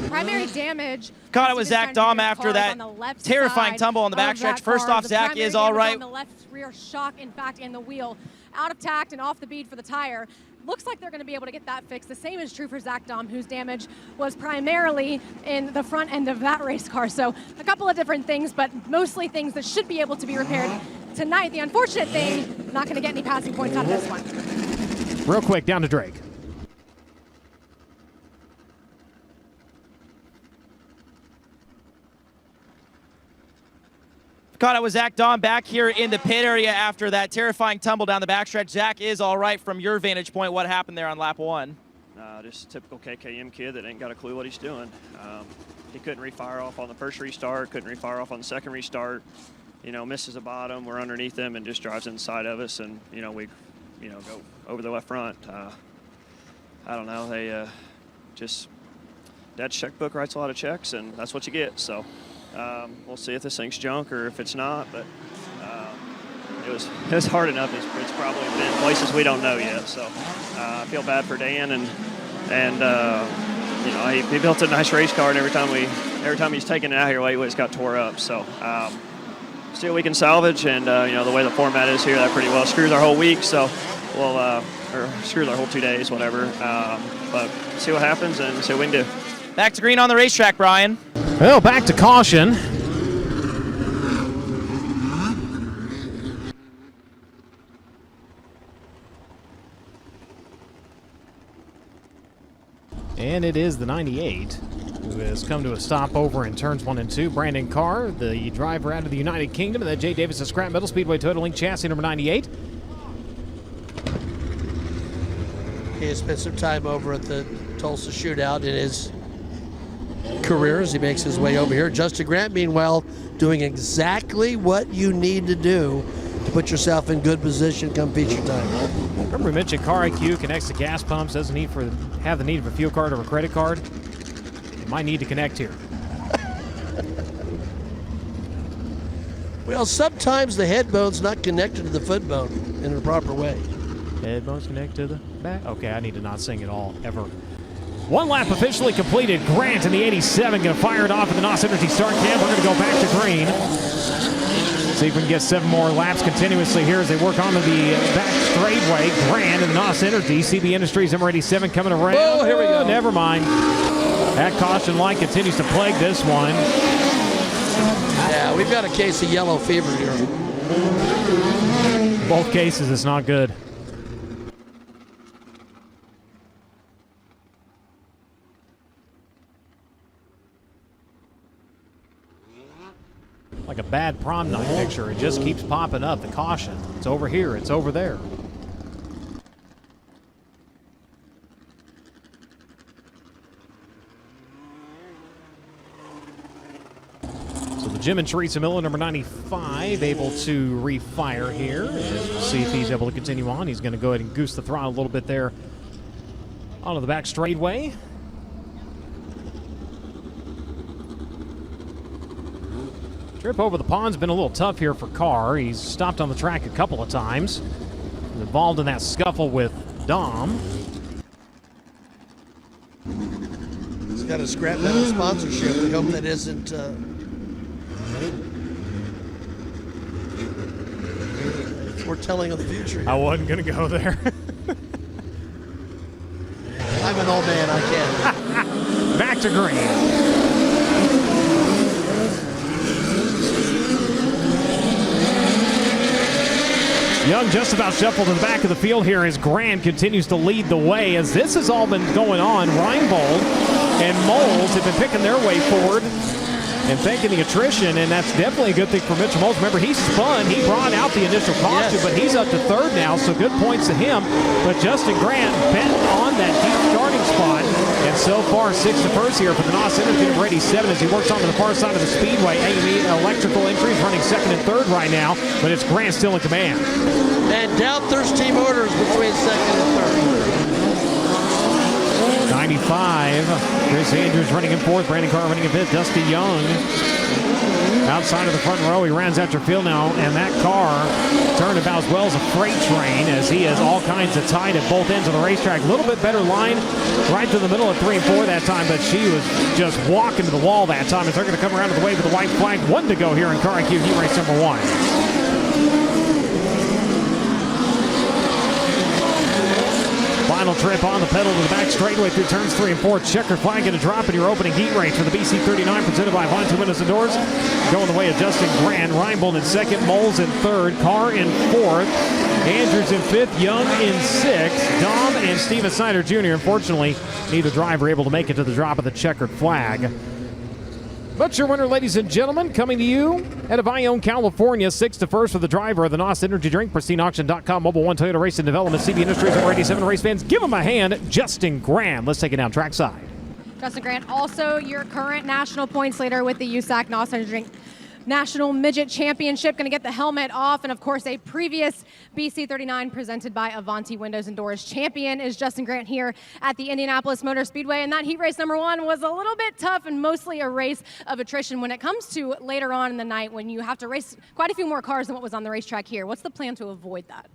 Primary damage. Caught it with Zach Dahm after that terrifying tumble on the backstretch. First off, Zach is all right. On the left rear shock, in fact, and the wheel out of tact and off the bead for the tire. Looks like they're going to be able to get that fixed. The same is true for Zach Dahm, whose damage was primarily in the front end of that race car. So a couple of different things, but mostly things that should be able to be repaired tonight. The unfortunate thing, not going to get any passing points out of this one. Real quick, down to Drake. Caught it with Zach Dahm back here in the pit area after that terrifying tumble down the backstretch. Zach is all right from your vantage point. What happened there on lap 1? Just typical KKM kid that ain't got a clue what he's doing. He couldn't refire off on the first restart, couldn't refire off on the second restart. You know, misses a bottom, we're underneath him and just drives inside of us, and, you know, we, you know, go over the left front. I don't know, they just, Dad's checkbook writes a lot of checks, and that's what you get. So we'll see if this thing's junk or if it's not, but it was hard enough. It's probably been places we don't know yet. So I feel bad for Dan, and you know, he built a nice race car, and every time he's taken it out here, it's got tore up. So see what we can salvage, and you know, the way the format is here, that pretty well screws our whole week. So or screw their whole 2 days, whatever. But see what happens and see what we can do. Back to green on the racetrack, Brian. Well, back to caution. And it is the 98 who has come to a stop over in turns 1 and 2. Brandon Carr, the driver out of the United Kingdom, and then Jay Davis of Scrap Metal Speedway Total Link chassis number 98. He has spent some time over at the Tulsa Shootout in his career as he makes his way over here. Justin Grant, meanwhile, doing exactly what you need to do to put yourself in good position come feature time. Remember we mentioned Car IQ connects to gas pumps, doesn't have the need of a fuel card or a credit card. You might need to connect here. Well, sometimes the head bone's not connected to the foot bone in the proper way. Head bone's connected to the back. Okay, I need to not sing at all, ever. One lap officially completed. Grant in the 87 going to fire it off at the NOS Energy start cam. We're going to go back to green. See if we can get 7 more laps continuously here as they work onto the back straightaway. Grant in the NOS Energy. CB Industries number 87 coming around. Oh, here we go. Never mind. That caution light continues to plague this one. Yeah, we've got a case of yellow fever here. Both cases, it's not good. Like a bad prom night picture. It just keeps popping up. The caution. It's over here. It's over there. So the Jim and Teresa Miller, number 95, able to refire here. And we'll see if he's able to continue on. He's going to go ahead and goose the throttle a little bit there onto the back straightaway. Trip over the pond's been a little tough here for Carr. He's stopped on the track a couple of times. He's involved in that scuffle with Dom. He's got a Scrap Metal sponsorship. We hope that isn't foretelling of the future. I wasn't going to go there. I'm an old man, I can't. Back to green. Young just about shuffled to the back of the field here as Grant continues to lead the way. As this has all been going on, Reinbold and Moles have been picking their way forward and taking the attrition, and that's definitely a good thing for Mitchell Moles. Remember, he spun. He brought out the initial caution, but he's up to third now, so good points to him. But Justin Grant bent on that deep starting spot, and so far 6th to first here for the NOS Energy number 87 as he works onto the far side of the speedway. AME Electrical Entries running 2nd and 3rd right now, but it's Grant still in command. And doubt there's team orders between 2nd and 3rd. 95, Chris Andrews running in 4th, Brandon Carr running in 5th, Dusty Young outside of the front row. He rounds after field now, and that car turned about as well as a freight train as he has all kinds of tight at both ends of the racetrack. A little bit better line right to the middle of 3 and 4 that time, but she was just walking to the wall that time as they're going to come around to the wave with the white flag. 1 to go here in Car IQ Heat Race number 1. Final trip on the pedal to the back straightaway through turns 3 and 4. Checkered flag going to drop in your opening heat race for the BC39 presented by Avanti Windows and Doors. Going the way of Justin Grant. Reinbold in 2nd, Moles in 3rd, Carr in 4th, Andrews in 5th, Young in 6th, Dom and Steven Snyder Jr. Unfortunately, neither driver able to make it to the drop of the checkered flag. But your winner, ladies and gentlemen, coming to you out of Ione, California, 6th to 1st for the driver of the NOS Energy Drink, PristineAuction.com, Mobile One Toyota Racing Development, CB Industries, over 87 race fans. Give him a hand, Justin Graham. Let's take it down trackside. Justin Grant, also your current national points leader with the USAC NOS Energy Drink National Midget Championship. Going to get the helmet off, and of course a previous BC39 presented by Avanti Windows and Doors. Champion is Justin Grant here at the Indianapolis Motor Speedway, and that heat race number 1 was a little bit tough and mostly a race of attrition when it comes to later on in the night when you have to race quite a few more cars than what was on the racetrack here. What's the plan to avoid that?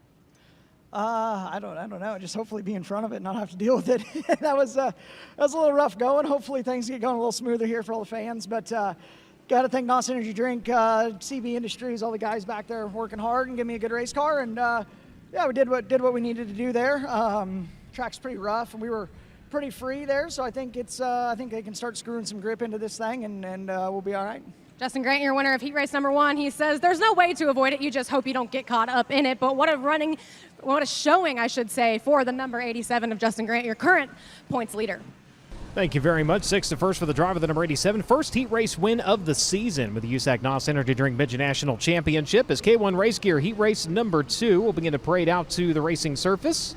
I don't know. Just hopefully be in front of it and not have to deal with it. that was a little rough going. Hopefully things get going a little smoother here for all the fans, but got to thank NOS Energy Drink, CB Industries, all the guys back there working hard and giving me a good race car. And Yeah, we did what we needed to do there. Track's pretty rough, and we were pretty free there, so I think I think they can start screwing some grip into this thing, and we'll be all right. Justin Grant, your winner of heat race number 1, he says there's no way to avoid it. You just hope you don't get caught up in it. But what a showing, I should say, for the number 87 of Justin Grant, your current points leader. Thank you very much. 6th to 1st for the driver, the number 87. First heat race win of the season with the USAC NOS Energy Drink Midget National Championship as K1 Race Gear heat race number 2 will begin to parade out to the racing surface.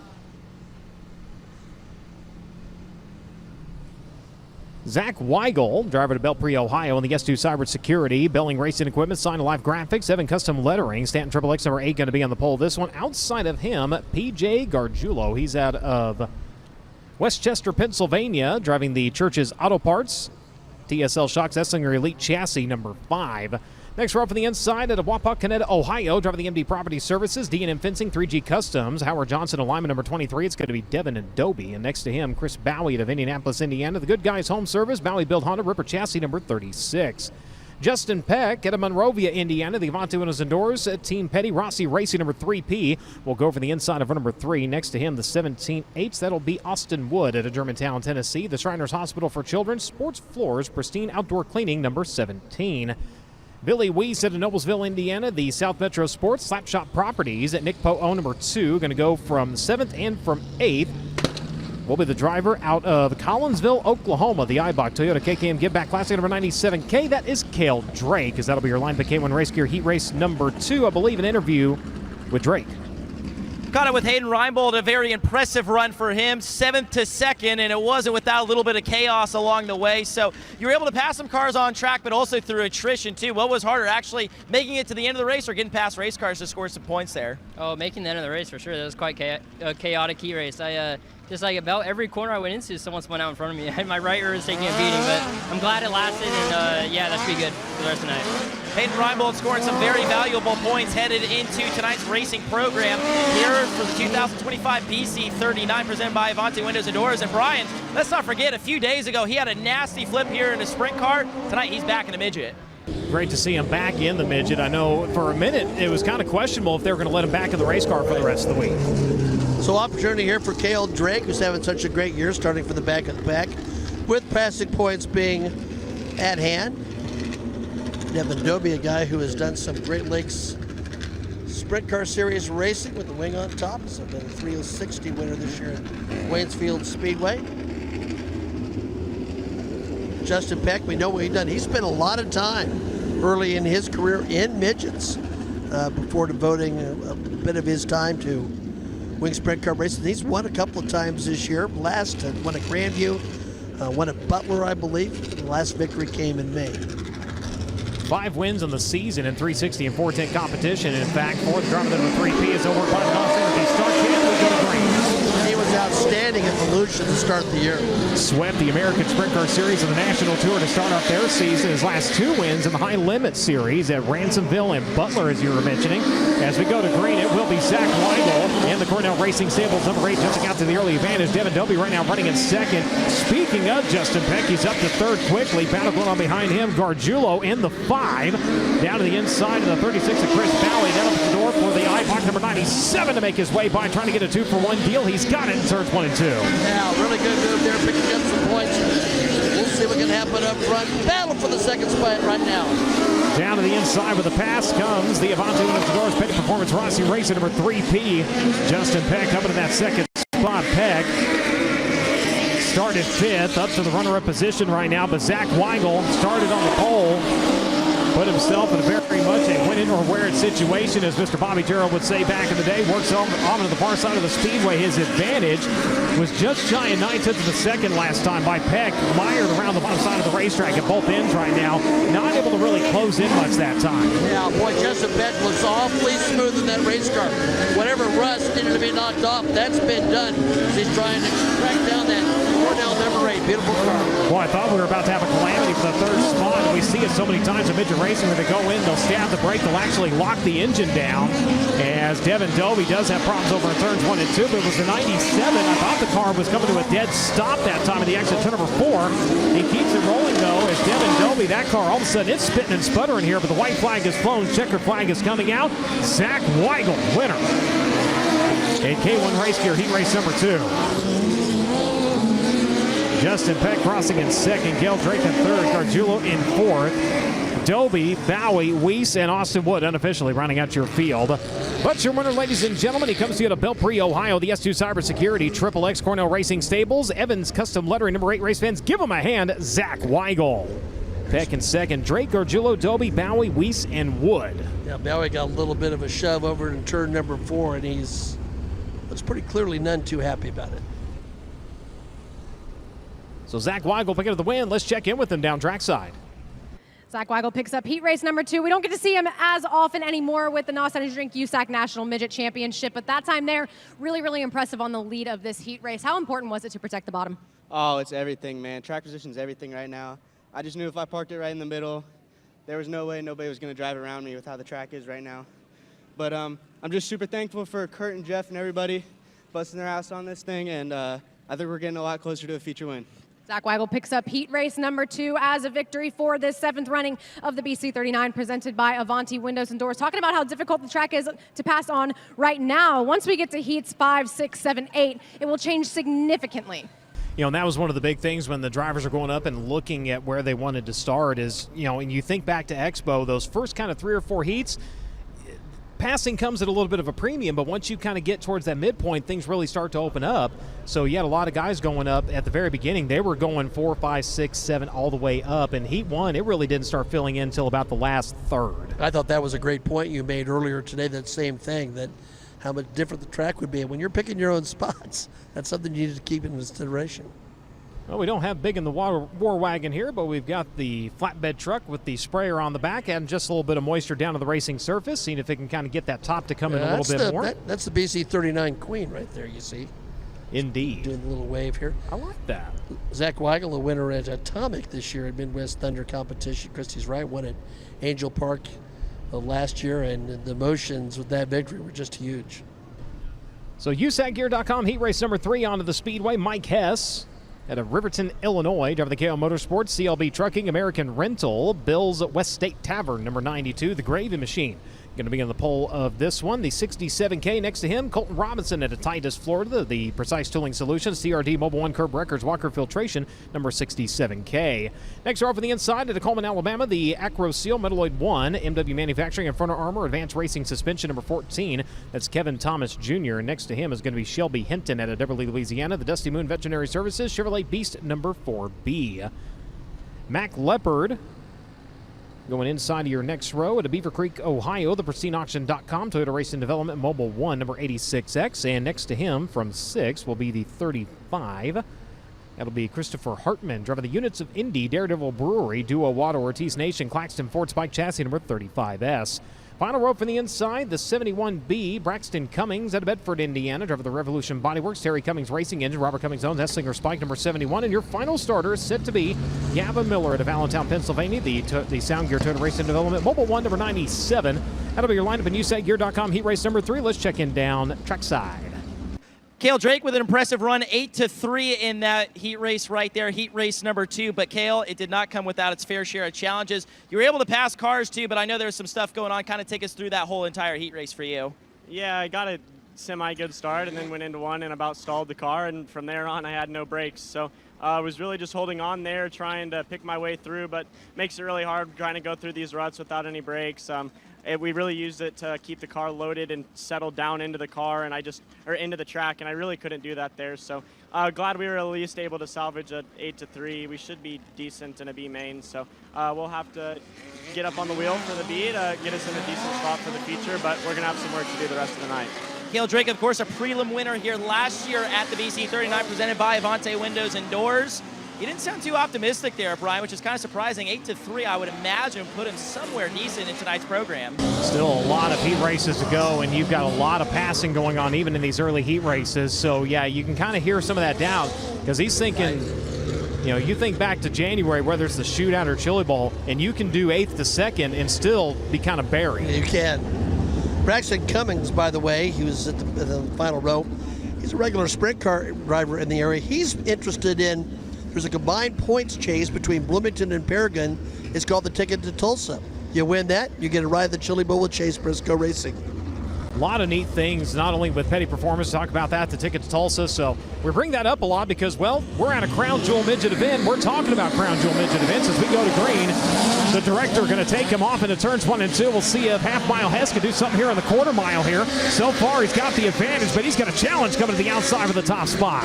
Zach Weigel, driver to Belpre, Ohio, in the S2 Cybersecurity. Belling Racing Equipment, Sign Alive Graphics, Evan Custom Lettering. Stanton Triple X number 8 going to be on the pole. This one outside of him, PJ Gargiulo. He's out of Westchester, Pennsylvania, driving the Church's Auto Parts. TSL Shocks Esslinger Elite Chassis number 5. Next, we're up on the inside at Wapak, Canada, Ohio, driving the MD Property Services, D&M Fencing, 3G Customs, Howard Johnson, alignment number 23. It's going to be Devin Adobe. And next to him, Chris Bowie out of Indianapolis, Indiana. The Good Guys Home Service, Bowie Build Honda, Ripper Chassis number 36. Justin Peck out of Monrovia, Indiana. The Avante Windows and Doors, Team Petty, Rossi Racing number 3P. Will go for the inside of number 3. Next to him, the 17-8. That'll be Austin Wood out of Germantown, Tennessee. The Shriners Hospital for Children, Sports Floors, Pristine Outdoor Cleaning number 17. Billy Weiss out of Noblesville, Indiana. The South Metro Sports Slapshot Properties at Nick Poe number 2. Going to go from 7th and from 8th. Will be the driver out of Collinsville, Oklahoma. The Eibach Toyota KKM Give Back Classic number 97K. That is Cale Drake, as that'll be your line pick K1 Race Gear Heat Race number 2. I believe an interview with Drake. Caught it with Hayden Reinbold, a very impressive run for him, 7th to 2nd, and it wasn't without a little bit of chaos along the way. So you were able to pass some cars on track, but also through attrition too. What was harder, actually making it to the end of the race or getting past race cars to score some points there? Oh, making the end of the race for sure. That was quite a chaotic heat race. Just like about every corner I went into, someone spun out in front of me. My right rear was taking a beating, but I'm glad it lasted, and yeah, that should be good for the rest of the night. Hayden Reinbold scoring some very valuable points headed into tonight's racing program here for the 2025 BC39 presented by Avante Windows and Doors. And Brian, let's not forget, a few days ago he had a nasty flip here in a sprint car. Tonight he's back in a midget. Great to see him back in the midget. I know for a minute it was kind of questionable if they were going to let him back in the race car for the rest of the week. So opportunity here for Cale Drake, who's having such a great year, starting from the back of the pack, with passing points being at hand. Devin Adobe, a guy who has done some Great Lakes Sprint Car Series racing with the wing on top. He's been a 360 winner this year at Waynesfield Speedway. Justin Peck, we know what he's done. He spent a lot of time early in his career in midgets before devoting a bit of his time to wing sprint car racing. He's won a couple of times this year. Last won at Grandview, won at Butler, I believe. The last victory came in May. 5 wins on the season in 360 and 410 competition. And in fact, fourth driver number 3P is over by the NOS Energy start can. We go to green. He was outstanding at Volusia to start the year. Swept the American Sprint Car Series and the National Tour to start off their season. His last 2 wins in the High Limit Series at Ransomville and Butler, as you were mentioning. As we go to green, it will be Zach Weigel and the Cornell Racing Stables number 8 jumping out to the early advantage. Devin Adobe right now running in second. Speaking of Justin Peck, he's up to third quickly. Battle going on behind him. Gargiulo in the 5. Down to the inside of the 36 of Chris Bowie. Then up the door for the Eibach number 97 to make his way by, trying to get a 2-for-1 deal. He's got it in turns 1 and 2. Yeah, really good move there, picking up some points. We'll see what can happen up front. Battle for the second spot right now. Down to the inside with the pass comes the Avante Windows and Doors Petty Performance Rossi Racing number 3P. Justin Peck up into that second spot. Peck started 5th, up to the runner-up position right now, but Zach Weigel started on the pole. Put himself in a very much a win-it-or-wear-it situation, as Mr. Bobby Gerald would say back in the day. Works on to the far side of the speedway. His advantage was just shy of 9/10 of a second last time by Peck. Mired around the bottom side of the racetrack at both ends right now. Not able to really close in much that time. Yeah, boy, Justin Peck was awfully smooth in that race car. Whatever rust needed to be knocked off, that's been done. He's trying to track down that Cornell number 8. Beautiful car. Well, I thought we were about to have a calamity for the 3rd spot. We see it so many times in midget racing where they go in, they'll stab the brake, they'll actually lock the engine down. As Devin Adobe does have problems over in turns 1 and 2, but it was the 97. I thought the car was coming to a dead stop that time at the exit turn number 4. He keeps it rolling though, as Devin Adobe, that car all of a sudden it's spitting and sputtering here, but the white flag is flown, checker flag is coming out. Zach Weigel, winner. In K1 race gear, heat race number 2. Justin Peck crossing in second, Gail Drake in third, Gargiulo in fourth. Doby, Bowie, Weiss, and Austin Wood unofficially rounding out your field. But your winner, ladies and gentlemen, he comes to you to Belpre, Ohio, the S2 Cybersecurity, Triple X Cornell Racing Stables, Evans Custom Lettering, number 8 race fans. Give him a hand, Zach Weigel. Peck in second, Drake, Gargiulo, Doby, Bowie, Weiss, and Wood. Yeah, Bowie got a little bit of a shove over in turn number 4, and he's pretty clearly none too happy about it. So Zach Weigel picking up the win. Let's check in with him down trackside. Zach Weigel picks up heat race number 2. We don't get to see him as often anymore with the NOS Energy Drink USAC National Midget Championship, but that time there, really, really impressive on the lead of this heat race. How important was it to protect the bottom? Oh, it's everything, man. Track position's everything right now. I just knew if I parked it right in the middle, there was no way nobody was going to drive around me with how the track is right now. But I'm just super thankful for Kurt and Jeff and everybody busting their ass on this thing, and I think we're getting a lot closer to a feature win. Zach Weigel picks up heat race number 2 as a victory for this 7th running of the BC39 presented by Avanti Windows and Doors. Talking about how difficult the track is to pass on right now. Once we get to heats 5, 6, 7, 8, it will change significantly. You know, and that was one of the big things when the drivers are going up and looking at where they wanted to start is, you know, and you think back to Expo, those first kind of 3 or 4 heats, passing comes at a little bit of a premium, but once you kind of get towards that midpoint, things really start to open up. So you had a lot of guys going up at the very beginning. They were going 4, 5, 6, 7 all the way up. And heat 1, it really didn't start filling in until about the last third. I thought that was a great point you made earlier today, that same thing, that how much different the track would be. And when you're picking your own spots, that's something you need to keep in consideration. Well, we don't have big in the war wagon here, but we've got the flatbed truck with the sprayer on the back and just a little bit of moisture down to the racing surface, seeing if it can kind of get that top to come in a little bit more. That's the BC39 Queen right there, you see. Indeed. Doing a little wave here. I like that. Zach Weigel, a winner at Atomic this year at Midwest Thunder competition. Christie's right, won at Angel Park last year, and the emotions with that victory were just huge. So USACgear.com, heat race number 3 onto the speedway. Mike Hess out of Riverton, Illinois, driving the KO Motorsports, CLB Trucking, American Rental, Bill's West State Tavern, number 92, the Gravy Machine. Going to be on the pole of this one. The 67K next to him, Colton Robinson at Titus, Florida. The Precise Tooling Solutions, CRD Mobile One Curb Records, Walker Filtration, number 67K. Next row from the inside to Coleman, Alabama, the Acro Seal Metalloid 1, MW Manufacturing and Frontal Armor, Advanced Racing Suspension, number 14. That's Kevin Thomas Jr. Next to him is going to be Shelby Hinton at Beverly, Louisiana. The Dusty Moon Veterinary Services, Chevrolet Beast, number 4B. Mac Leopard going inside of your next row at Beaver Creek, Ohio, the PristineAuction.com, Toyota Racing Development Mobile 1, number 86X. And next to him from 6 will be the 35. That'll be Christopher Hartman, driving the units of Indy, Daredevil Brewery, Duo Water, Ortiz Nation, Claxton Ford Spike Chassis, number 35S. Final row from the inside, the 71B, Braxton Cummings out of Bedford, Indiana, driver the Revolution Bodyworks, Terry Cummings Racing Engine, Robert Cummings owns Esslinger Spike, number 71. And your final starter is set to be Gavin Miller out of Allentown, Pennsylvania, the Sound Gear Toyota Racing Development Mobile 1, number 97. That'll be your lineup in USACgear.com heat race number 3. Let's check in down trackside. Cale Drake with an impressive run, 8-3 in that heat race right there, heat race number 2. But Cale, it did not come without its fair share of challenges. You were able to pass cars too, but I know there was some stuff going on. Kind of take us through that whole entire heat race for you. Yeah, I got a semi-good start and then went into one and about stalled the car, and from there on I had no brakes. So I was really just holding on there, trying to pick my way through, but makes it really hard trying to go through these ruts without any brakes. We really used it to keep the car loaded and settled down into the car, and into the track, and I really couldn't do that there. So glad we were at least able to salvage a 8-3. We should be decent in a B main, so we'll have to get up on the wheel for the B to get us in a decent spot for the feature, but we're gonna have some work to do the rest of the night. Cale Drake, of course, a prelim winner here last year at the BC39 presented by Avanti Windows and Doors. You didn't sound too optimistic there, Brian, which is kind of surprising. 8-3, I would imagine, put him somewhere decent in tonight's program. Still a lot of heat races to go, and you've got a lot of passing going on even in these early heat races. So, yeah, you can kind of hear some of that doubt because he's thinking, you know, you think back to January, whether it's the shootout or Chili Bowl, and you can do 8th to 2nd and still be kind of buried. You can. Braxton Cummings, by the way, he was at the final row. He's a regular sprint car driver in the area. He's interested in, there's a combined points chase between Bloomington and Paragon. It's called the Ticket to Tulsa. You win that, you get a ride at the Chili Bowl with Chase Briscoe Racing. A lot of neat things, not only with Petty Performance, talk about that, the ticket to Tulsa. So we bring that up a lot because, well, we're at a Crown Jewel Midget event. We're talking about Crown Jewel Midget events as we go to green. The director going to take him off into turns 1 and 2. We'll see if Half Mile Hess can do something here in the quarter mile here. So far, he's got the advantage, but he's got a challenge coming to the outside of the top spot.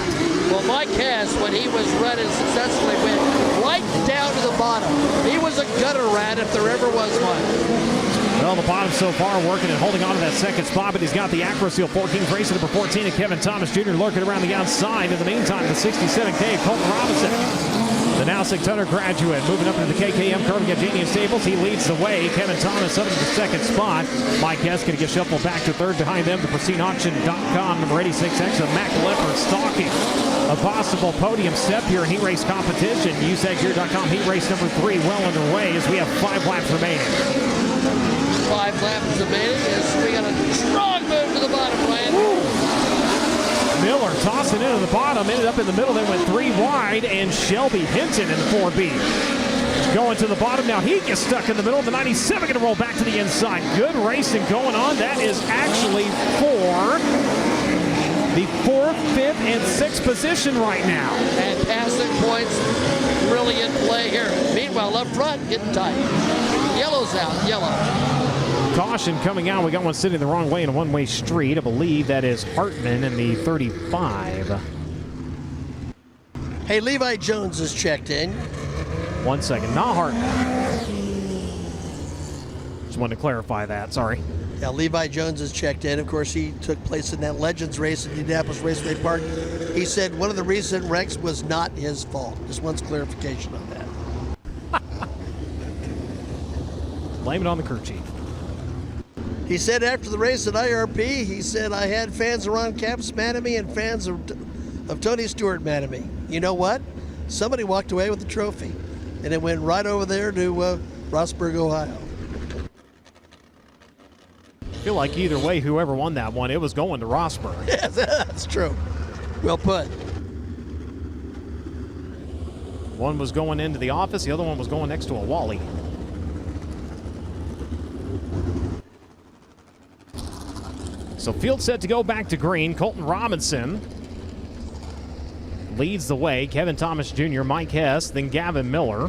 Well, Mike Hess, when he was running successfully, went right down to the bottom. He was a gutter rat if there ever was one. Well, the bottom so far working and holding on to that second spot, but he's got the Acroseal 4 Kings race at number 14 and Kevin Thomas Jr. lurking around the outside. In the meantime, the 67K of Colton Robinson. The now 600 graduate moving up into the KKM curve against Janian Stables. He leads the way. Kevin Thomas up into the second spot. Mike Hess going to get shuffled back to third behind them. The PristineAuction.com number 86X of Mac Leopard stalking a possible podium step here in heat race competition. USACGear.com heat race number 3 well underway as we have 5 laps remaining. 5 laps remaining as we got a strong move to the bottom, Ryan. Miller tossing into the bottom, ended up in the middle, then went 3 wide, and Shelby Hinton in 4B. Going to the bottom now, he gets stuck in the middle. The 97 going to roll back to the inside. Good racing going on. That is actually for the 4th, 5th, and 6th position right now. And passing points really in play here. Meanwhile, up front, getting tight. Yellow's out, yellow. Caution coming out. We got one sitting the wrong way in a one-way street. I believe that is Hartman in the 35. Hey, Levi Jones is checked in. 1 second. Not Hartman. Just wanted to clarify that. Sorry. Yeah, Levi Jones is checked in. Of course, he took place in that Legends race at Indianapolis Raceway Park. He said one of the recent wrecks was not his fault. Just wants clarification on that. Blame it on the crew chief. He said after the race at IRP, he said, I had fans of Ron Capps mad at me and fans of Tony Stewart mad at me. You know what? Somebody walked away with the trophy, and it went right over there to Rossburg, Ohio. I feel like either way, whoever won that one, it was going to Rossburg. Yes, that's true. Well put. One was going into the office, the other one was going next to a Wally. So field set to go back to green. Colton Robinson leads the way. Kevin Thomas Jr., Mike Hess, then Gavin Miller,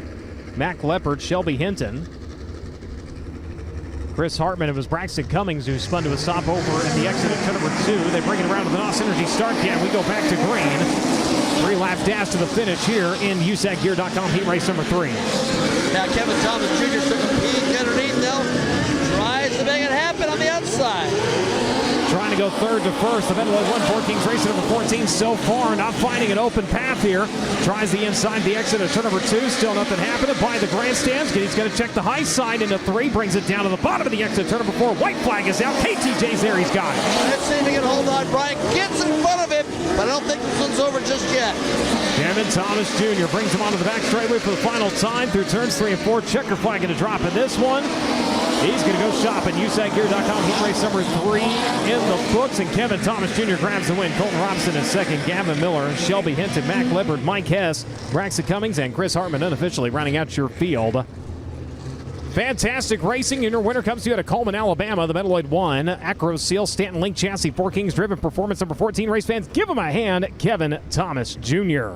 Mac Leopard, Shelby Hinton, Chris Hartman. It was Braxton Cummings who spun to a stop over at the exit at turn number 2. They bring it around to the NOS Energy start gap. We go back to green. 3-lap dash to the finish here in USACGear.com heat race number 3. Now Kevin Thomas Jr. took a peek underneath now. Tries to make it happen on the outside. Trying to go third to first. The Midway 1-4 Kings race number 14 so far. Not finding an open path here. Tries the inside, the exit at turn number 2. Still nothing happening by the grandstands. He's going to check the high side into 3. Brings it down to the bottom of the exit. Turn number 4. White flag is out. KTJ's there. He's got it. Let's see if he can hold on. Brian gets in front of him, but I don't think this one's over just yet. Kevin Thomas Jr. brings him onto the back straightaway for the final time through turns 3 and 4. Checker flag going to drop in this one. He's going to go shopping. USACGear.com heat race number 3 in the books, and Kevin Thomas Jr. grabs the win. Colton Robinson in second. Gavin Miller, Shelby Hinton, Mac Leopard, Mike Hess, Braxton Cummings, and Chris Hartman unofficially rounding out your field. Fantastic racing. Your winner comes to you out of Coleman, Alabama. The Metalloid 1, Acroseal, Stanton Link Chassis, 4 Kings driven performance number 14. Race fans, give him a hand. Kevin Thomas Jr.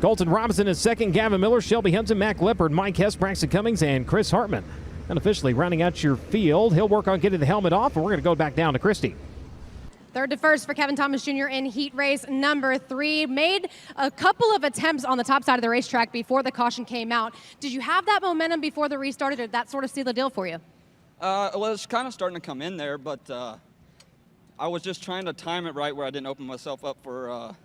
Colton Robinson in second. Gavin Miller, Shelby Hinton, Mac Leopard, Mike Hess, Braxton Cummings, and Chris Hartman unofficially rounding out your field. He'll work on getting the helmet off, and we're going to go back down to Christy. Third to first for Kevin Thomas Jr. in heat race number 3. Made a couple of attempts on the top side of the racetrack before the caution came out. Did you have that momentum before the restart, or did that sort of seal the deal for you? Well, it's kind of starting to come in there, but I was just trying to time it right where I didn't open myself up for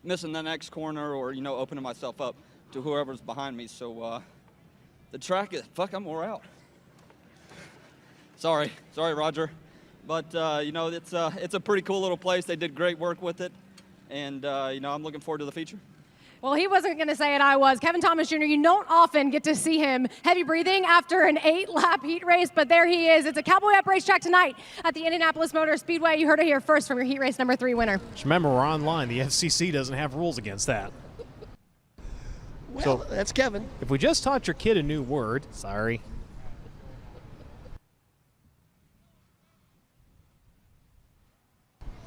missing the next corner or, opening myself up to whoever's behind me. So the track is, I'm wore out. Sorry, Roger. But, it's a pretty cool little place. They did great work with it. And, I'm looking forward to the feature. Well, he wasn't going to say it, I was. Kevin Thomas Jr., you don't often get to see him heavy breathing after an 8-lap heat race, but there he is. It's a Cowboy Up racetrack tonight at the Indianapolis Motor Speedway. You heard it here first from your heat race number 3 winner. Just remember, we're online. The FCC doesn't have rules against that. Well, so that's Kevin. If we just taught your kid a new word, sorry.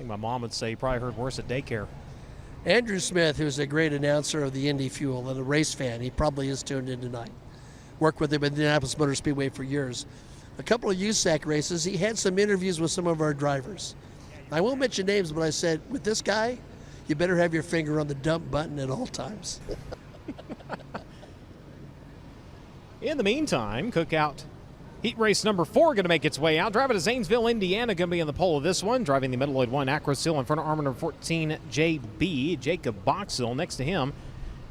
think my mom would say he probably heard worse at daycare. Andrew Smith, who's a great announcer of the Indy Fuel and a race fan, he probably is tuned in tonight. Worked with him at the Indianapolis Motor Speedway for years. A couple of USAC races, he had some interviews with some of our drivers. I won't mention names, but I said, with this guy, you better have your finger on the dump button at all times. In the meantime, Cookout Heat race number 4 going to make its way out. Driving to Zanesville, Indiana, going to be in the pole of this one. Driving the Metalloid 1 Acrosil in front of armor number 14, JB, Jacob Boxill. Next to him,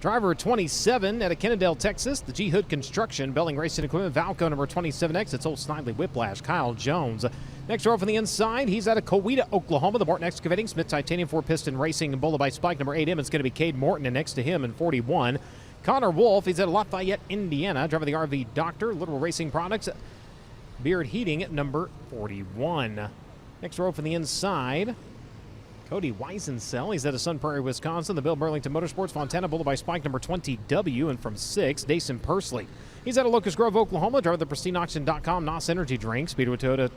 driver 27 out of Kennedale, Texas, the G Hood Construction, Belling Racing Equipment, Valco number 27X. It's Old Snidely Whiplash, Kyle Jones. Next row from the inside, he's out of Coweta, Oklahoma, the Morton Excavating, Smith Titanium 4-piston Racing, and Bulla by Spike number 8M. It's going to be Cade Morton, and next to him in 41, Connor Wolf. He's out of Lafayette, Indiana, driving the RV Doctor, Literal Racing Products, Beard Heating at number 41. Next row from the inside, Cody Weisensell. He's out of Sun Prairie, Wisconsin. The Bill Burlington Motorsports, Fontana, Bulla by Spike, number 20W. And from 6, Dason Pursley. He's out of Locust Grove, Oklahoma. Driver the PristineAuction.com, NOS Energy Drink, Speedway Toyota,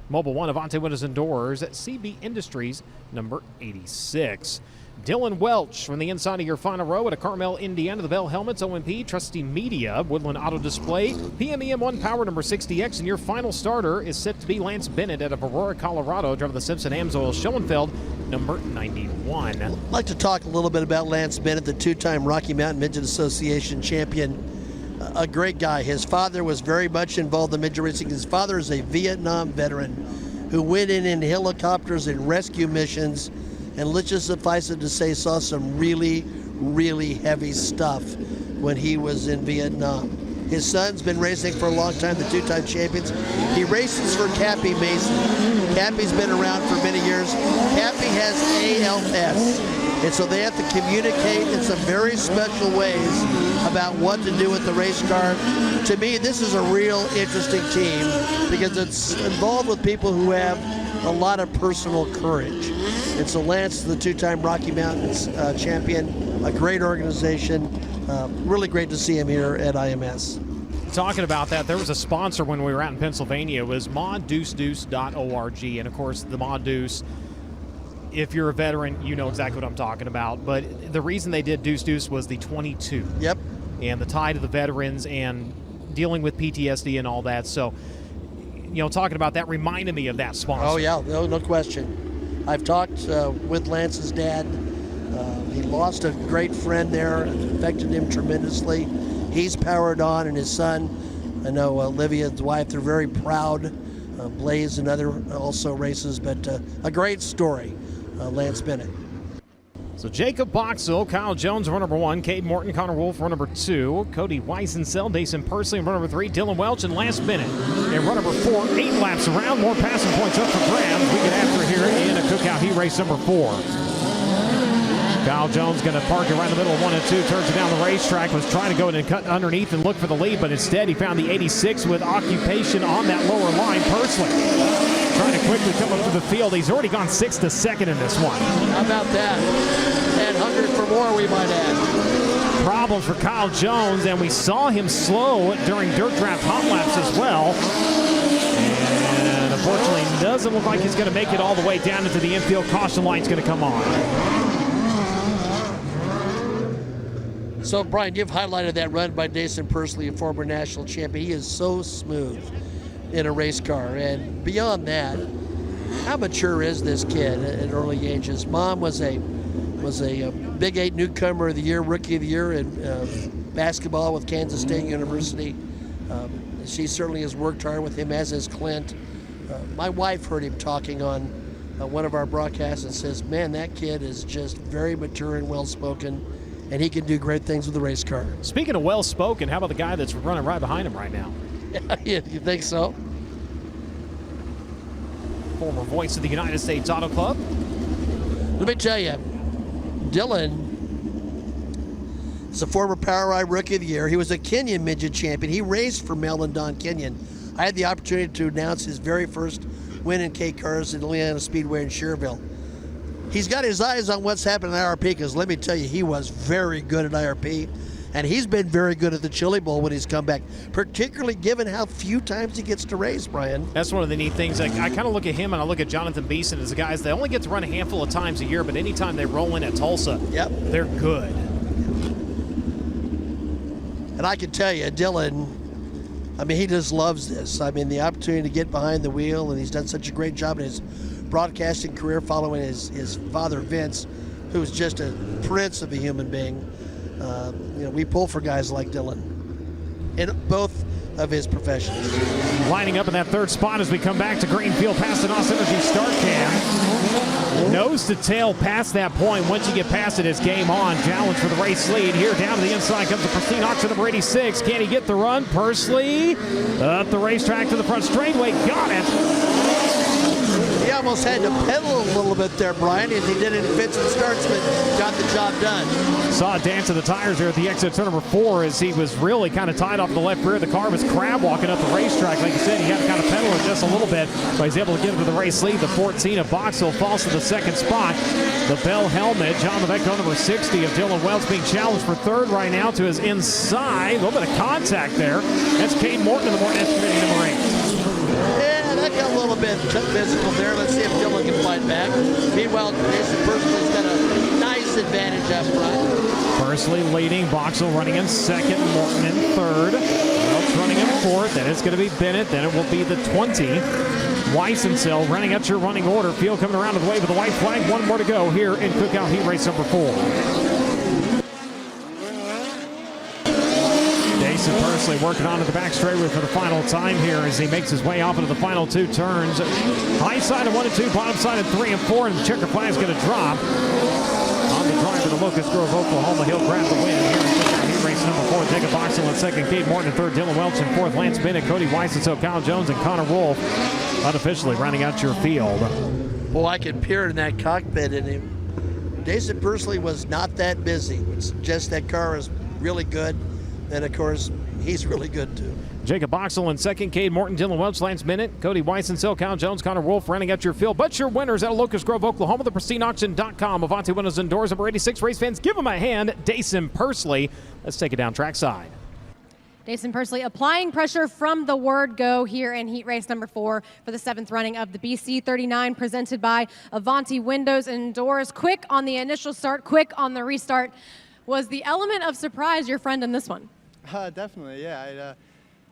Mobile One, Avante Windows and Doors at CB Industries, number 86. Dylan Welch from the inside of your final row at a Carmel, Indiana. The Bell Helmets, OMP, Trusty Media, Woodland Auto Display, PMEM1 Power number 60X. And your final starter is set to be Lance Bennett out of Aurora, Colorado, driving the Simpson Amsoil Schoenfeld, number 91. I'd like to talk a little bit about Lance Bennett, the two-time Rocky Mountain Midget Association champion. A great guy. His father was very much involved in midget racing. His father is a Vietnam veteran who went in helicopters and rescue missions, and let's just suffice it to say, saw some really, really heavy stuff when he was in Vietnam. His son's been racing for a long time, the two-time champions. He races for Cappy Mason. Cappy's been around for many years. Cappy has ALS, and so they have to communicate in some very special ways about what to do with the race car. To me, this is a real interesting team because it's involved with people who have a lot of personal courage. And so Lance, the two-time Rocky Mountains champion, a great organization. Really great to see him here at IMS. Talking about that, there was a sponsor when we were out in Pennsylvania. It was MaDeuceDeuce.org. And, of course, the MaDeuce, if you're a veteran, you know exactly what I'm talking about. But the reason they did Deuce Deuce was the 22. Yep. And the tie to the veterans and dealing with PTSD and all that. So, you know, talking about that reminded me of that sponsor. Oh, yeah, no question. I've talked with Lance's dad. He lost a great friend there. It affected him tremendously. He's powered on, and his son, I know Olivia's wife, they're very proud. Blaze and other also races, but a great story, Lance Bennett. So Jacob Boxill, Kyle Jones, run number 1, Cade Morton, Connor Wolf, run number 2, Cody Weisensell, Dason Pursley, run number 3, Dylan Welch, and Lance Bennett. And run number 4, 8 laps around, more passing points up for grabs. We get after here in a Cookout Heat race number 4. Kyle Jones going to park it right in the middle of 1 and 2, turns it down the racetrack, was trying to go in and cut underneath and look for the lead, but instead he found the 86 with occupation on that lower line. Pursley trying to quickly come up to the field. He's already gone 6th to 2nd in this one. How about that? And hungry for more, we might add. Problems for Kyle Jones, and we saw him slow during dirt draft hot laps as well. And unfortunately, doesn't look like he's going to make it all the way down into the infield. Caution light's going to come on. So, Brian, you've highlighted that run by Dason Pursley, a former national champion. He is so smooth in a race car. And beyond that, how mature is this kid at early ages? Mom was a Big 8 newcomer of the year, rookie of the year in basketball with Kansas State University. She certainly has worked hard with him, as has Clint. My wife heard him talking on one of our broadcasts and says, man, that kid is just very mature and well-spoken, and he can do great things with the race car. Speaking of well-spoken, how about the guy that's running right behind him right now? You think so? Former voice of the United States Auto Club. Let me tell you, Dylan is a former Power Ride Rookie of the Year. He was a Kenyan midget champion. He raced for Mel and Don Kenyon. I had the opportunity to announce his very first win in K cars at Atlanta Speedway in Schererville. He's got his eyes on what's happening at IRP, because let me tell you, he was very good at IRP. And he's been very good at the Chili Bowl when he's come back, particularly given how few times he gets to race, Brian. That's one of the neat things. I kind of look at him and I look at Jonathan Beeson as the guys that only get to run a handful of times a year, but anytime they roll in at Tulsa, they're good. And I can tell you, Dylan, I mean, he just loves this. I mean, the opportunity to get behind the wheel, and he's done such a great job in his broadcasting career following his father, Vince, who's just a prince of a human being. We pull for guys like Dylan in both of his professions. Lining up in that third spot as we come back to Greenfield past the NOS Energy start cam. Nose to tail past that point. Once you get past it, it's game on. Challenge for the race lead. Here down to the inside comes the pristine Oxford number 86. Can he get the run? Pursley up the racetrack to the front straightaway. Got it. He almost had to pedal a little bit there, Brian, as he did it in fits and starts, but got the job done. Saw a dance of the tires there at the exit turn number 4 as he was really kind of tied off the left rear. The car was crab walking up the racetrack. Like you said, he had to kind of pedal it just a little bit, but he's able to get into the race lead. The 14 of Boxhill falls to the second spot. The Bell helmet, John Levecko number 60 of Dylan Welch being challenged for third right now to his inside. A little bit of contact there. That's Cade Morton in the Morton Excavating number 8. Yeah, that got a little bit physical there. Let's see if Dylan can fight back. Meanwhile, Jason Pursley's got a nice advantage up front. Pursley leading, Boxhill running in second, Morton in third. Welch running in fourth, then it's going to be Bennett, then it will be the 20. Weissensell running at your running order. Field coming around to the way with the white flag. One more to go here in Cookout Heat Race number 4. Jason Pursley working onto the back straightaway for the final time here as he makes his way off into the final 2 turns. High side of 1 and 2, bottom side of 3 and 4, and the checker flag is going to drop. On the drive of the Locust Grove, Oklahoma, he'll grab the win here in Cookout Heat Race number 4. Jacob Boxhill in second, Cade Morton in third, Dylan Welch in fourth, Lance Bennett, Cody Weissensell, Kyle Jones, and Connor Wolf unofficially rounding out your field. Well, I could peer in that cockpit and him. Jason Pursley was not that busy. It's just that car is really good. And, of course, he's really good, too. Jacob Boxhill in second, Cade Morton, Dylan Welch, Lance Bennett, Cody Weissensell, Kyle Jones, Connor Wolf running at your field. But your winners out of Locust Grove, Oklahoma, the pristineauction.com. Avanti Windows and Doors, number 86. Race fans, give him a hand. Jason Pursley. Let's take it down trackside. Jason Pursley applying pressure from the word go here in heat race number 4 for the 7th running of the BC39 presented by Avanti Windows and Doors. Quick on the initial start, quick on the restart. Was the element of surprise your friend in this one? Definitely, yeah. I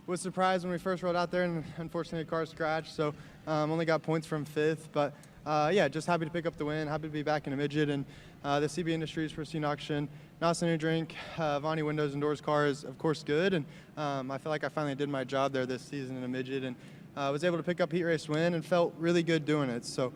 was surprised when we first rode out there, and unfortunately the car scratched, so only got points from 5th. But yeah, just happy to pick up the win, happy to be back in a Midget, and the CB Industries Pristine Auction, NOS Energy Drink, Avanti Windows and Doors car is of course good, and I feel like I finally did my job there this season in a Midget, and was able to pick up heat race win and felt really good doing it. So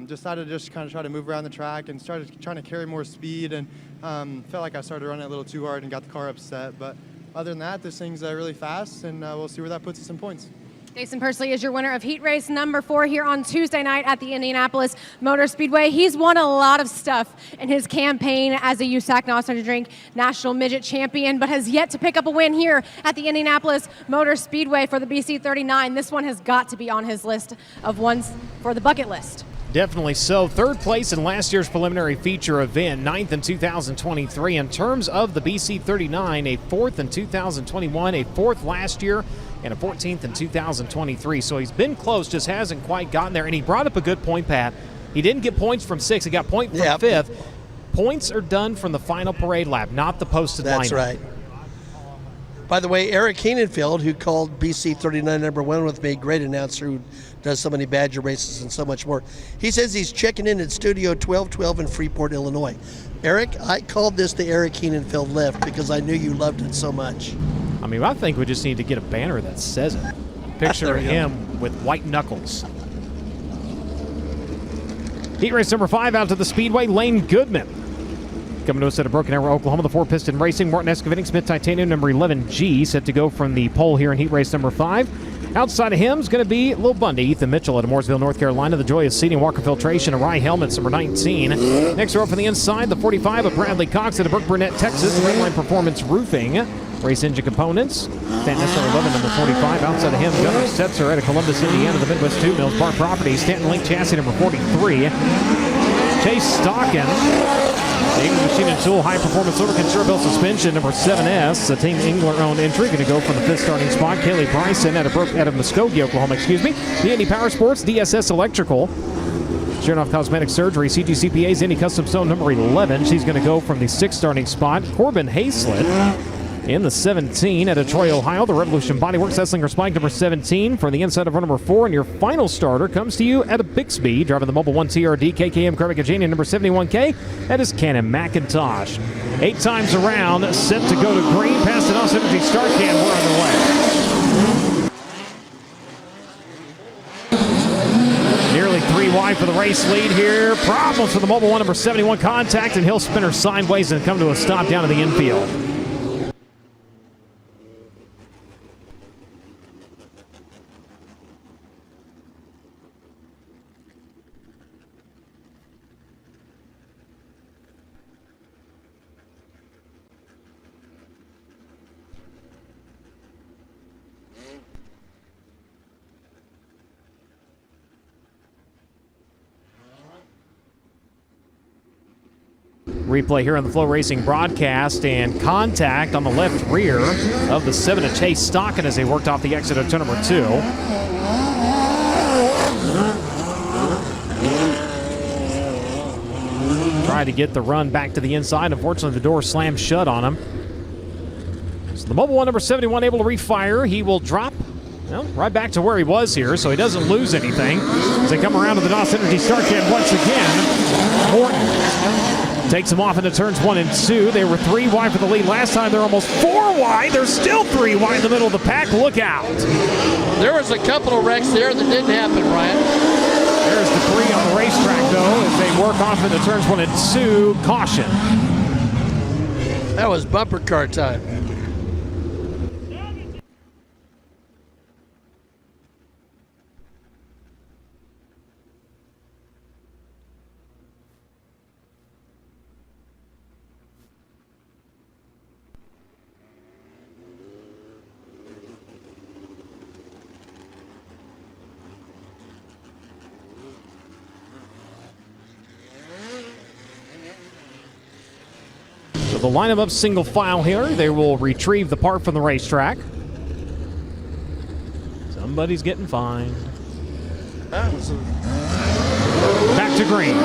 decided to just kind of try to move around the track and started trying to carry more speed, and felt like I started running a little too hard and got the car upset. But other than that, this thing's really fast, and we'll see where that puts us in points. Jason Pursley is your winner of heat race number 4 here on Tuesday night at the Indianapolis Motor Speedway. He's won a lot of stuff in his campaign as a USAC NOS Energy Drink National Midget Champion, but has yet to pick up a win here at the Indianapolis Motor Speedway for the BC39. This one has got to be on his list of ones for the bucket list. Definitely so. Third place in last year's preliminary feature event, 9th in 2023. In terms of the BC39, a 4th in 2021, a 4th last year, and a 14th in 2023. So he's been close, just hasn't quite gotten there. And he brought up a good point, Pat. He didn't get points from 6th. He got points from 5th. Points are done from the final parade lap, not the posted lineup. That's right. By the way, Eric Heenenfeld, who called BC39 number 1 with me, great announcer who does so many Badger races and so much more. He says he's checking in at Studio 1212 in Freeport, Illinois. Eric, I called this the Eric Heenenfeld lift because I knew you loved it so much. I mean, I think we just need to get a banner that says it. Picture him with white knuckles. Heat race number 5 out to the Speedway, Lane Goodman. Coming to us at a Broken Arrow, Oklahoma, the 4-piston Racing, Morton Excavating, Smith Titanium, number 11G, set to go from the pole here in heat race number 5. Outside of him is going to be Lil Bundy, Ethan Mitchell out of Mooresville, North Carolina, the Joy of Seating, Walker Filtration, Rye Helmets, number 19. Next row from the inside, the 45 of Bradley Cox out of Brook Burnett, Texas, Redline Performance Roofing, Race Engine Components, Stanton SR11, number 45. Outside of him, Gunnar Setzer out of Columbus, Indiana, the Midwest 2 Mills Park Properties, Stanton Link Chassis, number 43. Chase Stockin England Machine and Tool High Performance Lubricant Durable Suspension, number 7S, a Team Engler-owned entry, going to go from the 5th starting spot. Kaylee Bryson out of Muskogee, Oklahoma, The Indy Power Sports, DSS Electrical. Chernoff Cosmetic Surgery, CGCPA's Indy Custom Stone, number 11. She's going to go from the 6th starting spot. Corbin Hayslett in the 17 at Troy, Ohio. The Revolution Bodyworks, Esslinger Spike, number 17 for the inside of number 4. And your final starter comes to you at a Bixby, driving the Mobile 1 TRD KKM Carvacagenia, number 71K. That is Cannon McIntosh. 8 times around, set to go to green past the NOS Energy start cam. We're underway. Nearly 3 wide for the race lead here. Problems for the Mobile 1, number 71, contact, and he'll spin her sideways and come to a stop down in the infield. Replay here on the FloRacing broadcast, and contact on the left rear of the 7 of Chase Stockton as they worked off the exit of turn number 2. Tried to get the run back to the inside. Unfortunately, the door slammed shut on him. So the Mobile 1, number 71, able to refire. He will drop right back to where he was here, so he doesn't lose anything. As they come around to the NOS Energy start cam once again, Morton takes them off into turns 1 and 2. They were 3 wide for the lead last time. They're almost 4 wide. They're still 3 wide in the middle of the pack. Look out. There was a couple of wrecks there that didn't happen, Ryan. There's debris on the racetrack, though, as they work off into turns 1 and 2. Caution. That was bumper car time. They'll line them up single file here. They will retrieve the part from the racetrack. Somebody's getting fined. Back to green.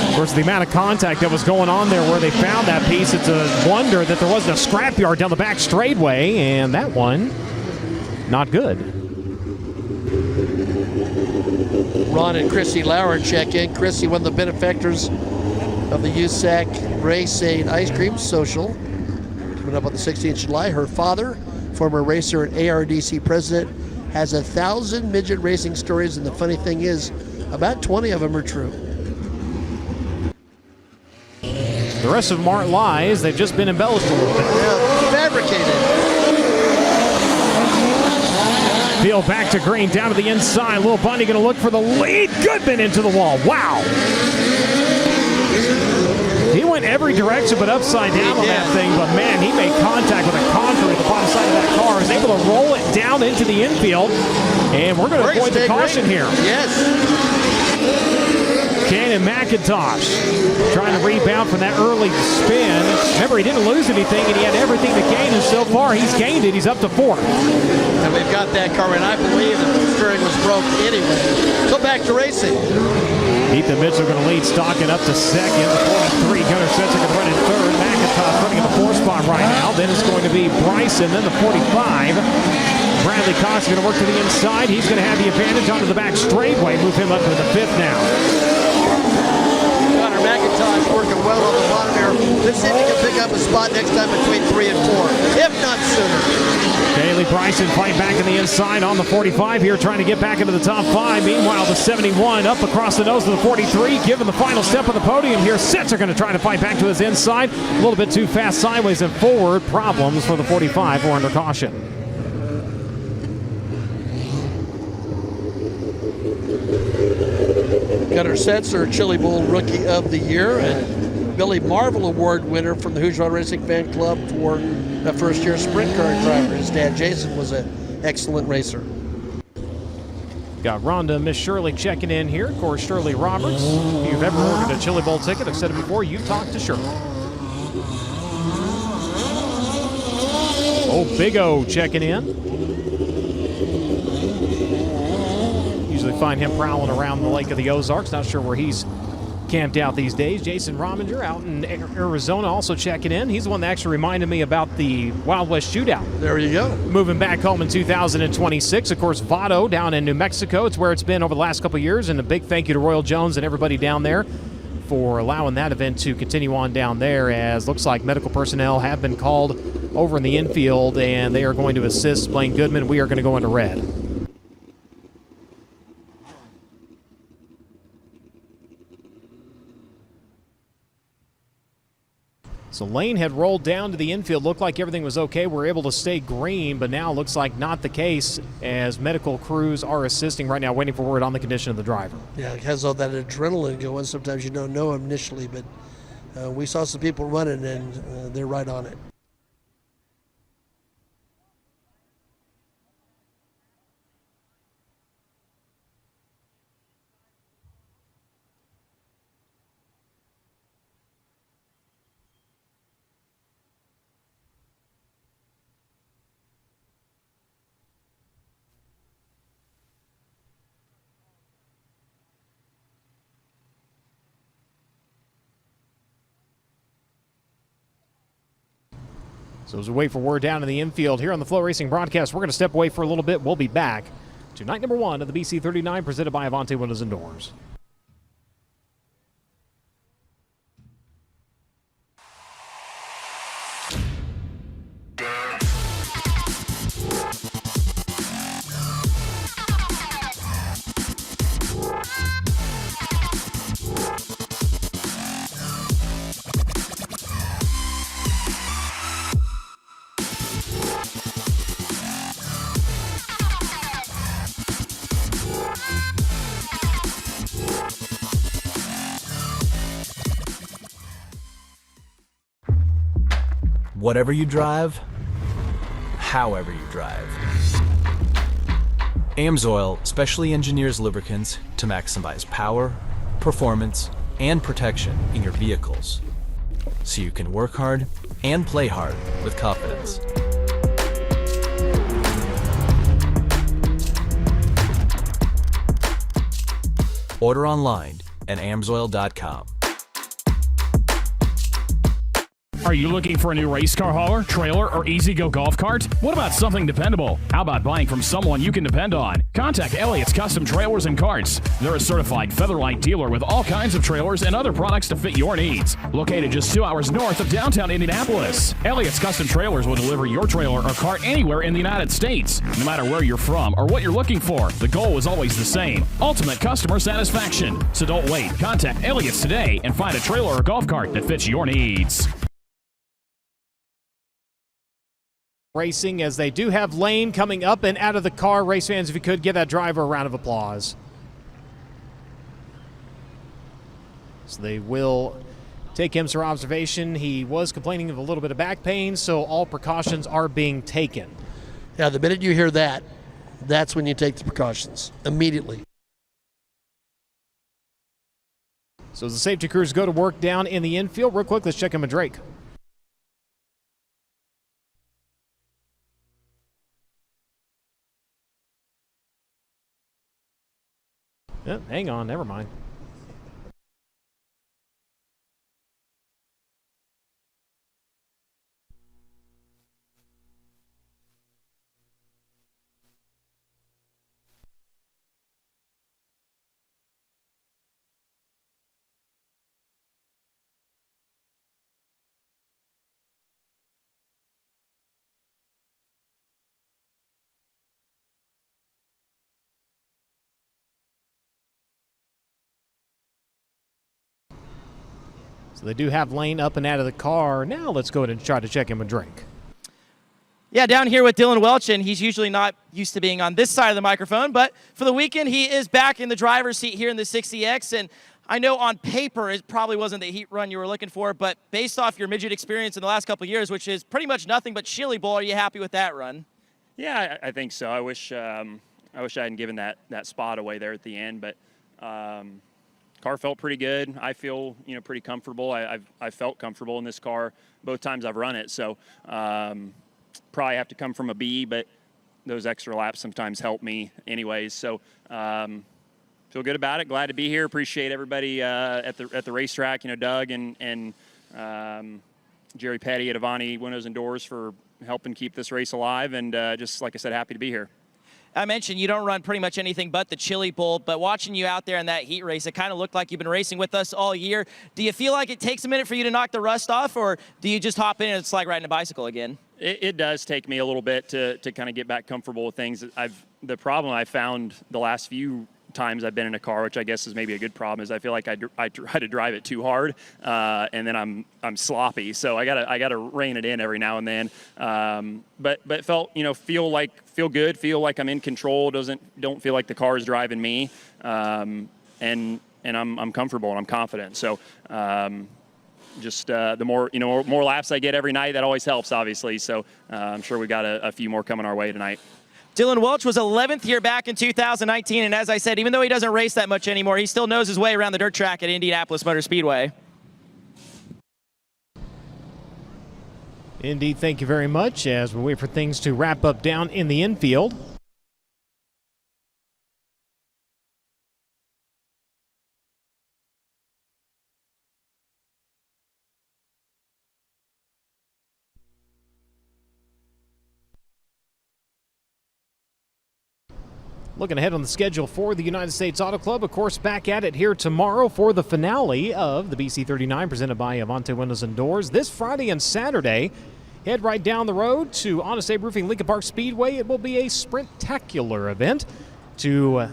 Of course, the amount of contact that was going on there where they found that piece, it's a wonder that there wasn't a scrapyard down the back straightaway, and that one, not good. Ron and Chrissy Lauer check in. Chrissy, one of the benefactors of the USAC BC39 Ice Cream Social, coming up on the 16th of July. Her father, former racer and ARDC president, has 1,000 midget racing stories, and the funny thing is, about 20 of them are true. The rest of them aren't lies. They've just been embellished a little bit. Yeah, fabricated. Field back to green, down to the inside. Little Bundy going to look for the lead. Goodman into the wall. Wow. He went every direction but upside down on that thing, but man, he made contact with a contour at the bottom side of that car. Is able to roll it down into the infield, and we're going to avoid the caution here. Yes. Cannon McIntosh trying to rebound from that early spin. Remember, he didn't lose anything, and he had everything to gain, and so far he's gained it. He's up to 4th. And we've got that car, and I believe that the steering was broke anyway. So back to racing. Ethan Mitchell going to lead Stockton up to 2nd. The 43, Gunnar Setzer going to run in 3rd. McIntosh running in the 4th spot right now. Then it's going to be Bryson, then the 45. Bradley Cox going to work to the inside. He's going to have the advantage onto the back straightaway. Move him up to the 5th now. Gunnar McIntosh working well on the bottom here. Let's see if he can pick up a spot next time between 3 and 4, if not sooner. Kaylee Bryson fight back in the inside on the 45 here, trying to get back into the top 5. Meanwhile, the 71 up across the nose of the 43, given the final step of the podium here. Setzer going to try to fight back to his inside. A little bit too fast sideways and forward. Problems for the 45 who are under caution. Gunnar Setzer, Chili Bowl Rookie of the Year, and Billy Marvel Award winner from the Hoosier Auto Racing Fan Club for the first-year sprint car driver. His dad, Jason, was an excellent racer. Got Rhonda, Miss Shirley checking in here. Of course, Shirley Roberts. If you've ever ordered a Chili Bowl ticket, I've said it before, you talked to Shirley. Oh, Big O checking in. Usually find him prowling around the Lake of the Ozarks. Not sure where he's camped out these days. Jason Rominger out in Arizona also checking in. He's the one that actually reminded me about the Wild West Shootout. There you go. Moving back home in 2026. Of course, Vado down in New Mexico. It's where it's been over the last couple of years. And a big thank you to Royal Jones and everybody down there for allowing that event to continue on down there, as looks like medical personnel have been called over in the infield and they are going to assist Blaine Goodman. We are going to go into red. So Lane had rolled down to the infield, looked like everything was okay. We're able to stay green, but now looks like not the case, as medical crews are assisting right now, waiting for word on the condition of the driver. Yeah, it has all that adrenaline going. Sometimes you don't know initially, but we saw some people running, and they're right on it. So as we wait for word down in the infield here on the FloRacing broadcast, we're going to step away for a little bit. We'll be back to night number 1 of the BC39 presented by Avante Windows and Doors. Whatever you drive, however you drive. AMSOIL specially engineers lubricants to maximize power, performance, and protection in your vehicles, so you can work hard and play hard with confidence. Order online at amsoil.com. Are you looking for a new race car hauler, trailer, or easy-go golf cart? What about something dependable? How about buying from someone you can depend on? Contact Elliott's Custom Trailers and Carts. They're a certified Featherlight dealer with all kinds of trailers and other products to fit your needs. Located just 2 hours north of downtown Indianapolis, Elliott's Custom Trailers will deliver your trailer or cart anywhere in the United States. No matter where you're from or what you're looking for, the goal is always the same: ultimate customer satisfaction. So don't wait. Contact Elliott's today and find a trailer or golf cart that fits your needs. Racing, as they do have Lane coming up and out of the car. Race fans, if you could, give that driver a round of applause. So they will take him for observation. He was complaining of a little bit of back pain, so all precautions are being taken. Yeah, the minute you hear that, that's when you take the precautions immediately. So as the safety crews go to work down in the infield, real quick, let's check in with Drake. Oh, hang on, never mind. So they do have Lane up and out of the car. Now let's go ahead and try to check in with Drake. Yeah, down here with Dylan Welch, and he's usually not used to being on this side of the microphone, but for the weekend, he is back in the driver's seat here in the 60X, and I know on paper it probably wasn't the heat run you were looking for, but based off your midget experience in the last couple of years, which is pretty much nothing but Chili Bowl, are you happy with that run? Yeah, I think so. I wish I wish I hadn't given that spot away there at the end, but car felt pretty good. I feel, pretty comfortable. I felt comfortable in this car both times I've run it. So probably have to come from a B, but those extra laps sometimes help me anyways. So feel good about it. Glad to be here. Appreciate everybody at the racetrack. Doug and Jerry Petty at Avani Windows and Doors for helping keep this race alive. And just like I said, happy to be here. I mentioned you don't run pretty much anything but the Chili Bowl, but watching you out there in that heat race, it kind of looked like you've been racing with us all year. Do you feel like it takes a minute for you to knock the rust off, or do you just hop in and it's like riding a bicycle again? It does take me a little bit to kind of get back comfortable with things. The problem I found the last few times I've been in a car, which I guess is maybe a good problem, is I feel like I try to drive it too hard, and then I'm sloppy. So I gotta rein it in every now and then. But felt feel good, feel like I'm in control. Don't feel like the car is driving me, and I'm comfortable and I'm confident. So just the more laps I get every night, that always helps, obviously. So I'm sure we got a few more coming our way tonight. Dylan Welch was 11th here back in 2019, and as I said, even though he doesn't race that much anymore, he still knows his way around the dirt track at Indianapolis Motor Speedway. Indeed, thank you very much as we wait for things to wrap up down in the infield. Looking ahead on the schedule for the United States Auto Club, of course, back at it here tomorrow for the finale of the BC39 presented by Avante Windows and Doors. This Friday and Saturday, head right down the road to Honest Abe Roofing Lincoln Park Speedway. It will be a sprintacular event to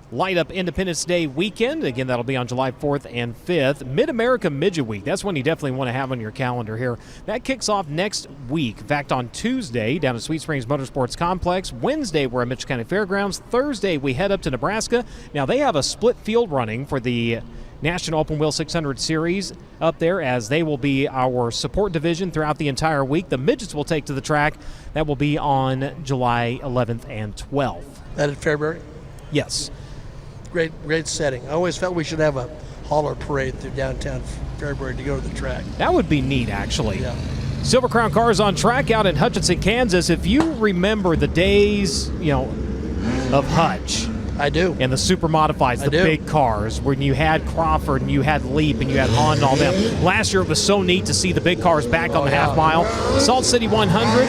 light up Independence Day weekend. Again, that'll be on July 4th and 5th. Mid-America Midget Week, that's one you definitely want to have on your calendar here. That kicks off next week. In fact, on Tuesday, down at Sweet Springs Motorsports Complex. Wednesday, we're at Mitchell County Fairgrounds. Thursday, we head up to Nebraska. Now, they have a split field running for the National Open Wheel 600 Series up there, as they will be our support division throughout the entire week. The Midgets will take to the track. That will be on July 11th and 12th. That in February? Yes. Great setting. I always felt we should have a hauler parade through downtown February to go to the track. That would be neat, actually. Yeah. Silver Crown Cars on track out in Hutchinson, Kansas. If you remember the days, of Hutch. I do. And the super modifieds, the big cars, when you had Crawford and you had Leap and you had Honda and all them. Last year it was so neat to see the big cars back on the half mile. Salt City 100.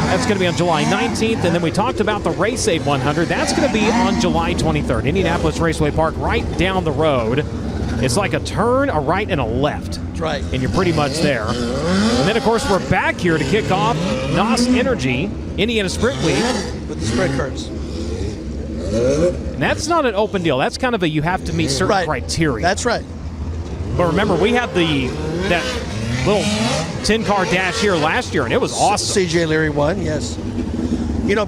That's going to be on July 19th. And then we talked about the Race Aid 100. That's going to be on July 23rd. Indianapolis Raceway Park, right down the road. It's like a turn, a right, and a left. That's right. And you're pretty much there. And then, of course, we're back here to kick off NOS Energy Indiana Sprint Week. With the sprint cars. And that's not an open deal. That's kind of a you have to meet certain criteria. That's right. But remember, we had that little 10-car dash here last year, and it was awesome. C.J. Leary won, yes.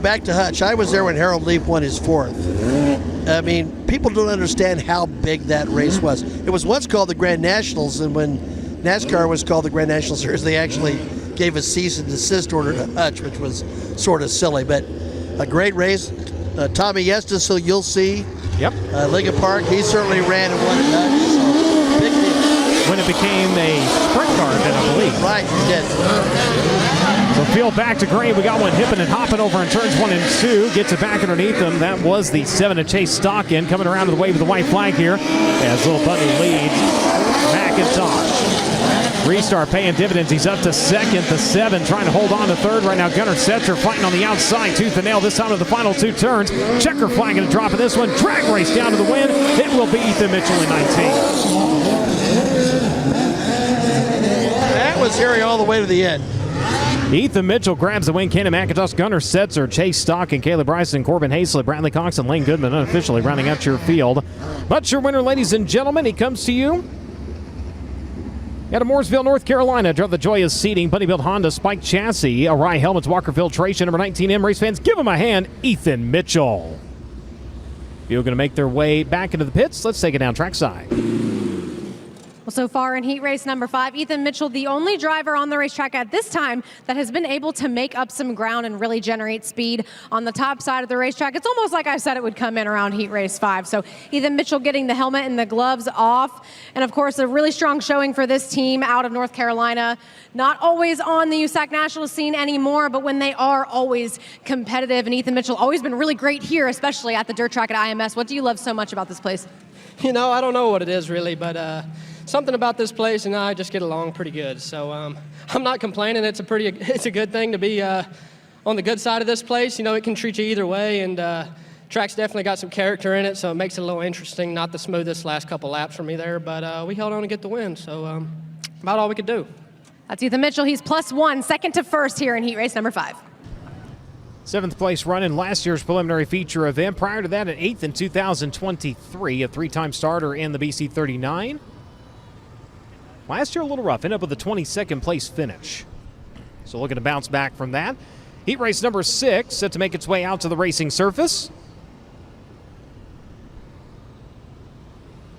Back to Hutch. I was there when Harold Leap won his 4th. I mean, people don't understand how big that race was. It was once called the Grand Nationals, and when NASCAR was called the Grand National Series, they actually gave a cease and desist order to Hutch, which was sort of silly, but a great race. Tommy Yestis, so you'll see. Yep. Lincoln Park, he certainly ran and won at Hutch, so big deal. When it became a sprint car event, I believe. Right, you did. So field back to green. We got one hipping and hopping over in turns 1 and 2. Gets it back underneath them. That was the 7 of Chase Stockin coming around to the wave of the white flag here as Little Bunny leads McIntosh. Restart paying dividends. He's up to second. The 7 trying to hold on to third. Right now, Gunnar Setzer fighting on the outside. Tooth and nail this time of the final 2 turns. Checker flag and a drop in this one. Drag race down to the win. It will be Ethan Mitchell in 19. That was Harry all the way to the end. Ethan Mitchell grabs the win. Cannon McIntosh, Gunnar Setzer, Chase Stockin, Caleb Bryson, Corbin Hazlett, Bradley Cox, and Lane Goodman unofficially rounding out your field. But your winner, ladies and gentlemen, he comes to you out of Mooresville, North Carolina. Drove the Joyous Seating, Buddy Built Honda, Spike Chassis, Arai Helmets, Walker Filtration, number 19M. Race fans, give him a hand, Ethan Mitchell. You're going to make their way back into the pits. Let's take it down trackside. Well, so far in heat race number 5, Ethan Mitchell, the only driver on the racetrack at this time that has been able to make up some ground and really generate speed on the top side of the racetrack. It's almost like I said it would come in around heat race 5. So Ethan Mitchell getting the helmet and the gloves off. And of course, a really strong showing for this team out of North Carolina. Not always on the USAC national scene anymore, but when they are, always competitive. And Ethan Mitchell always been really great here, especially at the dirt track at IMS. What do you love so much about this place? You know, I don't know what it is really, but something about this place and I just get along pretty good. So I'm not complaining. It's a good thing to be on the good side of this place. You know, it can treat you either way, and track's definitely got some character in it, so it makes it a little interesting. Not the smoothest last couple laps for me there, but we held on to get the win, so about all we could do. That's Ethan Mitchell. He's +1, second to first here in heat race number 5. 7th place run in last year's preliminary feature event. Prior to that, an 8th in 2023, a 3-time starter in the BC39. Last year a little rough, ended up with a 22nd place finish. So looking to bounce back from that. Heat race number 6 set to make its way out to the racing surface.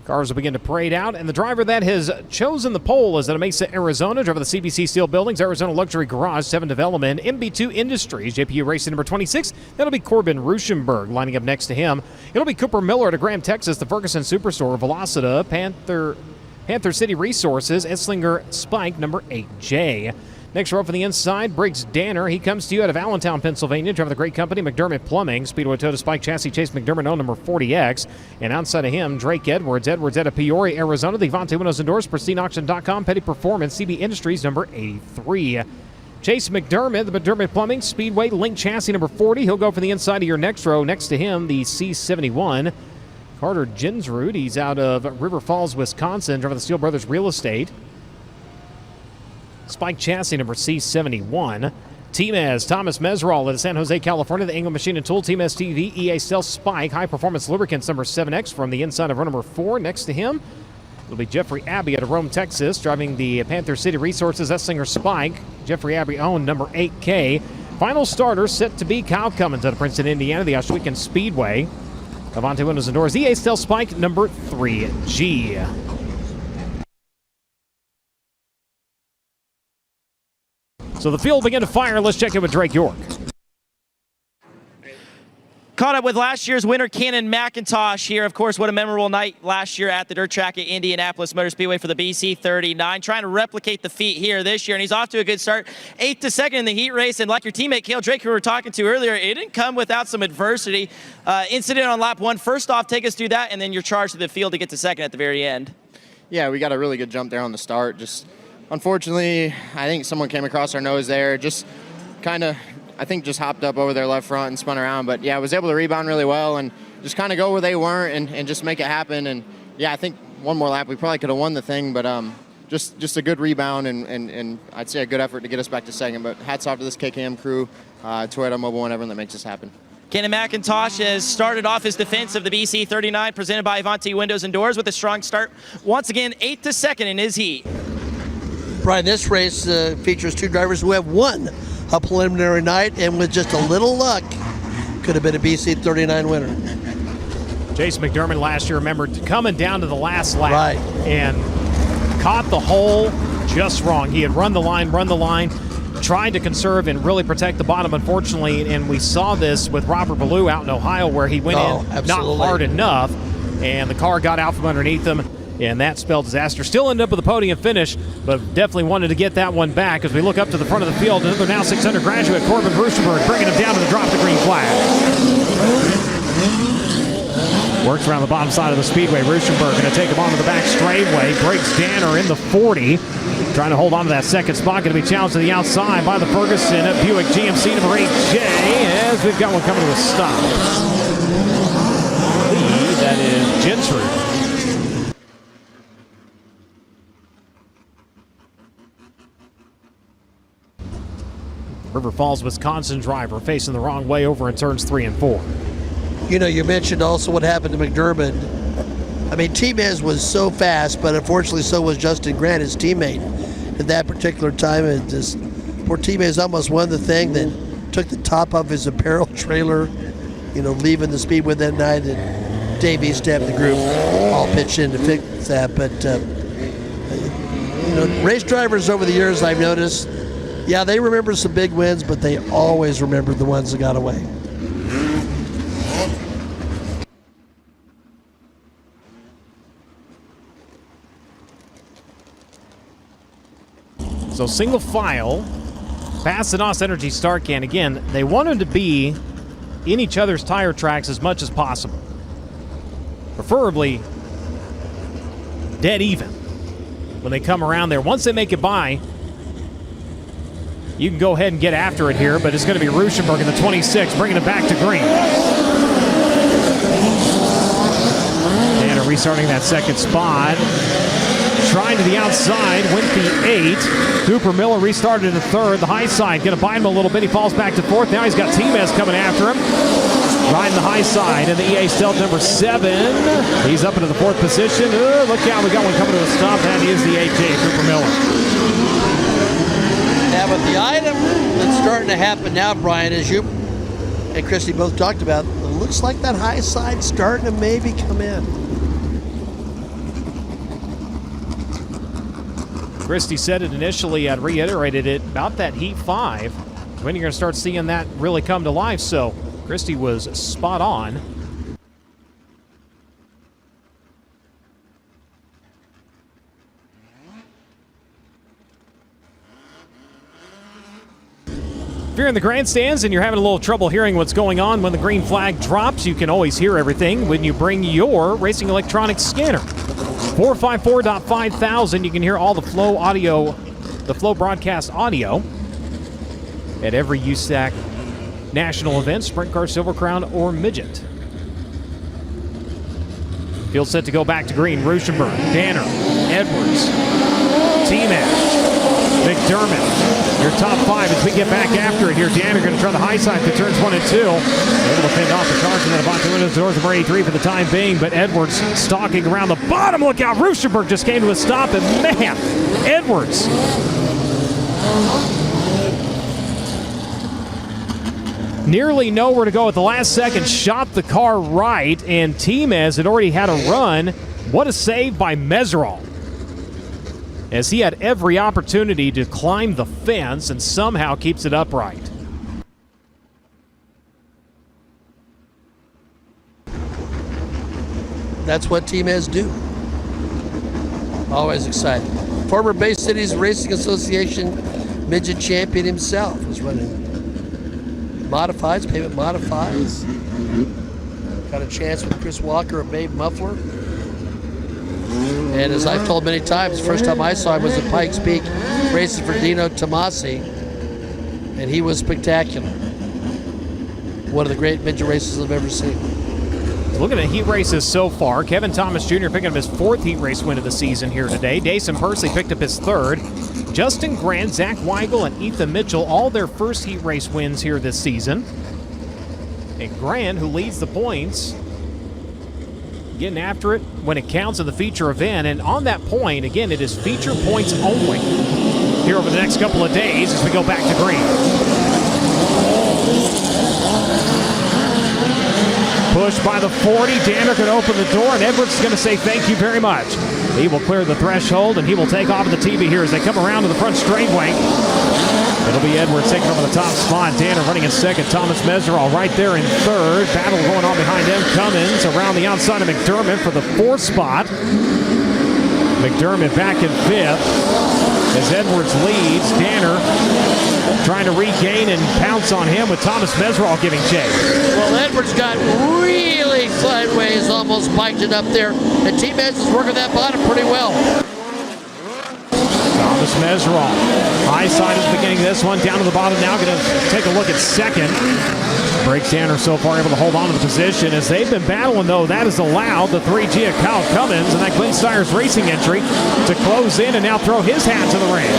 Cars will begin to parade out, and the driver that has chosen the pole is out of Mesa, Arizona. Driver of the CBC Steel Buildings, Arizona Luxury Garage, 7 Development, MB2 Industries, JPU Racing number 26. That'll be Corbin Ruschenberg lining up next to him. It'll be Cooper Miller out of Graham, Texas, the Ferguson Superstore, Velocita, Panther City Resources, Esslinger Spike number 8J. Next row from the inside, Briggs Danner. He comes to you out of Allentown, Pennsylvania. Driver of the great company, McDermott Plumbing. Speedway Toyota Spike Chassis, Chase McDermott, O number 40X. And outside of him, Drake Edwards out of Peoria, Arizona. The Avante Windows and Doors, PristineAuction.com, Petty Performance, CB Industries, number 83. Chase McDermott, the McDermott Plumbing, Speedway Link Chassis, number 40. He'll go for the inside of your next row. Next to him, the C71. Carter Ginsrud, he's out of River Falls, Wisconsin. Driver of the Steel Brothers Real Estate. Spike Chassis number C71. Team S, Thomas Mesral out of San Jose, California. The Angle Machine and Tool. Team STV, EA Stealth Spike. High Performance Lubricants number 7X from the inside of row number 4. Next to him, it'll be Jeffrey Abbey out of Rome, Texas. Driving the Panther City Resources Esslinger Spike. Jeffrey Abbey owned number 8K. Final starter set to be Kyle Cummins out of Princeton, Indiana. The Ohsweken Speedway. Avante Windows and Doors, EA Stealth Spike number 3G. So the field began to fire. Let's check in with Drake York. Caught up with last year's winner, Cannon McIntosh here. Of course, what a memorable night last year at the dirt track at Indianapolis Motor Speedway for the BC39. Trying to replicate the feat here this year, and he's off to a good start. 8th to 2nd in the heat race, and like your teammate, Cale Drake, who we were talking to earlier, it didn't come without some adversity. Incident on lap 1. First off, take us through that, and then you're charged to the field to get to 2nd at the very end. Yeah, we got a really good jump there on the start. Just unfortunately, I think someone came across our nose there. Just kind of, I think, just hopped up over their left front and spun around. But yeah, I was able to rebound really well and just kind of go where they weren't and just make it happen. And yeah, I think one more lap we probably could have won the thing, but just a good rebound and I'd say a good effort to get us back to 2nd. But hats off to this KKM crew, Toyota Mobile, and everyone that makes this happen. Cannon McIntosh has started off his defense of the BC39 presented by Avante Windows and Doors with a strong start. Once again, 8th to 2nd in his heat. Brian, this race features 2 drivers who have won a preliminary night, and with just a little luck, could have been a BC39 winner. Chase McDermott last year, remembered coming down to the last lap and caught the hole just wrong. He had run the line, tried to conserve and really protect the bottom, unfortunately, and we saw this with Robert Ballou out in Ohio where he went in not hard enough, and the car got out from underneath him. And that spelled disaster. Still ended up with a podium finish, but definitely wanted to get that one back as we look up to the front of the field. Another now 600 graduate, Corbin Ruschenberg, bringing him down to the drop the green flag. Works around the bottom side of the speedway. Ruschenberg going to take him onto the back straightaway. Breaks Danner in the 40. Trying to hold on to that 2nd spot. Going to be challenged to the outside by the Ferguson Buick GMC number 8J as we've got one coming to a stop. That is Ginsrud. River Falls, Wisconsin driver facing the wrong way over in turns 3 and 4. You know, you mentioned also what happened to McDermott. I mean, T-Mez was so fast, but unfortunately so was Justin Grant, his teammate. At that particular time, it just, poor T-Mez almost won the thing, then took the top off his apparel trailer, you know, leaving the speedway that night. And Dave Eastham, the group, all pitched in to fix that. But race drivers over the years, I've noticed, yeah, they remember some big wins, but they always remember the ones that got away. So single file past the NOS Energy start can. Again, they want them to be in each other's tire tracks as much as possible. Preferably dead even when they come around there. Once they make it by, you can go ahead and get after it here, but it's going to be Ruschenberg in the 26, bringing it back to green. And restarting that second spot. Trying to the outside, went the 8. Cooper Miller restarted in the third. The high side going to bite him a little bit. He falls back to fourth. Now he's got T-Mez coming after him. Riding the high side, and the EA Stealth number 7. He's up into the fourth position. Look out, we got one coming to a stop. That is the 8J, Cooper Miller. Yeah, but the item that's starting to happen now, Brian, as you and Christy both talked about, it looks like that high side starting to maybe come in. Christy said it initially, I'd reiterated it, about that Heat 5, when you're going to start seeing that really come to life. So Christy was spot on. If you're in the grandstands and you're having a little trouble hearing what's going on when the green flag drops, you can always hear everything when you bring your racing electronics scanner. 454.5000, you can hear all the Flow audio, the Flow broadcast audio at every USAC national event, Sprint Car, Silver Crown, or Midget. Field set to go back to green. Ruschenberg, Danner, Edwards, T-Mez, McDermott, your top 5 as we get back after it here. Danner going to try the high side through turns 1 and 2. Able to fend off the charge, and then Avante Windows north of 83 for the time being, but Edwards stalking around the bottom. Look out, Ruschenberg just came to a stop, and man, Edwards. Nearly nowhere to go at the last second, shot the car right, and T-Mez had already had a run. What a save by Meserol, as he had every opportunity to climb the fence and somehow keeps it upright. That's what T-Mez do. Always excited. Former Bay Cities Racing Association midget champion himself was running modifieds, pavement modifieds. Got a chance with Chris Walker at Babe Muffler. And as I've told many times, the first time I saw him was at Pikes Peak racing for Dino Tomasi, and he was spectacular. One of the great midget races I've ever seen. Looking at heat races so far, Kevin Thomas Jr. picking up his 4th heat race win of the season here today. Dason Persley picked up his 3rd. Justin Grant, Zach Weigel, and Ethan Mitchell, all their first heat race wins here this season. And Grant, who leads the points, getting after it when it counts in the feature event. And on that point, again, it is feature points only here over the next couple of days as we go back to green. Pushed by the 40, Danner could open the door, and Edwards is going to say thank you very much. He will clear the threshold, and he will take off of the TV here as they come around to the front straightaway. It'll be Edwards taking over the top spot. Danner running in 2nd. Thomas Meserol right there in 3rd. Battle going on behind them. Cummins around the outside of McDermott for the 4th spot. McDermott back in 5th as Edwards leads. Danner trying to regain and pounce on him with Thomas Meserol giving chase. Well, Edwards got really sideways, almost biked it up there, and T-Mez is working that bottom pretty well. Thomas Meserol, high side at the beginning of this one, down to the bottom now, going to take a look at 2nd. Breaks Danner so far able to hold on to the position as they've been battling, though. That has allowed the 3G of Kyle Cummins and that Glenn Steyer's Racing entry to close in and now throw his hat to the ring.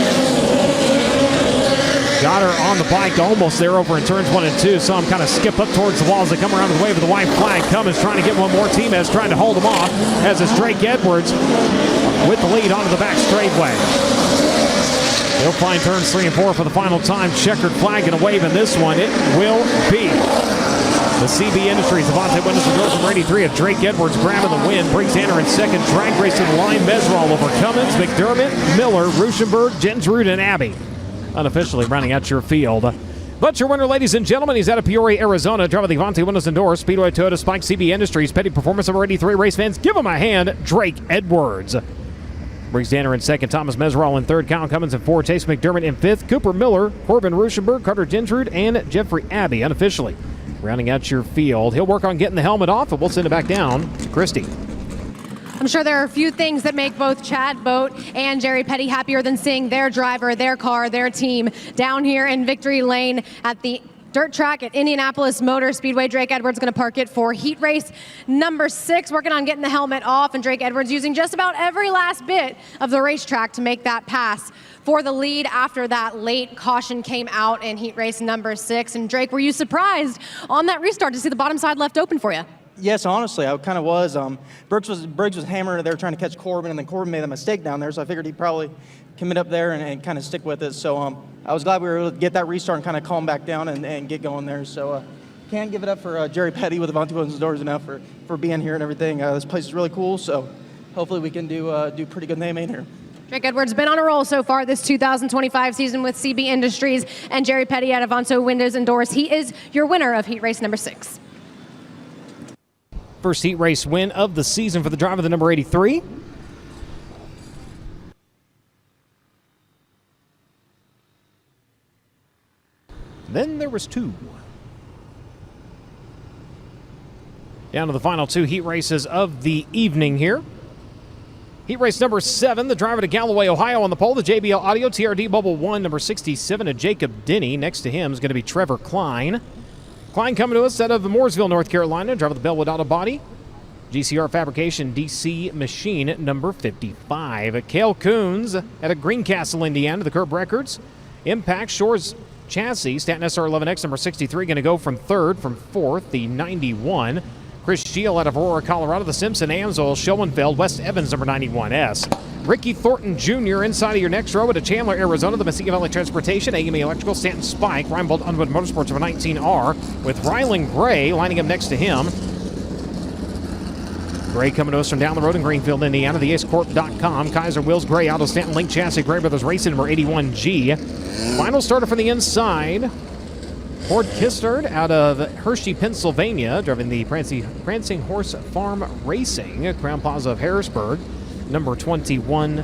Got her on the bike almost there over in turns 1 and 2. Saw him kind of skip up towards the wall as they come around the wave of the white flag. Cummins trying to get one more. T-Mez trying to hold him off as it's Drake Edwards with the lead onto the back straightaway. They'll find turns 3 and 4 for the final time. Checkered flag going to wave in this one. It will be The CB Industries, Avante Windows and Doors, number 83 of Drake Edwards grabbing the win. Briggs Danner in second. Drag race to the line. Mesrall over Cummins, McDermott, Miller, Ruschenberg, Jensrud, and Abbey. Unofficially rounding out your field. But your winner, ladies and gentlemen, he's out of Peoria, Arizona, driving the Avante Windows and Doors, Speedway Toyota Spike CB Industries, Petty Performance number 83. Race fans, give him a hand, Drake Edwards. Briggs Danner in second, Thomas Mesrall in third, Kyle Cummins in fourth, Chase McDermott in fifth, Cooper Miller, Corbin Ruschenberg, Carter Jensrud, and Jeffrey Abbey, unofficially rounding out your field. He'll work on getting the helmet off, and we'll send it back down to Christy. I'm sure there are a few things that make both Chad Boat and Jerry Petty happier than seeing their driver, their car, their team down here in victory lane at the dirt track at Indianapolis Motor Speedway. Drake Edwards going to park it for heat race number 6, working on getting the helmet off, and Drake Edwards using just about every last bit of the racetrack to make that pass for the lead after that late caution came out in heat race number 6. And Drake, were you surprised on that restart to see the bottom side left open for you? Yes, honestly, I kind of was. Briggs was hammering there trying to catch Corbin, and then Corbin made a mistake down there, so I figured he'd probably commit up there and kind of stick with it. So I was glad we were able to get that restart and kind of calm back down and get going there. So can't give it up for Jerry Petty with Avante Windows and Doors enough for being here and everything. This place is really cool, so hopefully we can do pretty good name in here. Drake Edwards been on a roll so far this 2025 season with CB Industries, and Jerry Petty at Avante Windows and Doors. He is your winner of heat race number 6. First heat race win of the season for the driver, the number 83. Then there was 2. Down to the final 2 heat races of the evening here. Heat race number 7, the driver to Galloway, Ohio on the pole, the JBL Audio TRD Bubble 1, number 67, to Jacob Denny. Next to him is going to be Trevor Klein. Klein coming to us out of Mooresville, North Carolina, driver of the Bellwood Auto Body. GCR Fabrication DC Machine number 55. Cale Coons out of Greencastle, Indiana, the Curb Records. Impact Shores Chassis, Stanton SR11X number 63, going to go from 3rd, from 4th, the 91. Chris Shield out of Aurora, Colorado, the Simpson Amsoil Schoenfeld, West Evans number 91S. Ricky Thornton Jr. inside of your next row at Chandler, Arizona, the Mesquite Valley Transportation, AME Electrical, Stanton Spike, Reinbold Unwood Motorsports number 19R, with Rylan Gray lining up next to him. Gray coming to us from down the road in Greenfield, Indiana, the AceCorp.com. Kaiser Wills, Gray Auto, Stanton Link Chassis, Gray Brothers Racing number 81G. Final starter from the inside, Ford Kistard out of Hershey, Pennsylvania, driving the Prancing Horse Farm Racing, Crown Plaza of Harrisburg, number 21.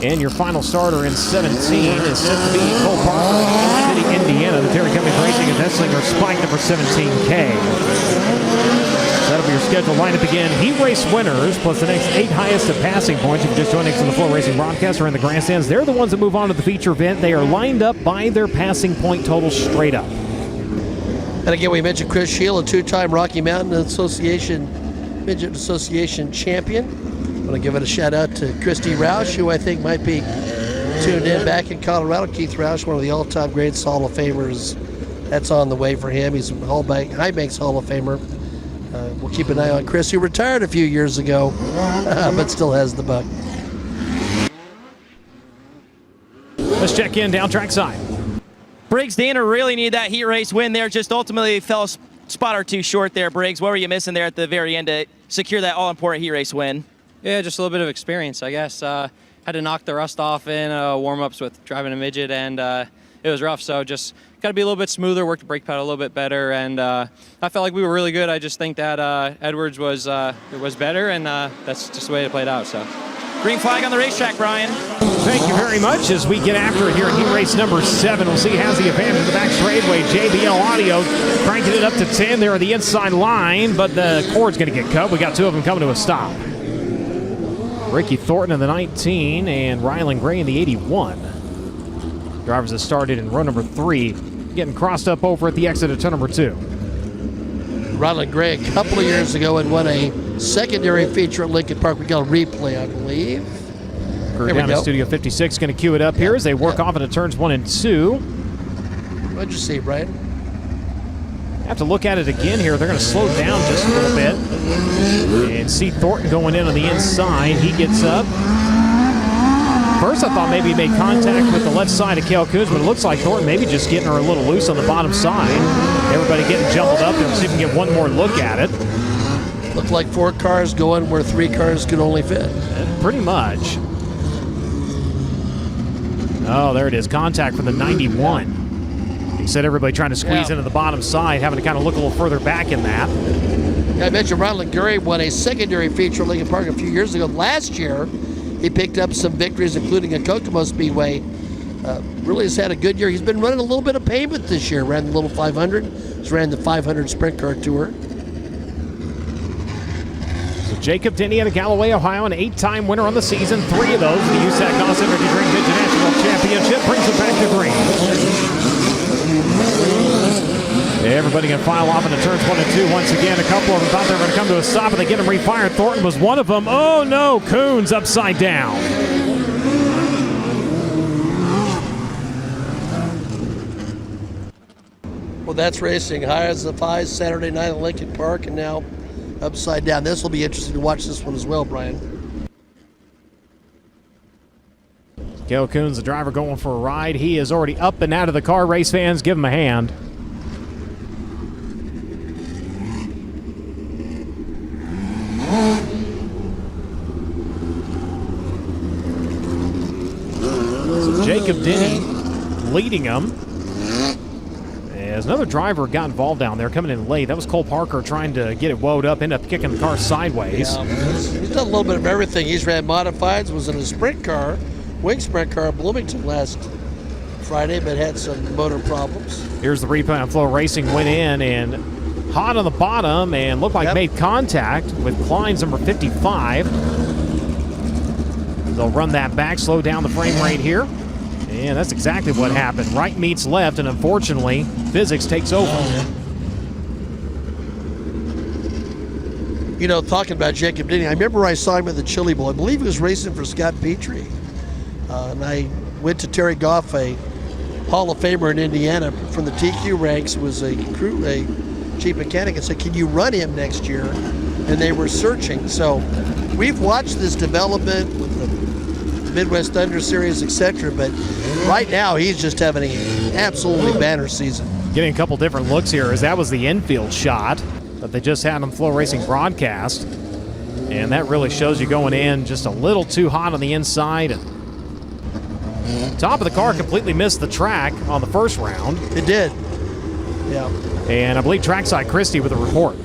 And your final starter in 17 is set to be Cole Parker, Kansas City, Indiana, the Terry Cummings Racing and Esslinger Spike, number 17K. That'll be your scheduled lineup again. Heat race winners plus the next 8 highest of passing points. You can just join us on the FloRacing broadcast or in the grandstands. They're the ones that move on to the feature event. They are lined up by their passing point total straight up. And again, we mentioned Chris Shield, a 2-time Rocky Mountain Association Midget Association champion. I want to give it a shout out to Christy Roush, who I think might be tuned in back in Colorado. Keith Roush, one of the all-time greats, Hall of Famers. That's on the way for him. He's a High Banks Hall of Famer. We'll keep an eye on Chris, who retired a few years ago, but still has the buck. Let's check in down track side. Briggs Danner really needed that heat race win there, just ultimately fell a spot or 2 short there, Briggs. What were you missing there at the very end to secure that all-important heat race win? Yeah, just a little bit of experience, I guess. Had to knock the rust off in warm-ups with driving a midget, and it was rough, so just got to be a little bit smoother, work the brake pad a little bit better, and I felt like we were really good. I just think that Edwards was better, and that's just the way it played out. So, green flag on the racetrack, Brian. Thank you very much. As we get after it here in heat race number 7, we'll see has the advantage of the back straightaway. JBL Audio cranking it up to 10 there on the inside line, but the cord's going to get cut. We got 2 of them coming to a stop. Ricky Thornton in the 19 and Rylan Gray in the 81. Drivers that started in row number 3 getting crossed up over at the exit of turn number 2. Rylan Gray a couple of years ago and won a secondary feature at Lincoln Park. We got a replay, I believe. Here down to Studio 56, going to cue it up here as they work off into turns 1 and 2. What'd you see, Brian? Have to look at it again here. They're going to slow down just a little bit. And see Thornton going in on the inside. He gets up. first I thought maybe he made contact with the left side of Cale Coons, but it looks like Thornton maybe just getting her a little loose on the bottom side. Everybody getting jumbled up there. See if we can get one more look at it. Looked like 4 cars going where 3 cars could only fit. Pretty much. Oh, there it is. Contact from the 91. He said everybody trying to squeeze into the bottom side, having to kind of look a little further back in that. Yeah, I mentioned Ron Gurry won a secondary feature at Lincoln Park a few years ago. Last year, he picked up some victories, including at Kokomo Speedway. Really has had a good year. He's been running a little bit of pavement this year. Ran the little 500. He's ran the 500 Sprint Car Tour. Jacob Denny out of Galloway, Ohio, an 8-time winner on the season. 3 of those, the USAC Clauson Energy Drink Midget National Championship, brings it back to green. Everybody can file off into turns 1 and 2 once again. A couple of them thought they were going to come to a stop, and they get them refired. Thornton was one of them. Oh no, Coons upside down. Well, that's racing. High as the Fives Saturday night at Lincoln Park, and now upside down. This will be interesting to watch this one as well, Brian. Cale Coons, the driver, going for a ride. He is already up and out of the car. Race fans, give him a hand. So Jacob Denny leading him. As another driver got involved down there, coming in late. That was Cole Parker trying to get it woed up, ended up kicking the car sideways. Yeah, he's done a little bit of everything. He's ran modifieds, was in a sprint car, wing sprint car at Bloomington last Friday, but had some motor problems. Here's the replay on FloRacing. Went in and hot on the bottom and looked like made contact with Klein's number 55. They'll run that back, slow down the frame rate here. And that's exactly what happened. Right meets left, and unfortunately, physics takes over. You know, talking about Jacob Denny, I remember I saw him at the Chili Bowl. I believe he was racing for Scott Petrie. And I went to Terry Goff, a Hall of Famer in Indiana from the TQ ranks, was a chief mechanic, and said, can you run him next year? And they were searching. So we've watched this development with the Midwest Thunder Series, etc. But right now, he's just having an absolutely banner season. Getting a couple different looks here, as that was the infield shot that they just had on FloRacing broadcast. And that really shows you going in just a little too hot on the inside. And top of the car completely missed the track on the first round. It did. Yeah. And I believe trackside Christie with a report.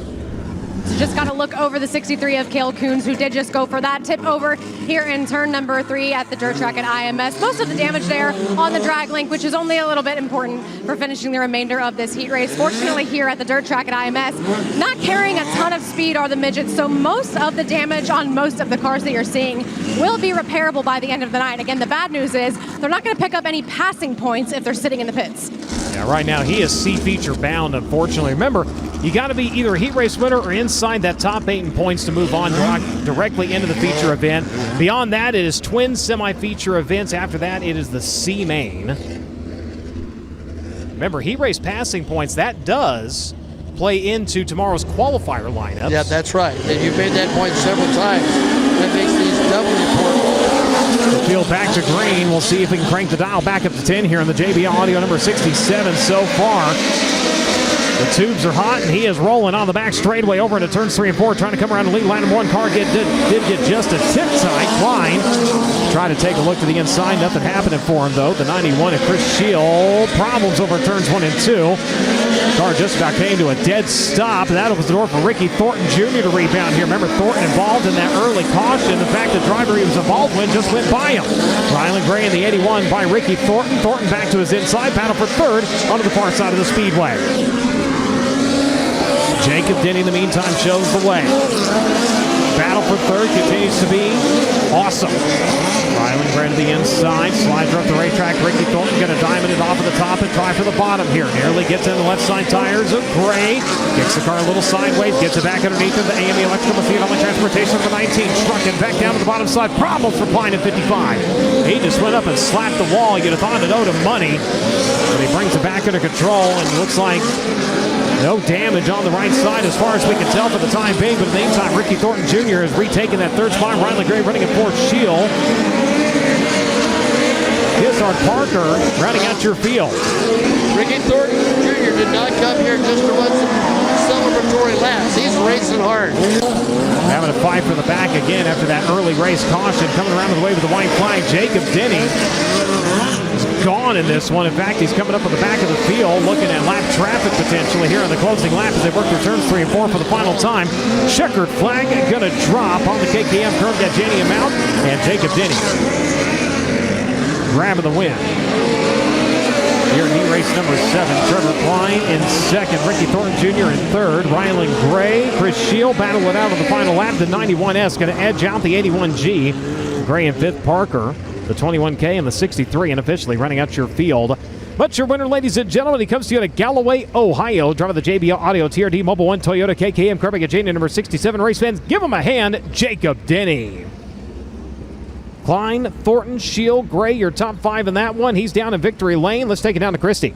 So just got to look over the 63 of Cale Coons, who did just go for that tip over here in turn number 3 at the dirt track at IMS. Most of the damage there on the drag link, which is only a little bit important for finishing the remainder of this heat race. Fortunately, here at the dirt track at IMS, not carrying a ton of speed are the midgets, so most of the damage on most of the cars that you're seeing will be repairable by the end of the night. Again, the bad news is they're not going to pick up any passing points if they're sitting in the pits. Yeah, right now he is C feature bound, unfortunately. Remember, you got to be either a heat race winner or inside that top 8 in points to move on directly into the feature event. Beyond that, it is twin semi-feature events. After that, it is the C main. Remember, heat race passing points, that does play into tomorrow's qualifier lineups. Yeah, that's right. And you've made that point several times. That makes these doubly important. The field back to green. We'll see if we can crank the dial back up to 10 here on the JBL Audio number 67 so far. The tubes are hot, and he is rolling on the back straightaway over into turns 3 and 4, trying to come around the lead line. And one car did get just a tip tight. Klein trying to take a look to the inside. Nothing happening for him, though. The 91 and Chris Shield. Problems over turns 1 and 2. Car just about came to a dead stop. That opens the door for Ricky Thornton Jr. to rebound here. Remember, Thornton involved in that early caution. In fact, the driver he was involved with just went by him. Rylan Gray in the 81 by Ricky Thornton. Thornton back to his inside. Battle for third onto the far side of the speedway. Jacob Denny, in the meantime, shows the way. Battle for third continues to be awesome. Rylan Gray to the inside, slides her up the racetrack. Ricky Thornton going to diamond it off of the top and try for the bottom here. Nearly gets in the left side tires of Gray. Kicks the car a little sideways, gets it back underneath him. The AME Electrical Machine on the transportation of the 19. Trucking back down to the bottom side. Problems for Klein at 55. He just went up and slapped the wall. You'd have thought it owed him money. But he brings it back under control, and looks like no damage on the right side as far as we can tell for the time being. But in the meantime, Ricky Thornton Jr. has retaken that third spot. Rylan Gray running in fourth. Shield Connor Parker rounding out your field. Ricky Thornton Jr. did not come here just to run some celebratory laps. He's racing hard. Having a fight for the back again after that early race caution. Coming around to the way with the white flag, Jacob Denny is gone in this one. In fact, he's coming up on the back of the field looking at lap traffic potentially here on the closing lap as they work their turns 3 and 4 for the final time. Checkered flag going to drop on the KKM curve. Got Jenny Amount and Jacob Denny grabbing the win. Here in heat race number 7, Trevor Klein in second, Ricky Thornton Jr. in third, Rylan Gray, Chris Shield battle it out on the final lap. The 91S going to edge out the 81G. Gray in fifth, Parker, the 21K and the 63, and officially running out your field. But your winner, ladies and gentlemen, he comes to you to Galloway, Ohio, driving the JBL Audio TRD Mobile 1 Toyota KKM Carbon Jane number 67. Race fans, give him a hand, Jacob Denny. Klein, Thornton, Shield, Gray, your top 5 in that one. He's down in victory lane. Let's take it down to Christy.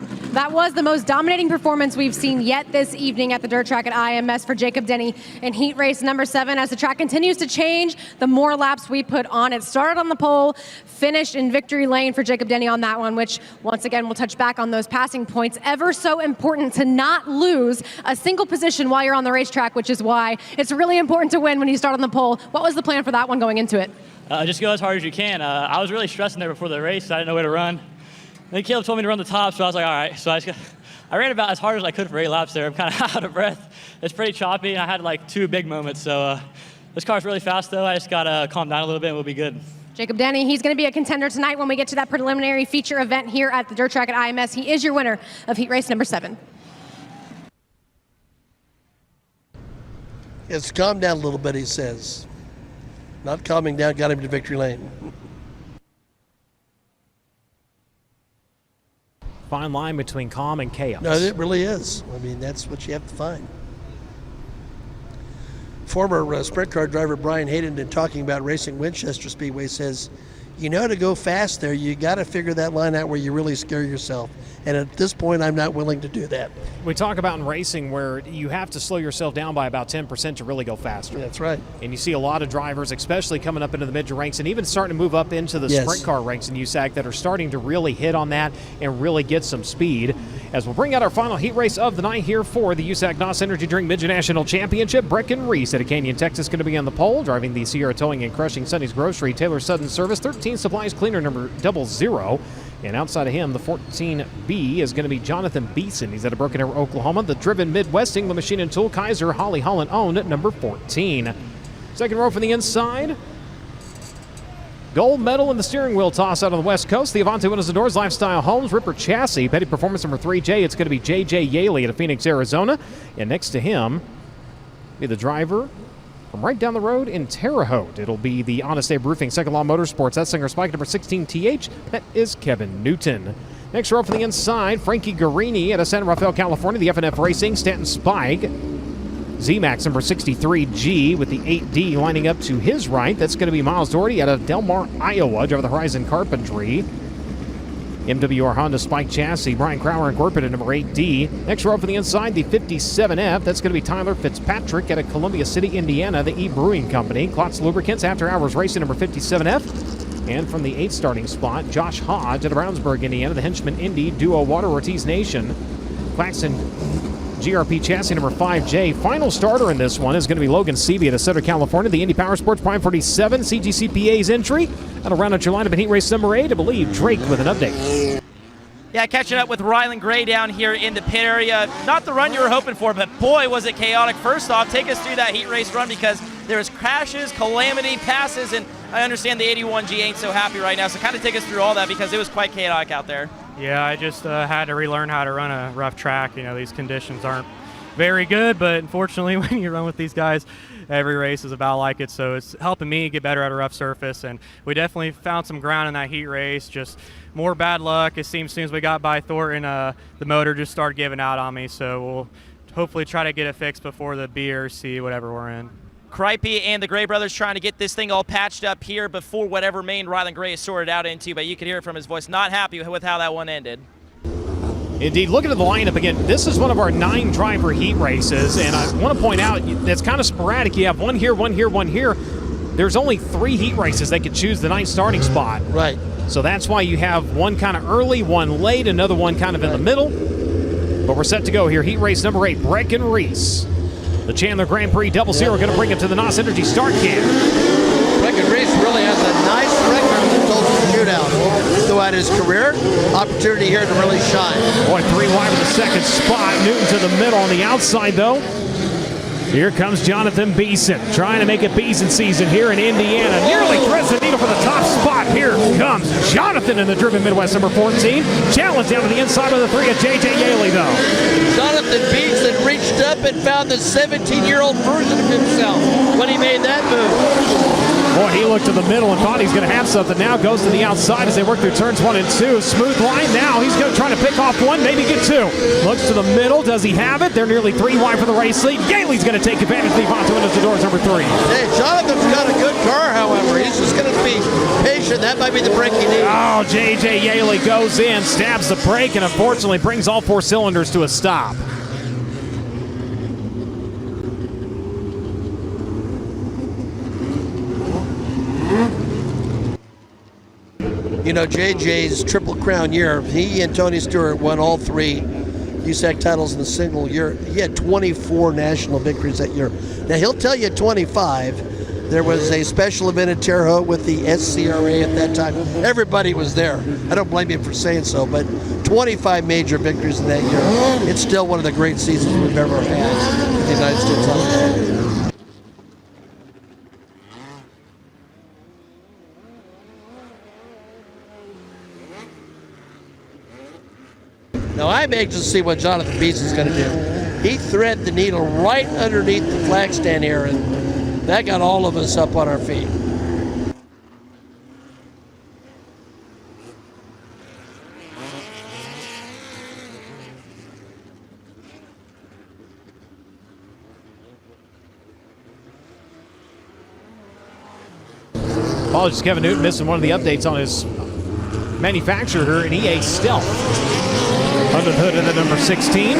That was the most dominating performance we've seen yet this evening at the dirt track at IMS for Jacob Denny in heat race number 7. As the track continues to change, the more laps we put on it. Started on the pole, finished in victory lane for Jacob Denny on that one, which once again, we'll touch back on those passing points. Ever so important to not lose a single position while you're on the racetrack, which is why it's really important to win when you start on the pole. What was the plan for that one going into it? Just go as hard as you can. I was really stressing there before the race. I didn't know where to run. Then Caleb told me to run the top, so I was like, all right. So I ran about as hard as I could for 8 laps there. I'm kind of out of breath. It's pretty choppy, and I had like 2 big moments. So this car's really fast, though. I just got to calm down a little bit, and we'll be good. Jacob Denny, he's going to be a contender tonight when we get to that preliminary feature event here at the dirt track at IMS. He is your winner of heat race number 7. It's calmed down a little bit, he says. Not calming down, got him to victory lane. Fine line between calm and chaos. No, it really is. I mean, that's what you have to find. Former sprint car driver Brian Hayden, in talking about racing Winchester Speedway, says, you know, to go fast there, you got to figure that line out where you really scare yourself. And at this point, I'm not willing to do that. We talk about in racing where you have to slow yourself down by about 10% to really go faster. That's right. And you see a lot of drivers, especially coming up into the midget ranks and even starting to move up into the sprint car ranks in USAC, that are starting to really hit on that and really get some speed. As we'll bring out our final heat race of the night here for the USAC NOS Energy Drink Midget National Championship. Brecken Reese out of Canyon, Texas, going to be on the pole, driving the Sierra Towing and Crushing Sonny's Grocery Taylor Sudden Service 13 Supplies Cleaner number 00. And outside of him, the 14B is going to be Jonathan Beeson. He's out of Broken Arrow, Oklahoma. The Driven Midwesting, the Machine and Tool Kaiser, Holly Holland owned at number 14. Second row from the inside. Gold medal in the steering wheel toss out on the West Coast. The Avante Windows and Doors Lifestyle Homes, Ripper Chassis, Petty Performance number 3J. It's going to be JJ Yaley out of Phoenix, Arizona. And next to him, be the driver from right down the road in Terre Haute. It'll be the Honest Abe Roofing Second Law Motorsports. That's Singer Spike number 16TH. That is Kevin Newton. Next row from the inside, Frankie Guarini out of San Rafael, California. The FNF Racing, Stanton Spike. Z-Max number 63G with the 8D lining up to his right. That's going to be Miles Doherty out of Del Mar, Iowa, driving the Horizon Carpentry. MWR Honda Spike Chassis, Brian Crowder Incorporated number 8D. Next row from the inside, the 57F. That's going to be Tyler Fitzpatrick out of Columbia City, Indiana, the E-Brewing Company. Klotz Lubricants After Hours Racing number 57F. And from the 8th starting spot, Josh Hodge out of Brownsburg, Indiana, the Henchman Indy Duo Water Ortiz Nation. Claxon GRP Chassis number 5J. Final starter in this one is going to be Logan Seavey out of Southern California. The Indy Power Sports Prime 47 CGCPA's entry. That'll round out your lineup in heat race number 8. I believe Drake with an update. Yeah, catching up with Rylan Gray down here in the pit area. Not the run you were hoping for, but boy, was it chaotic. First off, take us through that heat race run, because there was crashes, calamity, passes, and I understand the 81G ain't so happy right now. So kind of take us through all that, because it was quite chaotic out there. Yeah, I just had to relearn how to run a rough track. You know, these conditions aren't very good, but unfortunately when you run with these guys, every race is about like it. So it's helping me get better at a rough surface, and we definitely found some ground in that heat race. Just more bad luck. It seems as soon as we got by Thornton, the motor just started giving out on me. So we'll hopefully try to get it fixed before the B or C, whatever we're in. Cripey and the Gray brothers trying to get this thing all patched up here before whatever main Rylan Gray is sorted out into, but you could hear it from his voice, not happy with how that one ended. Indeed, looking at the lineup again, this is one of our 9-driver heat races, and I want to point out that's kind of sporadic. You have one here, one here, one here. There's only 3 heat races that could choose the 9th starting spot. Right. So that's why you have one kind of early, one late, another one kind of in the middle. But we're set to go here. Heat race number 8, Breckenridge. The Chandler Grand Prix 00 going to bring it to the NOS Energy start cam. Breckenridge really has a nice record in the Tulsa shootout throughout his career. Opportunity here to really shine. Boy, 3 wide with the second spot. Newton to the middle on the outside, though. Here comes Jonathan Beeson, trying to make it Beeson season here in Indiana. Nearly threads the needle for the top spot. Here comes Jonathan in the Driven Midwest number 14. Challenge down to the inside of the 3 of J.J. Yaley, though. Jonathan Beeson reached up and found the 17-year-old version of himself when he made that move. Boy, he looked to the middle and thought he's going to have something. Now goes to the outside as they work through turns 1 and 2. Smooth line. Now he's going to try to pick off 1, maybe get 2. Looks to the middle. Does he have it? They're nearly 3 wide for the race lead. Yaley's going to take advantage. Leave onto into the doors number 3. Hey, Jonathan's got a good car, however. He's just going to be patient. That might be the break he needs. Oh, J.J. Yaley goes in, stabs the brake, and unfortunately brings all 4 cylinders to a stop. You know, JJ's Triple Crown year, he and Tony Stewart won all 3 USAC titles in a single year. He had 24 national victories that year. Now, he'll tell you 25. There was a special event in Terre Haute with the SCRA at that time. Everybody was there. I don't blame him for saying so, but 25 major victories in that year. It's still one of the great seasons we've ever had in the United States Auto. Now, I'm anxious to see what Jonathan Beeson's going to do. He threaded the needle right underneath the flag stand here, and that got all of us up on our feet. Apologies, Kevin Newton missing one of the updates on his manufacturer, an EA Stealth. Under the hood of the number 16.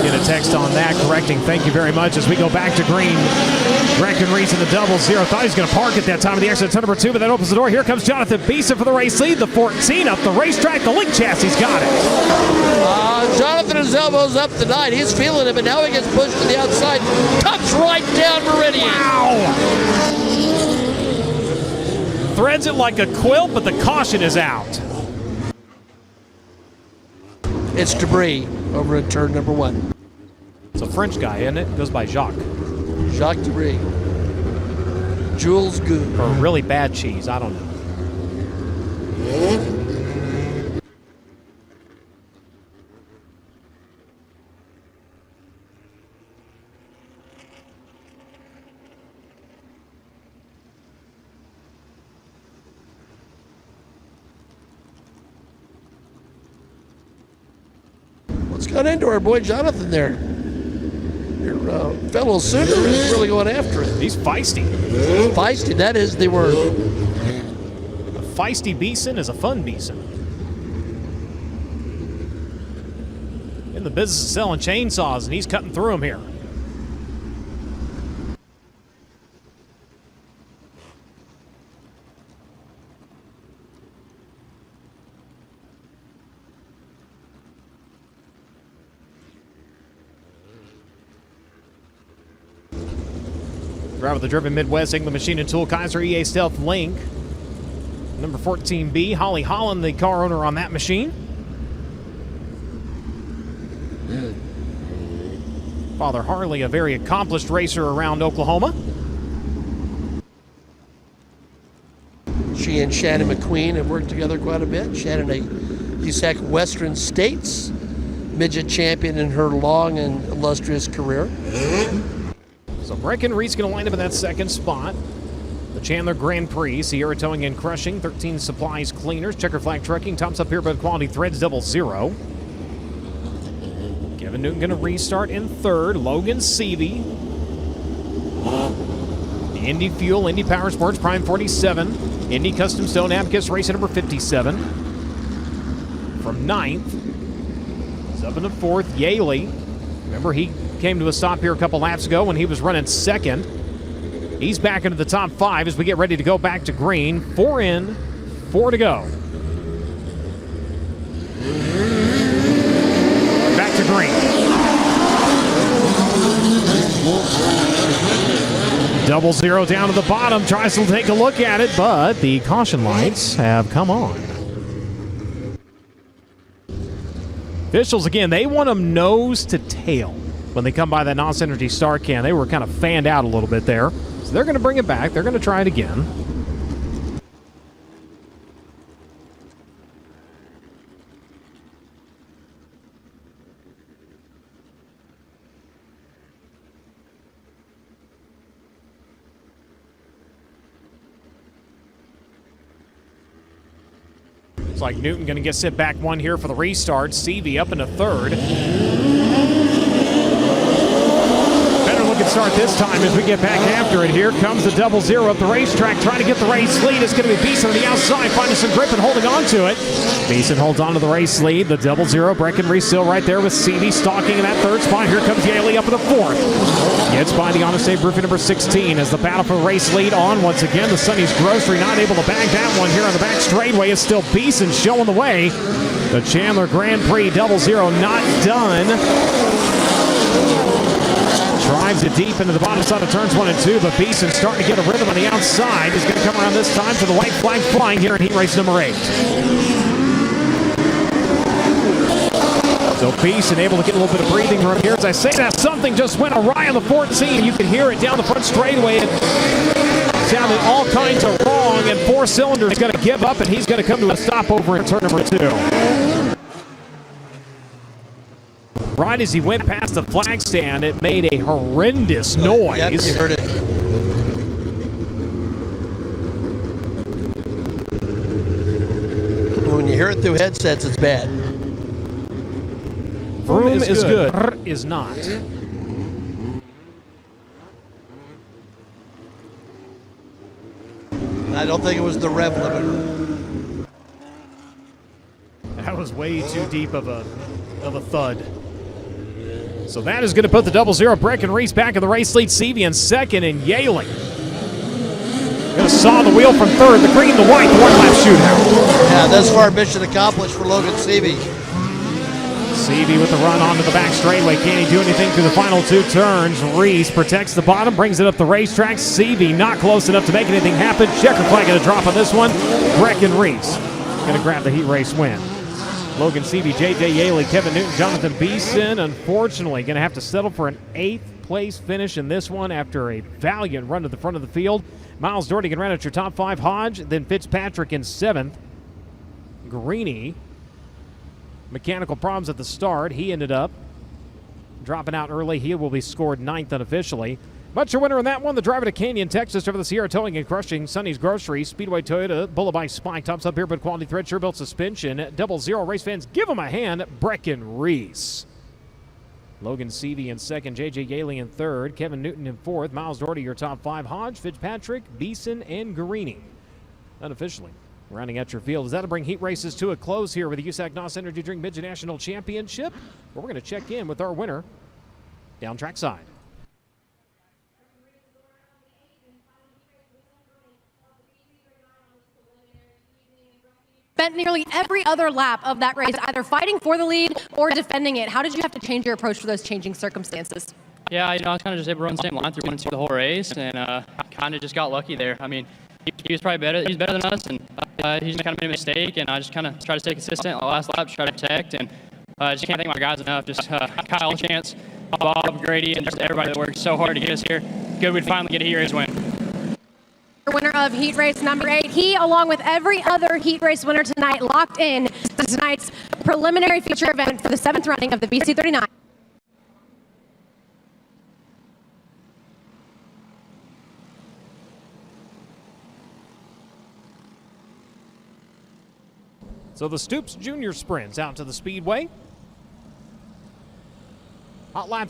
Get a text on that, correcting. Thank you very much as we go back to green. Breckenridge in the 00. Thought he was going to park at that time of the exit to number 2, but that opens the door. Here comes Jonathan Beeson for the race lead. The 14 up the racetrack. The link chassis's got it. Jonathan, his elbows up tonight. He's feeling it, but now he gets pushed to the outside. Tucks right down Meridian. Wow. Threads it like a quilt, but the caution is out. It's debris over at turn number 1. It's a French guy, isn't it? Goes by Jacques. Jacques Debris. Jules Gou. Or really bad cheese, I don't know. What's got into our boy Jonathan there? Your fellow Sooner is really going after it. He's feisty. Feisty, that is the word. A feisty Beeson is a fun Beeson. In the business of selling chainsaws, and he's cutting through them here. Driver of the Driven Midwest, England Machine and Tool, Kaiser EA Stealth Link. Number 14B, Holly Holland, the car owner on that machine. Father Harley, a very accomplished racer around Oklahoma. She and Shannon McQueen have worked together quite a bit. Shannon, a USAC Western States midget champion in her long and illustrious career. So Breckenridge's going to line up in that second spot. The Chandler Grand Prix, Sierra Towing and Crushing, 13 Supplies Cleaners, Checker Flag Trucking, tops up here by Quality Threads 00. Kevin Newton going to restart in third. Logan Seavey. Indy Fuel, Indy Power Sports, Prime 47. Indy Custom Stone Abacus, race number 57. From 9th, up into 4th, Yaley. Remember, he came to a stop here a couple laps ago when he was running second. He's back into the top 5 as we get ready to go back to green. 4 in, 4 to go. Back to green. 0 down to the bottom. Tries to take a look at it, but the caution lights have come on. Officials, again, they want them nose to tail when they come by that NOS Energy Star can. They were kind of fanned out a little bit there. So they're going to bring it back. They're going to try it again. Looks like Newton going to get sit back one here for the restart. Seavey up into third. Better looking start this time as we get back after it. Here comes the 0 up the racetrack, trying to get the race lead. It's going to be Beeson on the outside, finding some grip and holding on to it. Beeson holds on to the race lead. The 0 Breckenridge still right there with Seavey stalking in that third spot. Here comes Yaley up in the fourth. Gets by the Honest Abe Roofing number 16 as the battle for the race lead on once again. The Sonny's Grocery not able to bag that one here on the back straightaway. It's still Beeson showing the way. The Chandler Grand Prix 0 not done. Drives it deep into the bottom side of turns 1 and 2, but Beeson starting to get a rhythm on the outside. He's going to come around this time for the white flag flying here in heat race number 8. So Beeson able to get a little bit of breathing room here. As I say that, something just went awry on the 14. You can hear it down the front straightaway. It sounded all kinds of wrong, and 4 Cylinders is going to give up, and he's going to come to a stop over in turn number 2. Right as he went past the flag stand, it made a horrendous noise. Yep, you heard it. When you hear it through headsets, it's bad. Vroom is good. Brr is not. I don't think it was the rev limiter. That was way too deep of a thud. So that is going to put the 0 Breckenridge back in the race lead. Seavey in second, and Yaley going to saw the wheel from third. The green, the white, the one-lap shootout. Yeah, thus far mission accomplished for Logan Seavey. Seavey with the run onto the back straightaway. Can he do anything through the final 2 turns? Reese protects the bottom, brings it up the racetrack. Seavey not close enough to make anything happen. Checker flag going to drop on this one. Breckenridge going to grab the heat race win. Logan Seavey, J.J. Yaley, Kevin Newton, Jonathan Beeson, unfortunately going to have to settle for an 8th place finish in this one after a valiant run to the front of the field. Miles Doherty can run at your top 5. Hodge, then Fitzpatrick in 7th. Greeny, mechanical problems at the start. He ended up dropping out early. He will be scored 9th unofficially. But your winner in that one, the driver to Canyon, Texas, over the Sierra Towing and Crushing, Sonny's Grocery, Speedway Toyota, Bullabye Spike, tops up here, but quality thread, sure built suspension, 0 race fans, give him a hand, Breckenridge. Logan Seavey in second, J.J. Yaley in third, Kevin Newton in fourth, Miles Doherty your top 5, Hodge, Fitzpatrick, Beeson, and Guarini. Unofficially rounding out your field. Is that to bring heat races to a close here with the USAC NOS Energy Drink Midget National Championship? Where we're going to check in with our winner down trackside. Spent nearly every other lap of that race either fighting for the lead or defending it. How did you have to change your approach for those changing circumstances? Yeah, I was kind of just able to run the same line through 1 and 2 the whole race, and kind of just got lucky there. I mean, he was probably better. He's better than us, and he just kind of made a mistake, and I just kind of tried to stay consistent. The last lap, try to protect, and just can't thank my guys enough. Just Kyle, Chance, Bob, Grady, and just everybody that worked so hard to get us here. Good we'd finally get a heat race win. Winner of heat race number 8. He, along with every other heat race winner tonight, locked in to tonight's preliminary feature event for the 7th running of the BC39. So the Stoops Junior Sprints out to the Speedway. Hot laps